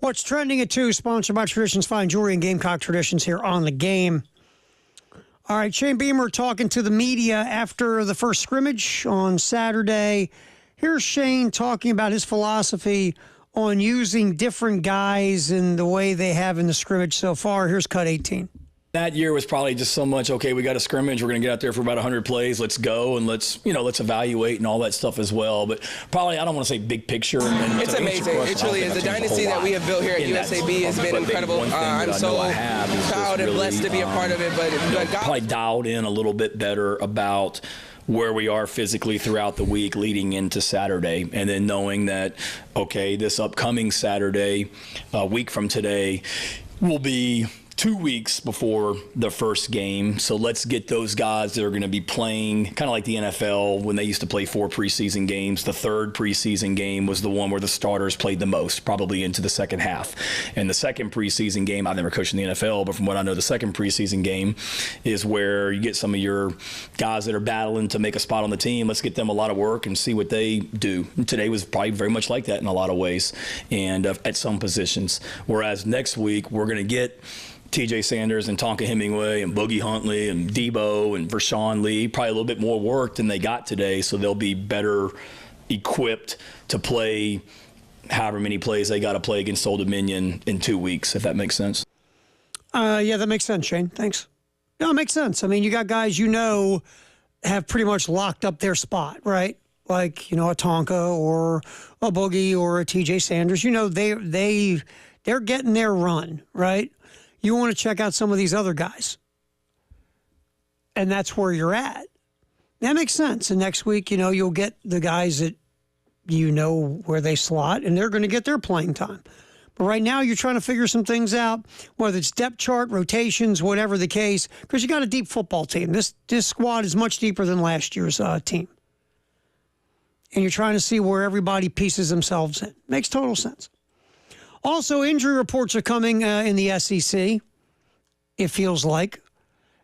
What's trending at 2, sponsored by Traditions Fine Jewelry and Gamecock Traditions here on the game. All right, Shane Beamer talking to the media after the first scrimmage on Saturday. Here's Shane talking about his philosophy on using different guys in the way they have in the scrimmage so far. Here's cut 18. That year was probably just so much, okay, we got a scrimmage, we're going to get out there for about 100 plays, let's go, and let's evaluate and all that stuff as well. But probably, I don't want to say big picture. And it's amazing. It truly is. The dynasty that we have built here at USAB has been incredible. I'm so proud and blessed to be a part of it. But probably dialed in a little bit better about where we are physically throughout the week leading into Saturday, and then knowing that, okay, this upcoming Saturday, a week from today, will be 2 weeks before the first game. So let's get those guys that are going to be playing kind of like the NFL when they used to play 4 preseason games. The third preseason game was the one where the starters played the most, probably into the second half. And the second preseason game, I've never coached in the NFL, but from what I know, the second preseason game is where you get some of your guys that are battling to make a spot on the team. Let's get them a lot of work and see what they do. And today was probably very much like that in a lot of ways, and at some positions. Whereas next week, we're going to get TJ Sanders and Tonka Hemingway and Boogie Huntley and Debo and Vershawn Lee, probably a little bit more work than they got today, so they'll be better equipped to play however many plays they got to play against Old Dominion in 2 weeks, if that makes sense. Yeah, that makes sense, Shane. Thanks. No, it makes sense. I mean, you got guys have pretty much locked up their spot, right? Like, a Tonka or a Boogie or a TJ Sanders. They're getting their run, right? You want to check out some of these other guys. And that's where you're at. That makes sense. And next week, you'll get the guys that where they slot, and they're going to get their playing time. But right now, you're trying to figure some things out, whether it's depth chart, rotations, whatever the case, because you got a deep football team. This squad is much deeper than last year's team. And you're trying to see where everybody pieces themselves in. Makes total sense. Also, injury reports are coming in the SEC, it feels like.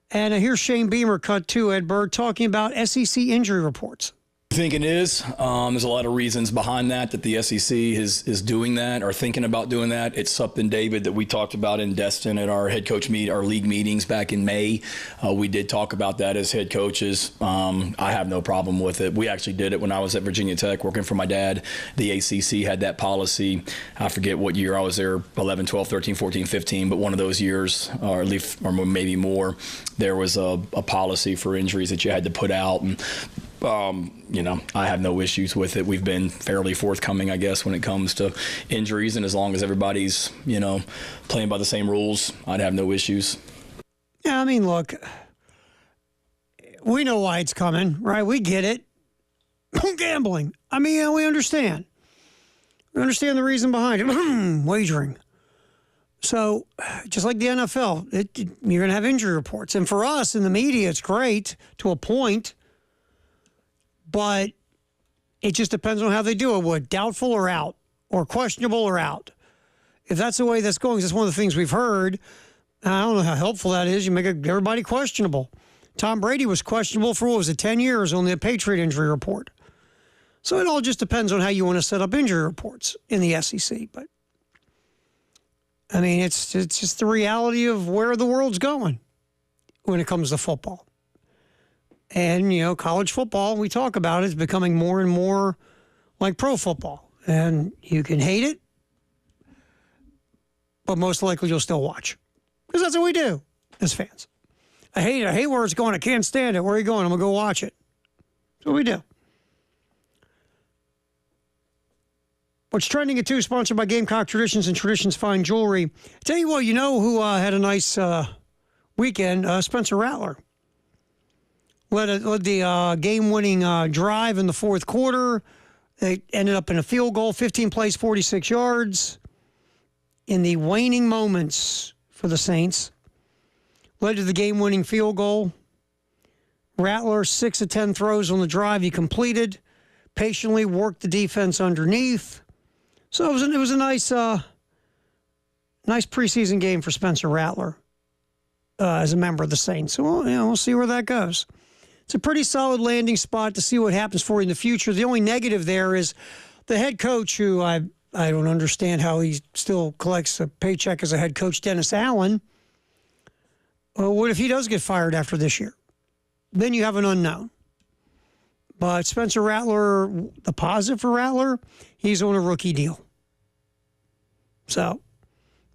And here's Shane Beamer, cut 2, Ed Bird, talking about SEC injury reports. I think it is. There's a lot of reasons behind that the SEC is doing that or thinking about doing that. It's something, David, that we talked about in Destin at our head coach our league meetings back in May. We did talk about that as head coaches. I have no problem with it. We actually did it when I was at Virginia Tech working for my dad. The ACC had that policy. I forget what year I was there, 11, 12, 13, 14, 15, but one of those years, or maybe more, there was a policy for injuries that you had to put out. And I have no issues with it. We've been fairly forthcoming, I guess, when it comes to injuries. And as long as everybody's, playing by the same rules, I'd have no issues. Yeah, I mean, look, we know why it's coming, right? We get it. Gambling. I mean, we understand. We understand the reason behind it. Wagering. So, just like the NFL, you're going to have injury reports. And for us in the media, it's great to a point. But it just depends on how they do it. What, doubtful or out, or questionable or out. If that's the way that's going, that's one of the things we've heard. I don't know how helpful that is. You make everybody questionable. Tom Brady was questionable for, 10 years on the Patriot injury report. So it all just depends on how you want to set up injury reports in the SEC. But, I mean, it's just the reality of where the world's going when it comes to football. And, college football, we talk about it, is becoming more and more like pro football. And you can hate it, but most likely you'll still watch. Because that's what we do as fans. I hate it. I hate where it's going. I can't stand it. Where are you going? I'm going to go watch it. That's what we do. What's trending at 2, sponsored by Gamecock Traditions and Traditions Fine Jewelry. Tell you what, who had a nice weekend? Spencer Rattler. Led the game-winning drive in the fourth quarter. They ended up in a field goal, 15 plays, 46 yards. In the waning moments for the Saints, led to the game-winning field goal. Rattler, 6 of 10 throws on the drive he completed. Patiently worked the defense underneath. So it was a nice preseason game for Spencer Rattler as a member of the Saints. So we'll see where that goes. It's a pretty solid landing spot to see what happens for you in the future. The only negative there is the head coach, who I I don't understand how he still collects a paycheck as a head coach. Dennis Allen. Well, what if he does get fired after this year? Then you have an unknown. But Spencer Rattler, the positive for Rattler, he's on a rookie deal. So,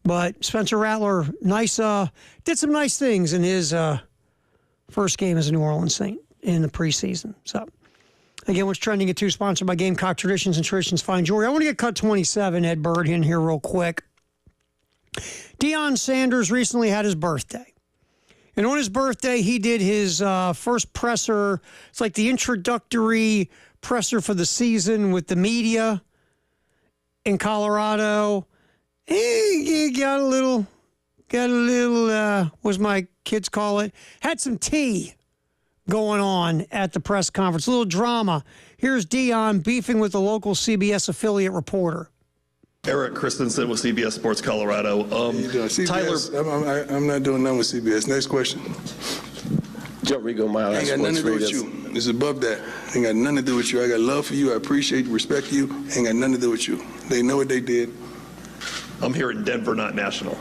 but Spencer Rattler, did some nice things in his first game as a New Orleans Saint in the preseason. So, again, what's trending at 2, sponsored by Gamecock Traditions and Traditions Fine Jewelry. I want to get cut 27, Ed Bird, in here real quick. Deion Sanders recently had his birthday. And on his birthday, he did his first presser. It's like the introductory presser for the season with the media in Colorado. He got a little, what's my kids call it? Had some tea going on at the press conference. A little drama. Here's Deion beefing with the local CBS affiliate reporter. Eric Christensen with CBS Sports Colorado. CBS, Tyler, I'm not doing nothing with CBS. Next question. Joe Rigo, Mile Ain't got nothing to do with you. It's above that. Ain't got nothing to do with you. I got love for you. I appreciate you, respect you. Ain't got nothing to do with you. They know what they did. I'm here in Denver, not national.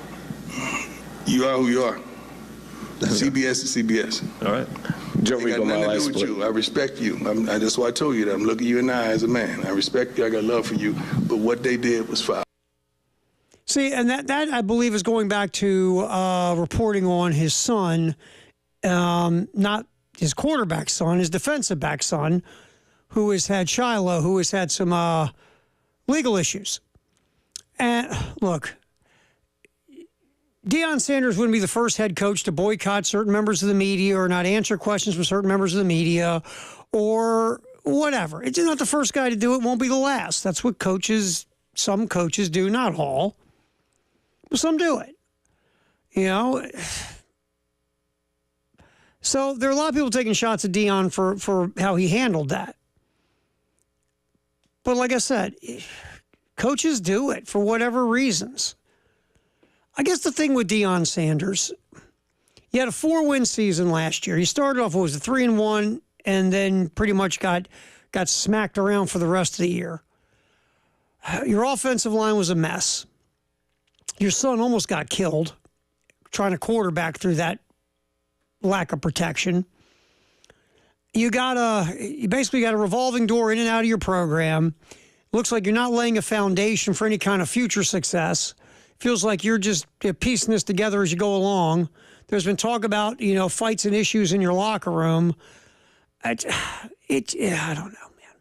You are who you are. CBS is CBS. All right. Joe Ain't got Rigo, nothing Mile to do with you. I respect you. That's why I told you that. I'm looking you in the eye as a man. I respect you. I got love for you. But what they did was foul. See, and that I believe is going back to reporting on his son, not his quarterback son, his defensive back son, who has had Shiloh, who has had some legal issues. And look, Deion Sanders wouldn't be the first head coach to boycott certain members of the media or not answer questions from certain members of the media or whatever. It's not the first guy to do it, won't be the last. That's what some coaches do, not all. But some do it. You know? So there are a lot of people taking shots at Deion for how he handled that. But like I said, coaches do it for whatever reasons. I guess the thing with Deion Sanders, he had a 4-win season last year. He started off, 3-1, and then pretty much got smacked around for the rest of the year. Your offensive line was a mess. Your son almost got killed trying to quarterback through that lack of protection. You basically got a revolving door in and out of your program. Looks like you're not laying a foundation for any kind of future success. Feels like you're just piecing this together as you go along. There's been talk about, fights and issues in your locker room. I don't know, man.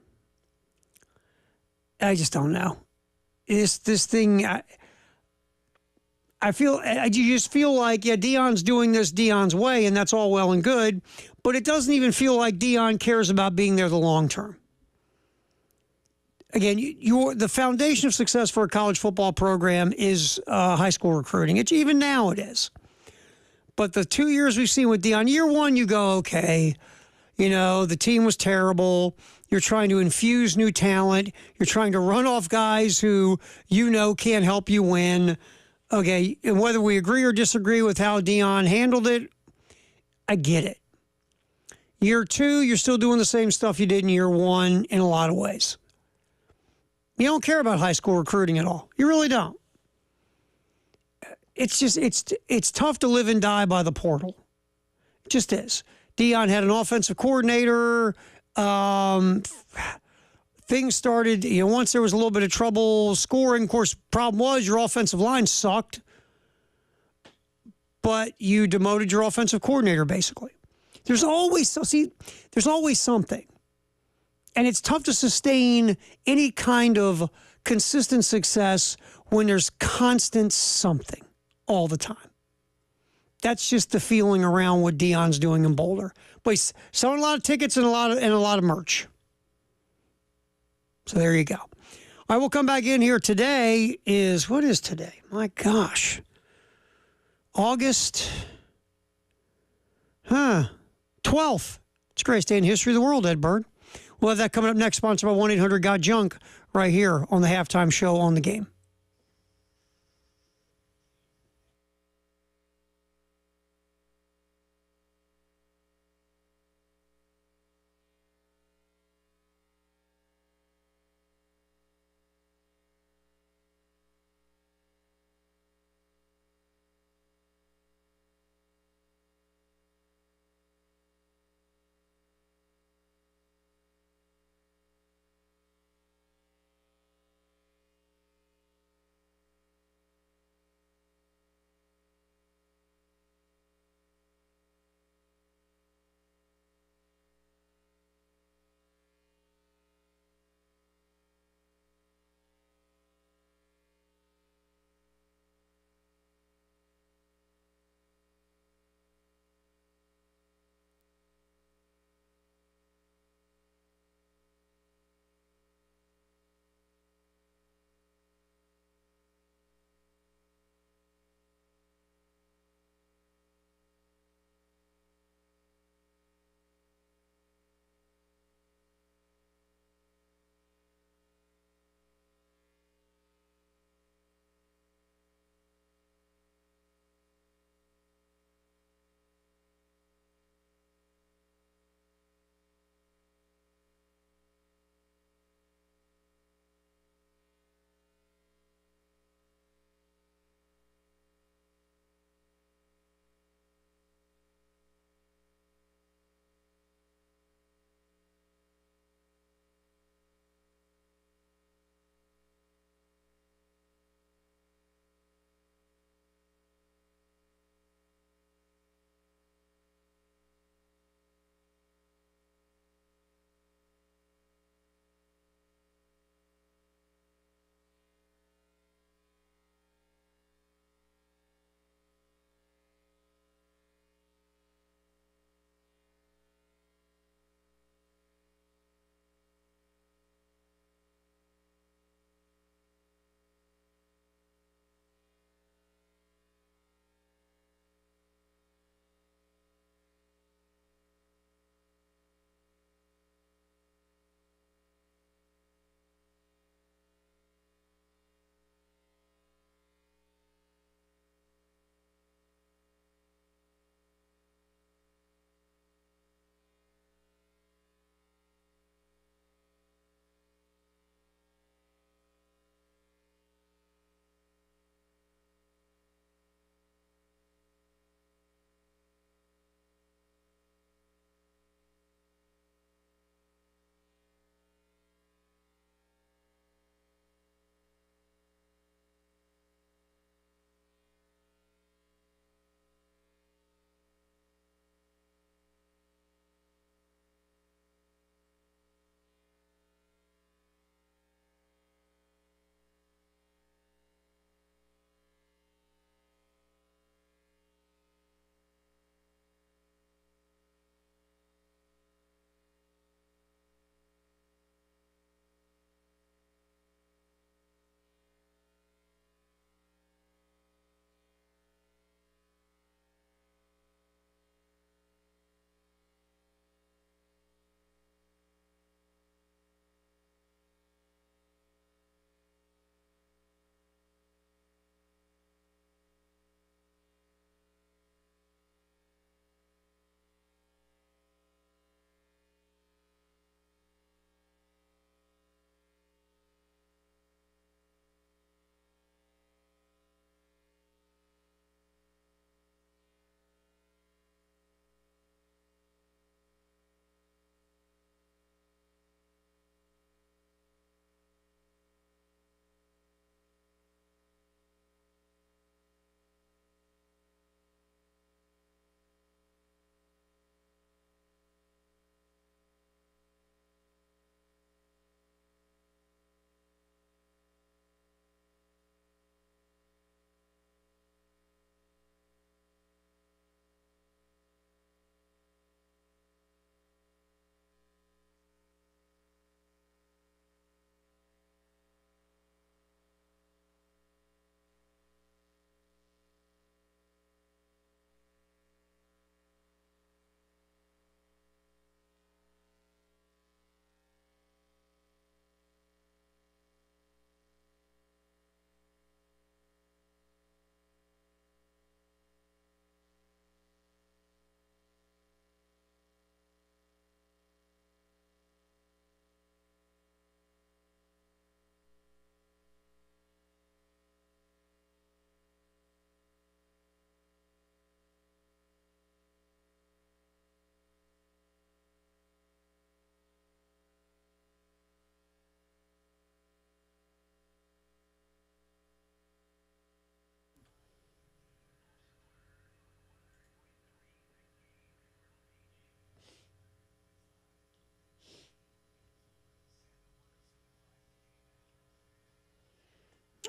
I just don't know. This thing, you just feel like, Deion's doing this Deion's way, and that's all well and good, but it doesn't even feel like Deion cares about being there the long term. Again, the foundation of success for a college football program is high school recruiting. Even now it is. But the 2 years we've seen with Deion, year one, you go, okay, the team was terrible. You're trying to infuse new talent. You're trying to run off guys who can't help you win. Okay, and whether we agree or disagree with how Deion handled it, I get it. Year two, you're still doing the same stuff you did in year one in a lot of ways. You don't care about high school recruiting at all. You really don't. It's just, it's tough to live and die by the portal. It just is. Deion had an offensive coordinator. Things started, once there was a little bit of trouble scoring. Of course, problem was your offensive line sucked. But you demoted your offensive coordinator, basically. There's always something. And it's tough to sustain any kind of consistent success when there's constant something all the time. That's just the feeling around what Deion's doing in Boulder. But he's selling a lot of tickets and a lot of merch. So there you go. All right, we'll come back in here. Today is, what is today? My gosh. August 12th. It's a great day in history of the world, Ed Bird. We'll have that coming up next, sponsored by 1-800-GOT-JUNK, right here on the Halftime Show on the Game.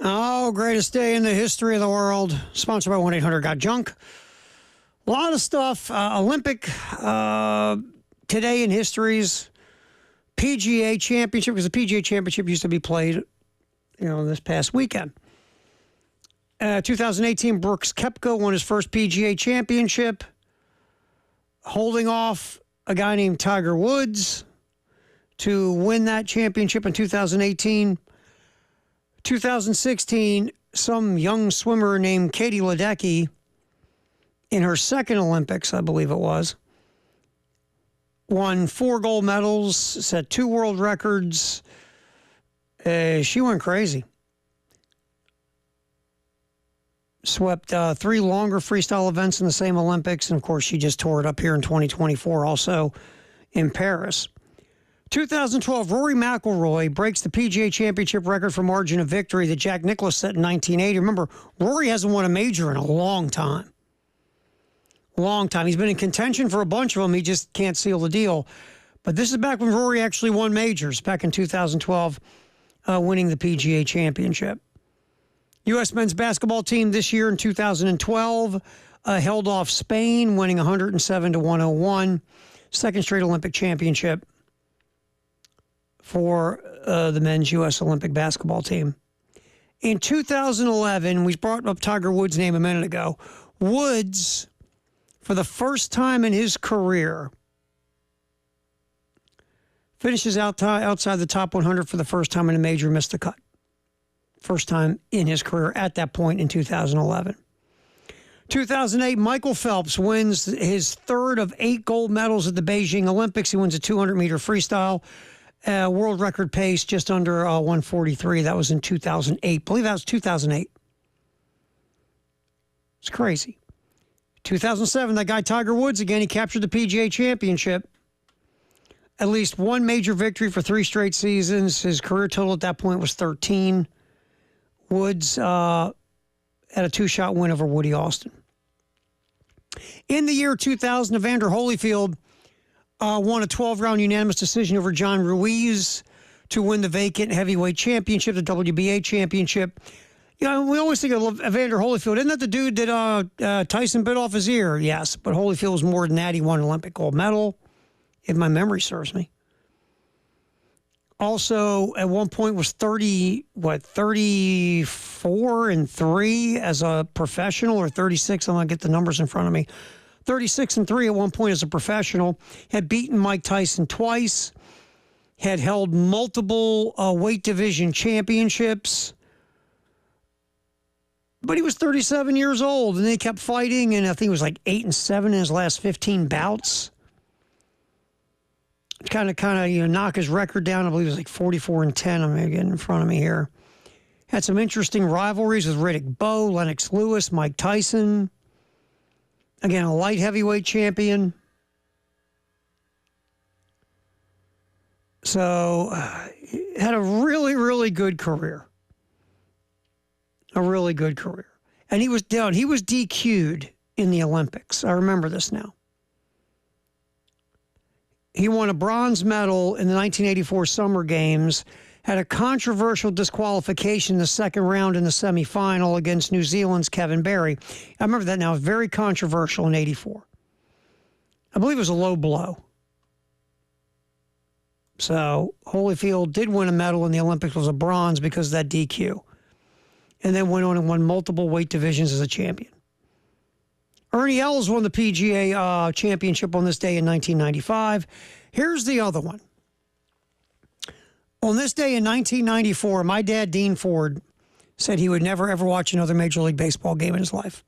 Oh, greatest day in the history of the world. Sponsored by 1-800-GOT-JUNK. A lot of stuff. Olympic today in history's PGA Championship, because the PGA Championship used to be played, this past weekend. 2018, Brooks Koepka won his first PGA Championship, holding off a guy named Tiger Woods to win that championship in 2018. 2016, some young swimmer named Katie Ledecky, in her second Olympics, I believe it was, won 4 gold medals, set 2 world records. She went crazy. Swept 3 longer freestyle events in the same Olympics, and of course, she just tore it up here in 2024, also in Paris. 2012, Rory McIlroy breaks the PGA Championship record for margin of victory that Jack Nicklaus set in 1980. Remember, Rory hasn't won a major in a long time. Long time. He's been in contention for a bunch of them. He just can't seal the deal. But this is back when Rory actually won majors, back in 2012, winning the PGA Championship. U.S. men's basketball team this year in 2012 held off Spain, winning 107-101. Second straight Olympic championship for the men's U.S. Olympic basketball team. In 2011, we brought up Tiger Woods' name a minute ago. Woods, for the first time in his career, finishes outside the top 100 for the first time in a major, missed the cut. First time in his career at that point in 2011. 2008, Michael Phelps wins his third of 8 gold medals at the Beijing Olympics. He wins a 200-meter freestyle. World record pace just under 143. That was in 2008. I believe that was 2008. It's crazy. 2007, that guy Tiger Woods again, he captured the PGA Championship. At least one major victory for 3 straight seasons. His career total at that point was 13. Woods had a 2-shot win over Woody Austin. In the year 2000, Evander Holyfield won a 12-round unanimous decision over John Ruiz to win the vacant heavyweight championship, the WBA championship. We always think of Evander Holyfield. Isn't that the dude that Tyson bit off his ear? Yes, but Holyfield was more than that. He won an Olympic gold medal, if my memory serves me. Also, at one point was 34-3 as a professional, or 36. I'm going to get the numbers in front of me. 36-3 at one point as a professional. Had beaten Mike Tyson twice. Had held multiple weight division championships. But he was 37 years old, and they kept fighting, and I think it was like 8-7 in his last 15 bouts. Kind of, knock his record down. I believe it was like 44-10. I'm going to get in front of me here. Had some interesting rivalries with Riddick Bowe, Lennox Lewis, Mike Tyson. Again, a light heavyweight champion. So, had a really, really good career. A really good career. And he was down. He was DQ'd in the Olympics. I remember this now. He won a bronze medal in the 1984 Summer Games, had a controversial disqualification in the second round in the semifinal against New Zealand's Kevin Barry. I remember that now. Very controversial in 84. I believe it was a low blow. So Holyfield did win a medal in the Olympics, was a bronze because of that DQ. And then went on and won multiple weight divisions as a champion. Ernie Els won the PGA championship on this day in 1995. Here's the other one. On this day in 1994, my dad, Dean Ford, said he would never, ever watch another Major League Baseball game in his life.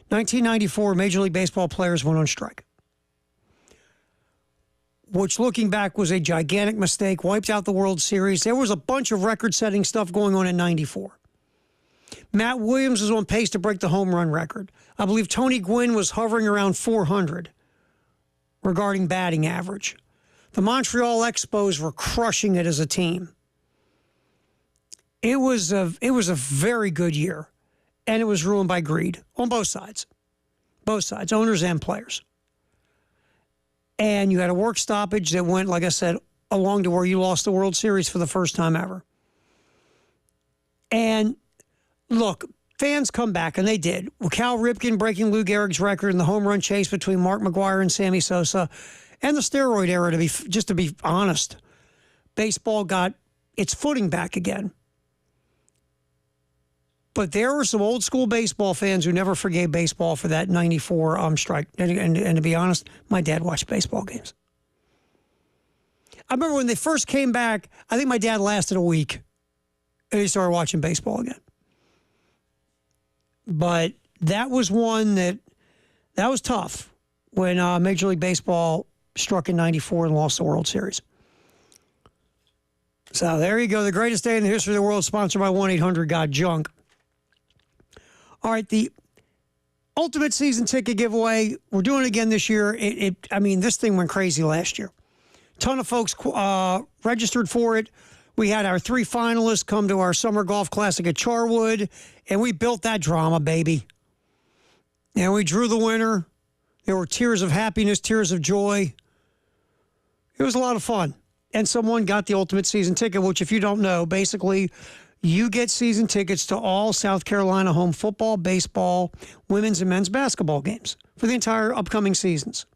1994, Major League Baseball players went on strike, which, looking back, was a gigantic mistake, wiped out the World Series. There was a bunch of record-setting stuff going on in 94. Matt Williams was on pace to break the home run record. I believe Tony Gwynn was hovering around 400 regarding batting average. The Montreal Expos were crushing it as a team. It was a very good year, and it was ruined by greed on both sides. Both sides, owners and players. And you had a work stoppage that went, like I said, along to where you lost the World Series for the first time ever. And look, fans come back, and they did. With Cal Ripken breaking Lou Gehrig's record in the home run chase between Mark McGwire and Sammy Sosa, and the steroid era, to be honest, baseball got its footing back again. But there were some old school baseball fans who never forgave baseball for that 94 strike. And to be honest, my dad watched baseball games. I remember when they first came back, I think my dad lasted a week, and he started watching baseball again. But that was one that was tough when Major League Baseball struck in 94 and lost the World Series. So there you go. The greatest day in the history of the world, sponsored by 1-800-GOT-JUNK. All right, the ultimate season ticket giveaway, we're doing it again this year. This thing went crazy last year. Ton of folks registered for it. We had our 3 finalists come to our Summer Golf Classic at Charwood, and we built that drama, baby. And we drew the winner. There were tears of happiness, tears of joy. It was a lot of fun. And someone got the ultimate season ticket, which, if you don't know, basically you get season tickets to all South Carolina home football, baseball, women's and men's basketball games for the entire upcoming seasons.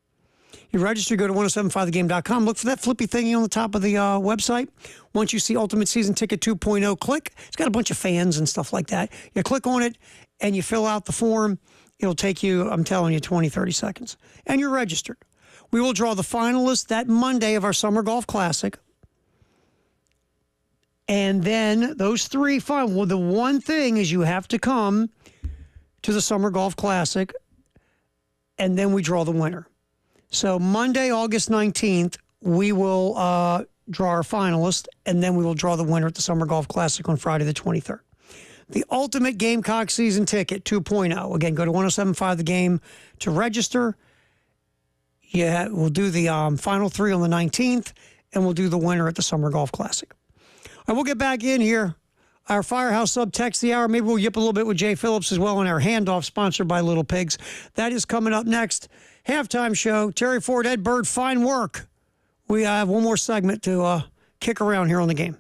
You register, go to 1075thegame.com, look for that flippy thingy on the top of the website. Once you see Ultimate Season Ticket 2.0, click. It's got a bunch of fans and stuff like that. You click on it, and you fill out the form. It'll take you, I'm telling you, 20, 30 seconds. And you're registered. We will draw the finalists that Monday of our Summer Golf Classic. And then those 3 final. Well, the one thing is you have to come to the Summer Golf Classic, and then we draw the winner. So Monday, August 19th, we will draw our finalist, and then we will draw the winner at the Summer Golf Classic on Friday the 23rd. The Ultimate Gamecock Season Ticket 2.0. Again, go to 1075 The Game to register. Yeah, we'll do the final 3 on the 19th, and we'll do the winner at the Summer Golf Classic. And we'll get back in here. Our Firehouse Sub Text the Hour. Maybe we'll yip a little bit with Jay Phillips as well on our handoff, sponsored by Little Pigs. That is coming up next. Halftime show. Terry Ford, Ed Bird, fine work. We have one more segment to kick around here on the game.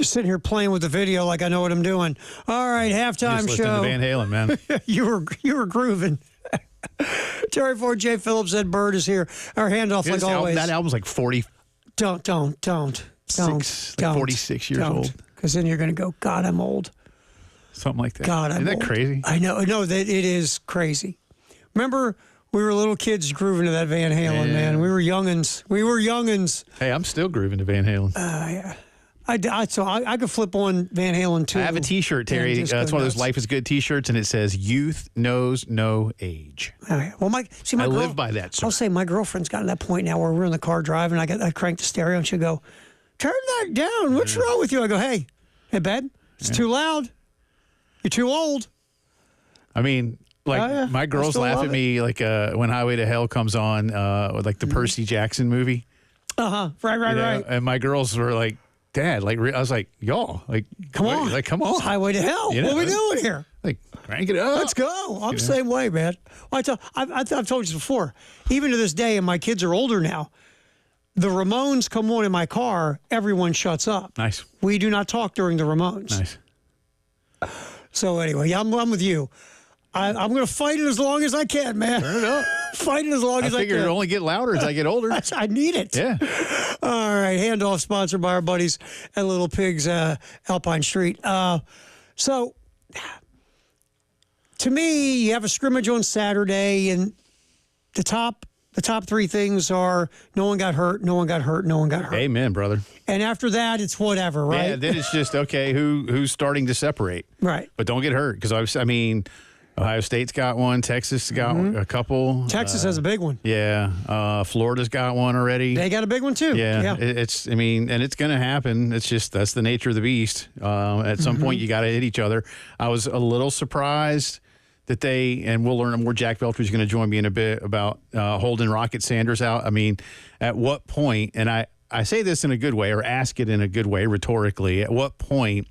Just sitting here playing with the video like I know what I'm doing. All right, halftime just show. To Van Halen, man. you were grooving. Terry Ford, Jay Phillips, Ed Bird is here. Our handoff like always. That album's like 40. Don't. 46 years old. Because then you're going to go, God, I'm old. Something like that. God, I'm Isn't that old. crazy? I know. No, that it is crazy. Remember, we were little kids grooving to that Van Halen, man. We were youngins. Hey, I'm still grooving to Van Halen. Yeah. I could flip on Van Halen too. I have a T-shirt, Terry. It's one of those nuts. Life is Good T-shirts, and it says "Youth knows no age." Oh, yeah. Well, I live by that, sir. I'll say my girlfriend's gotten to that point now where we're in the car driving. I crank the stereo, and she'll go, "Turn that down. What's wrong with you?" I go, "Hey, babe, it's too loud. You're too old." I mean, my girls laugh at me when Highway to Hell comes on, with like the Percy Jackson movie. Right. And my girls were like, Dad, I was like, y'all, come on. It's Highway to Hell. What are we doing here? Crank it up. Let's go. I'm the same way, man. Well, I've told you this before. Even to this day, and my kids are older now, the Ramones come on in my car, everyone shuts up. Nice. We do not talk during the Ramones. Nice. So anyway, I'm with you. I'm going to fight it as long as I can, man. Turn it up. Fight it as long as I can. I figure it'll only get louder as I get older. I need it. Yeah. All right. Handoff sponsored by our buddies at Little Pigs Alpine Street. So, to me, you have a scrimmage on Saturday, and the top three things are no one got hurt, no one got hurt, no one got hurt. Amen, brother. And after that, it's whatever, right? Yeah, then it's just, okay, who's starting to separate. Right. But don't get hurt, because Ohio State's got one. Texas got a couple. Texas has a big one. Yeah. Florida's got one already. They got a big one, too. Yeah. And it's going to happen. It's just, that's the nature of the beast. At some point, you got to hit each other. I was a little surprised that and we'll learn more. Jack Belcher's going to join me in a bit about holding Rocket Sanders out. I mean, at what point, and I say this in a good way, or ask it in a good way rhetorically, at what point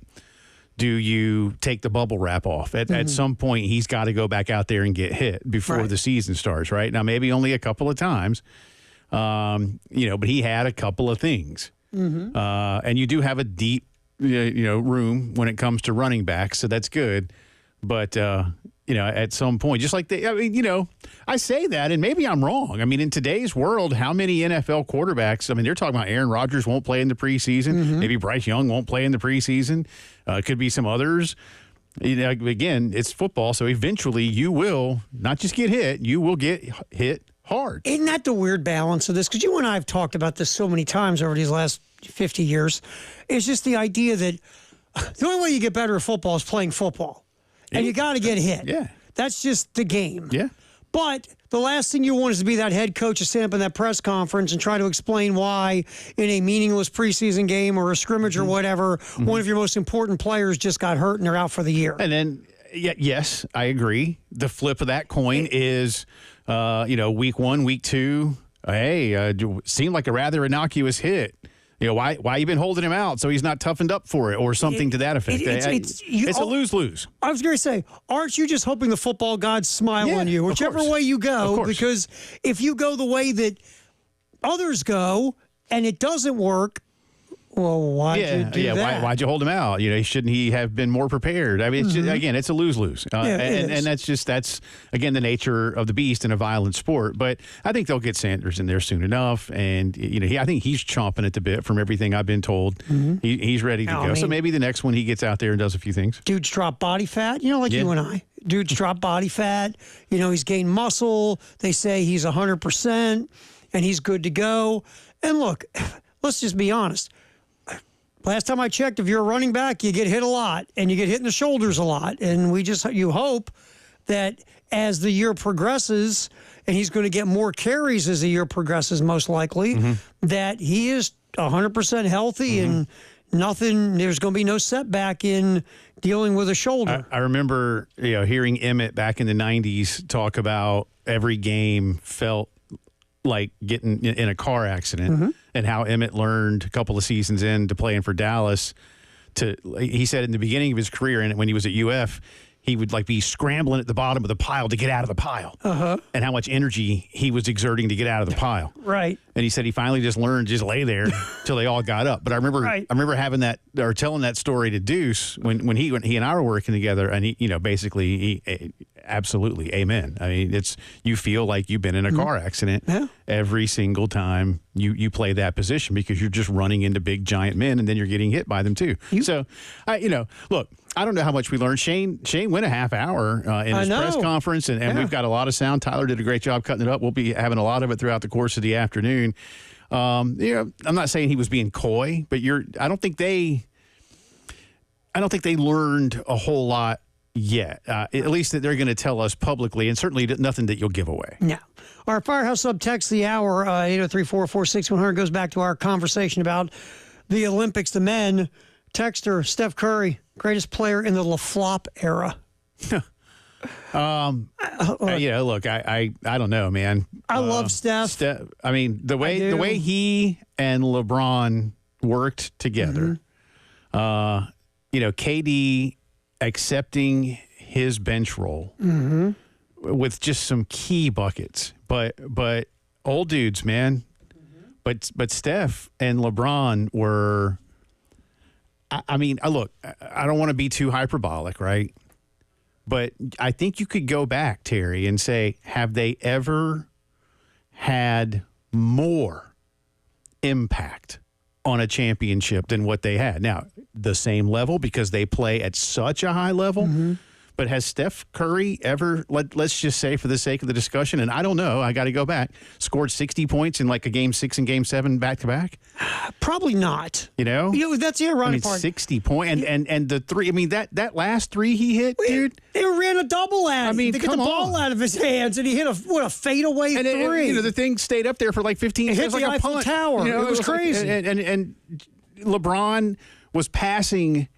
do you take the bubble wrap off? At some point, he's got to go back out there and get hit before the season starts, right? Now, maybe only a couple of times, but he had a couple of things. And you do have a deep, room when it comes to running backs, so that's good. But, at some point, just like I say that, and maybe I'm wrong. I mean, in today's world, how many NFL quarterbacks, they're talking about Aaron Rodgers won't play in the preseason. Maybe Bryce Young won't play in the preseason. Could be some others. Again, it's football, so eventually you will not just get hit, you will get hit hard. Isn't that the weird balance of this? Because you and I have talked about this so many times over these last 50 years. It's just the idea that the only way you get better at football is playing football. And you got to get hit. Yeah. That's just the game. Yeah. But the last thing you want is to be that head coach to stand up in that press conference and try to explain why in a meaningless preseason game or a scrimmage or whatever, one of your most important players just got hurt and they're out for the year. And then, yes, I agree. The flip of that coin is, week 1, week 2, seemed like a rather innocuous hit. Why you been holding him out so he's not toughened up for it or something to that effect? It's a lose-lose. I was going to say, aren't you just hoping the football gods smile on you, whichever way you go? Because if you go the way that others go and it doesn't work, well, why'd you do that? Why'd you hold him out? Shouldn't he have been more prepared? I mean, it's just, again, it's a lose-lose. And that's again, the nature of the beast in a violent sport. But I think they'll get Sanders in there soon enough. And, I think he's chomping at the bit from everything I've been told. He's ready to go. So maybe the next one he gets out there and does a few things. Dudes drop body fat, you and I. Dudes drop body fat. He's gained muscle. They say he's 100% and he's good to go. And look, let's just be honest. Last time I checked, if you're a running back, you get hit a lot, and you get hit in the shoulders a lot. And you hope that as the year progresses, and he's going to get more carries as the year progresses, most likely, that he is 100% healthy and there's going to be no setback in dealing with a shoulder. I remember hearing Emmett back in the 90s talk about every game felt like getting in a car accident and how Emmett learned a couple of seasons into playing for Dallas he said in the beginning of his career and when he was at UF, he would like be scrambling at the bottom of the pile to get out of the pile, and how much energy he was exerting to get out of the pile. Right. And he said he finally just learned to just lay there till they all got up. But I remember having that or telling that story to Deuce when he and I were working together, and he basically absolutely amen. I mean, you feel like you've been in a car accident every single time you play that position, because you're just running into big giant men, and then you're getting hit by them too. So, look, I don't know how much we learned. Shane went a half hour in his press conference, and we've got a lot of sound. Tyler did a great job cutting it up. We'll be having a lot of it throughout the course of the afternoon. I'm not saying he was being coy, but I don't think they learned a whole lot yet. At least that they're going to tell us publicly, and certainly nothing that you'll give away. Yeah. Our Firehouse Sub text the hour 803-446-100 goes back to our conversation about the Olympics, the men. Texter Steph Curry, greatest player in the LaFlop era. Look, I don't know, man. I love Steph. I mean, the way he and LeBron worked together. KD accepting his bench role with just some key buckets, but old dudes, man. But Steph and LeBron were. Look, I don't want to be too hyperbolic, right? But I think you could go back, Terry, and say, have they ever had more impact on a championship than what they had? Now, the same level, because they play at such a high level. But has Steph Curry ever, let's just say for the sake of the discussion, and I don't know, I got to go back, scored 60 points in like a Game 6 and Game 7 back-to-back? Probably not. That's the ironic part. 60 points. And the three, that last three he hit, dude. They ran a double at him. They got the ball out of his hands, and he hit a fadeaway three. The thing stayed up there for like 15 seconds. It hit the Eiffel Tower. It was crazy. And LeBron was passing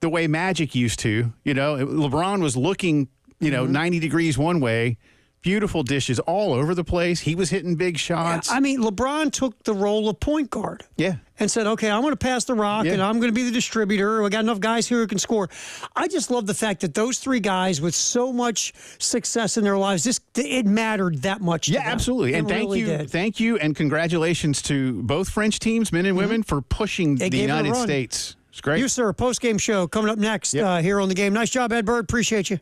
the way Magic used to. LeBron was looking, 90 degrees one way, beautiful dishes all over the place. He was hitting big shots. Yeah, LeBron took the role of point guard. Yeah. And said, okay, I'm going to pass the rock, and I'm going to be the distributor. We got enough guys here who can score. I just love the fact that those three guys with so much success in their lives, it mattered that much to them. Absolutely. And thank you, and congratulations to both French teams, men and women, for pushing the United States. It's great. You, sir. Post-game show coming up next here on The Game. Nice job, Ed Bird. Appreciate you.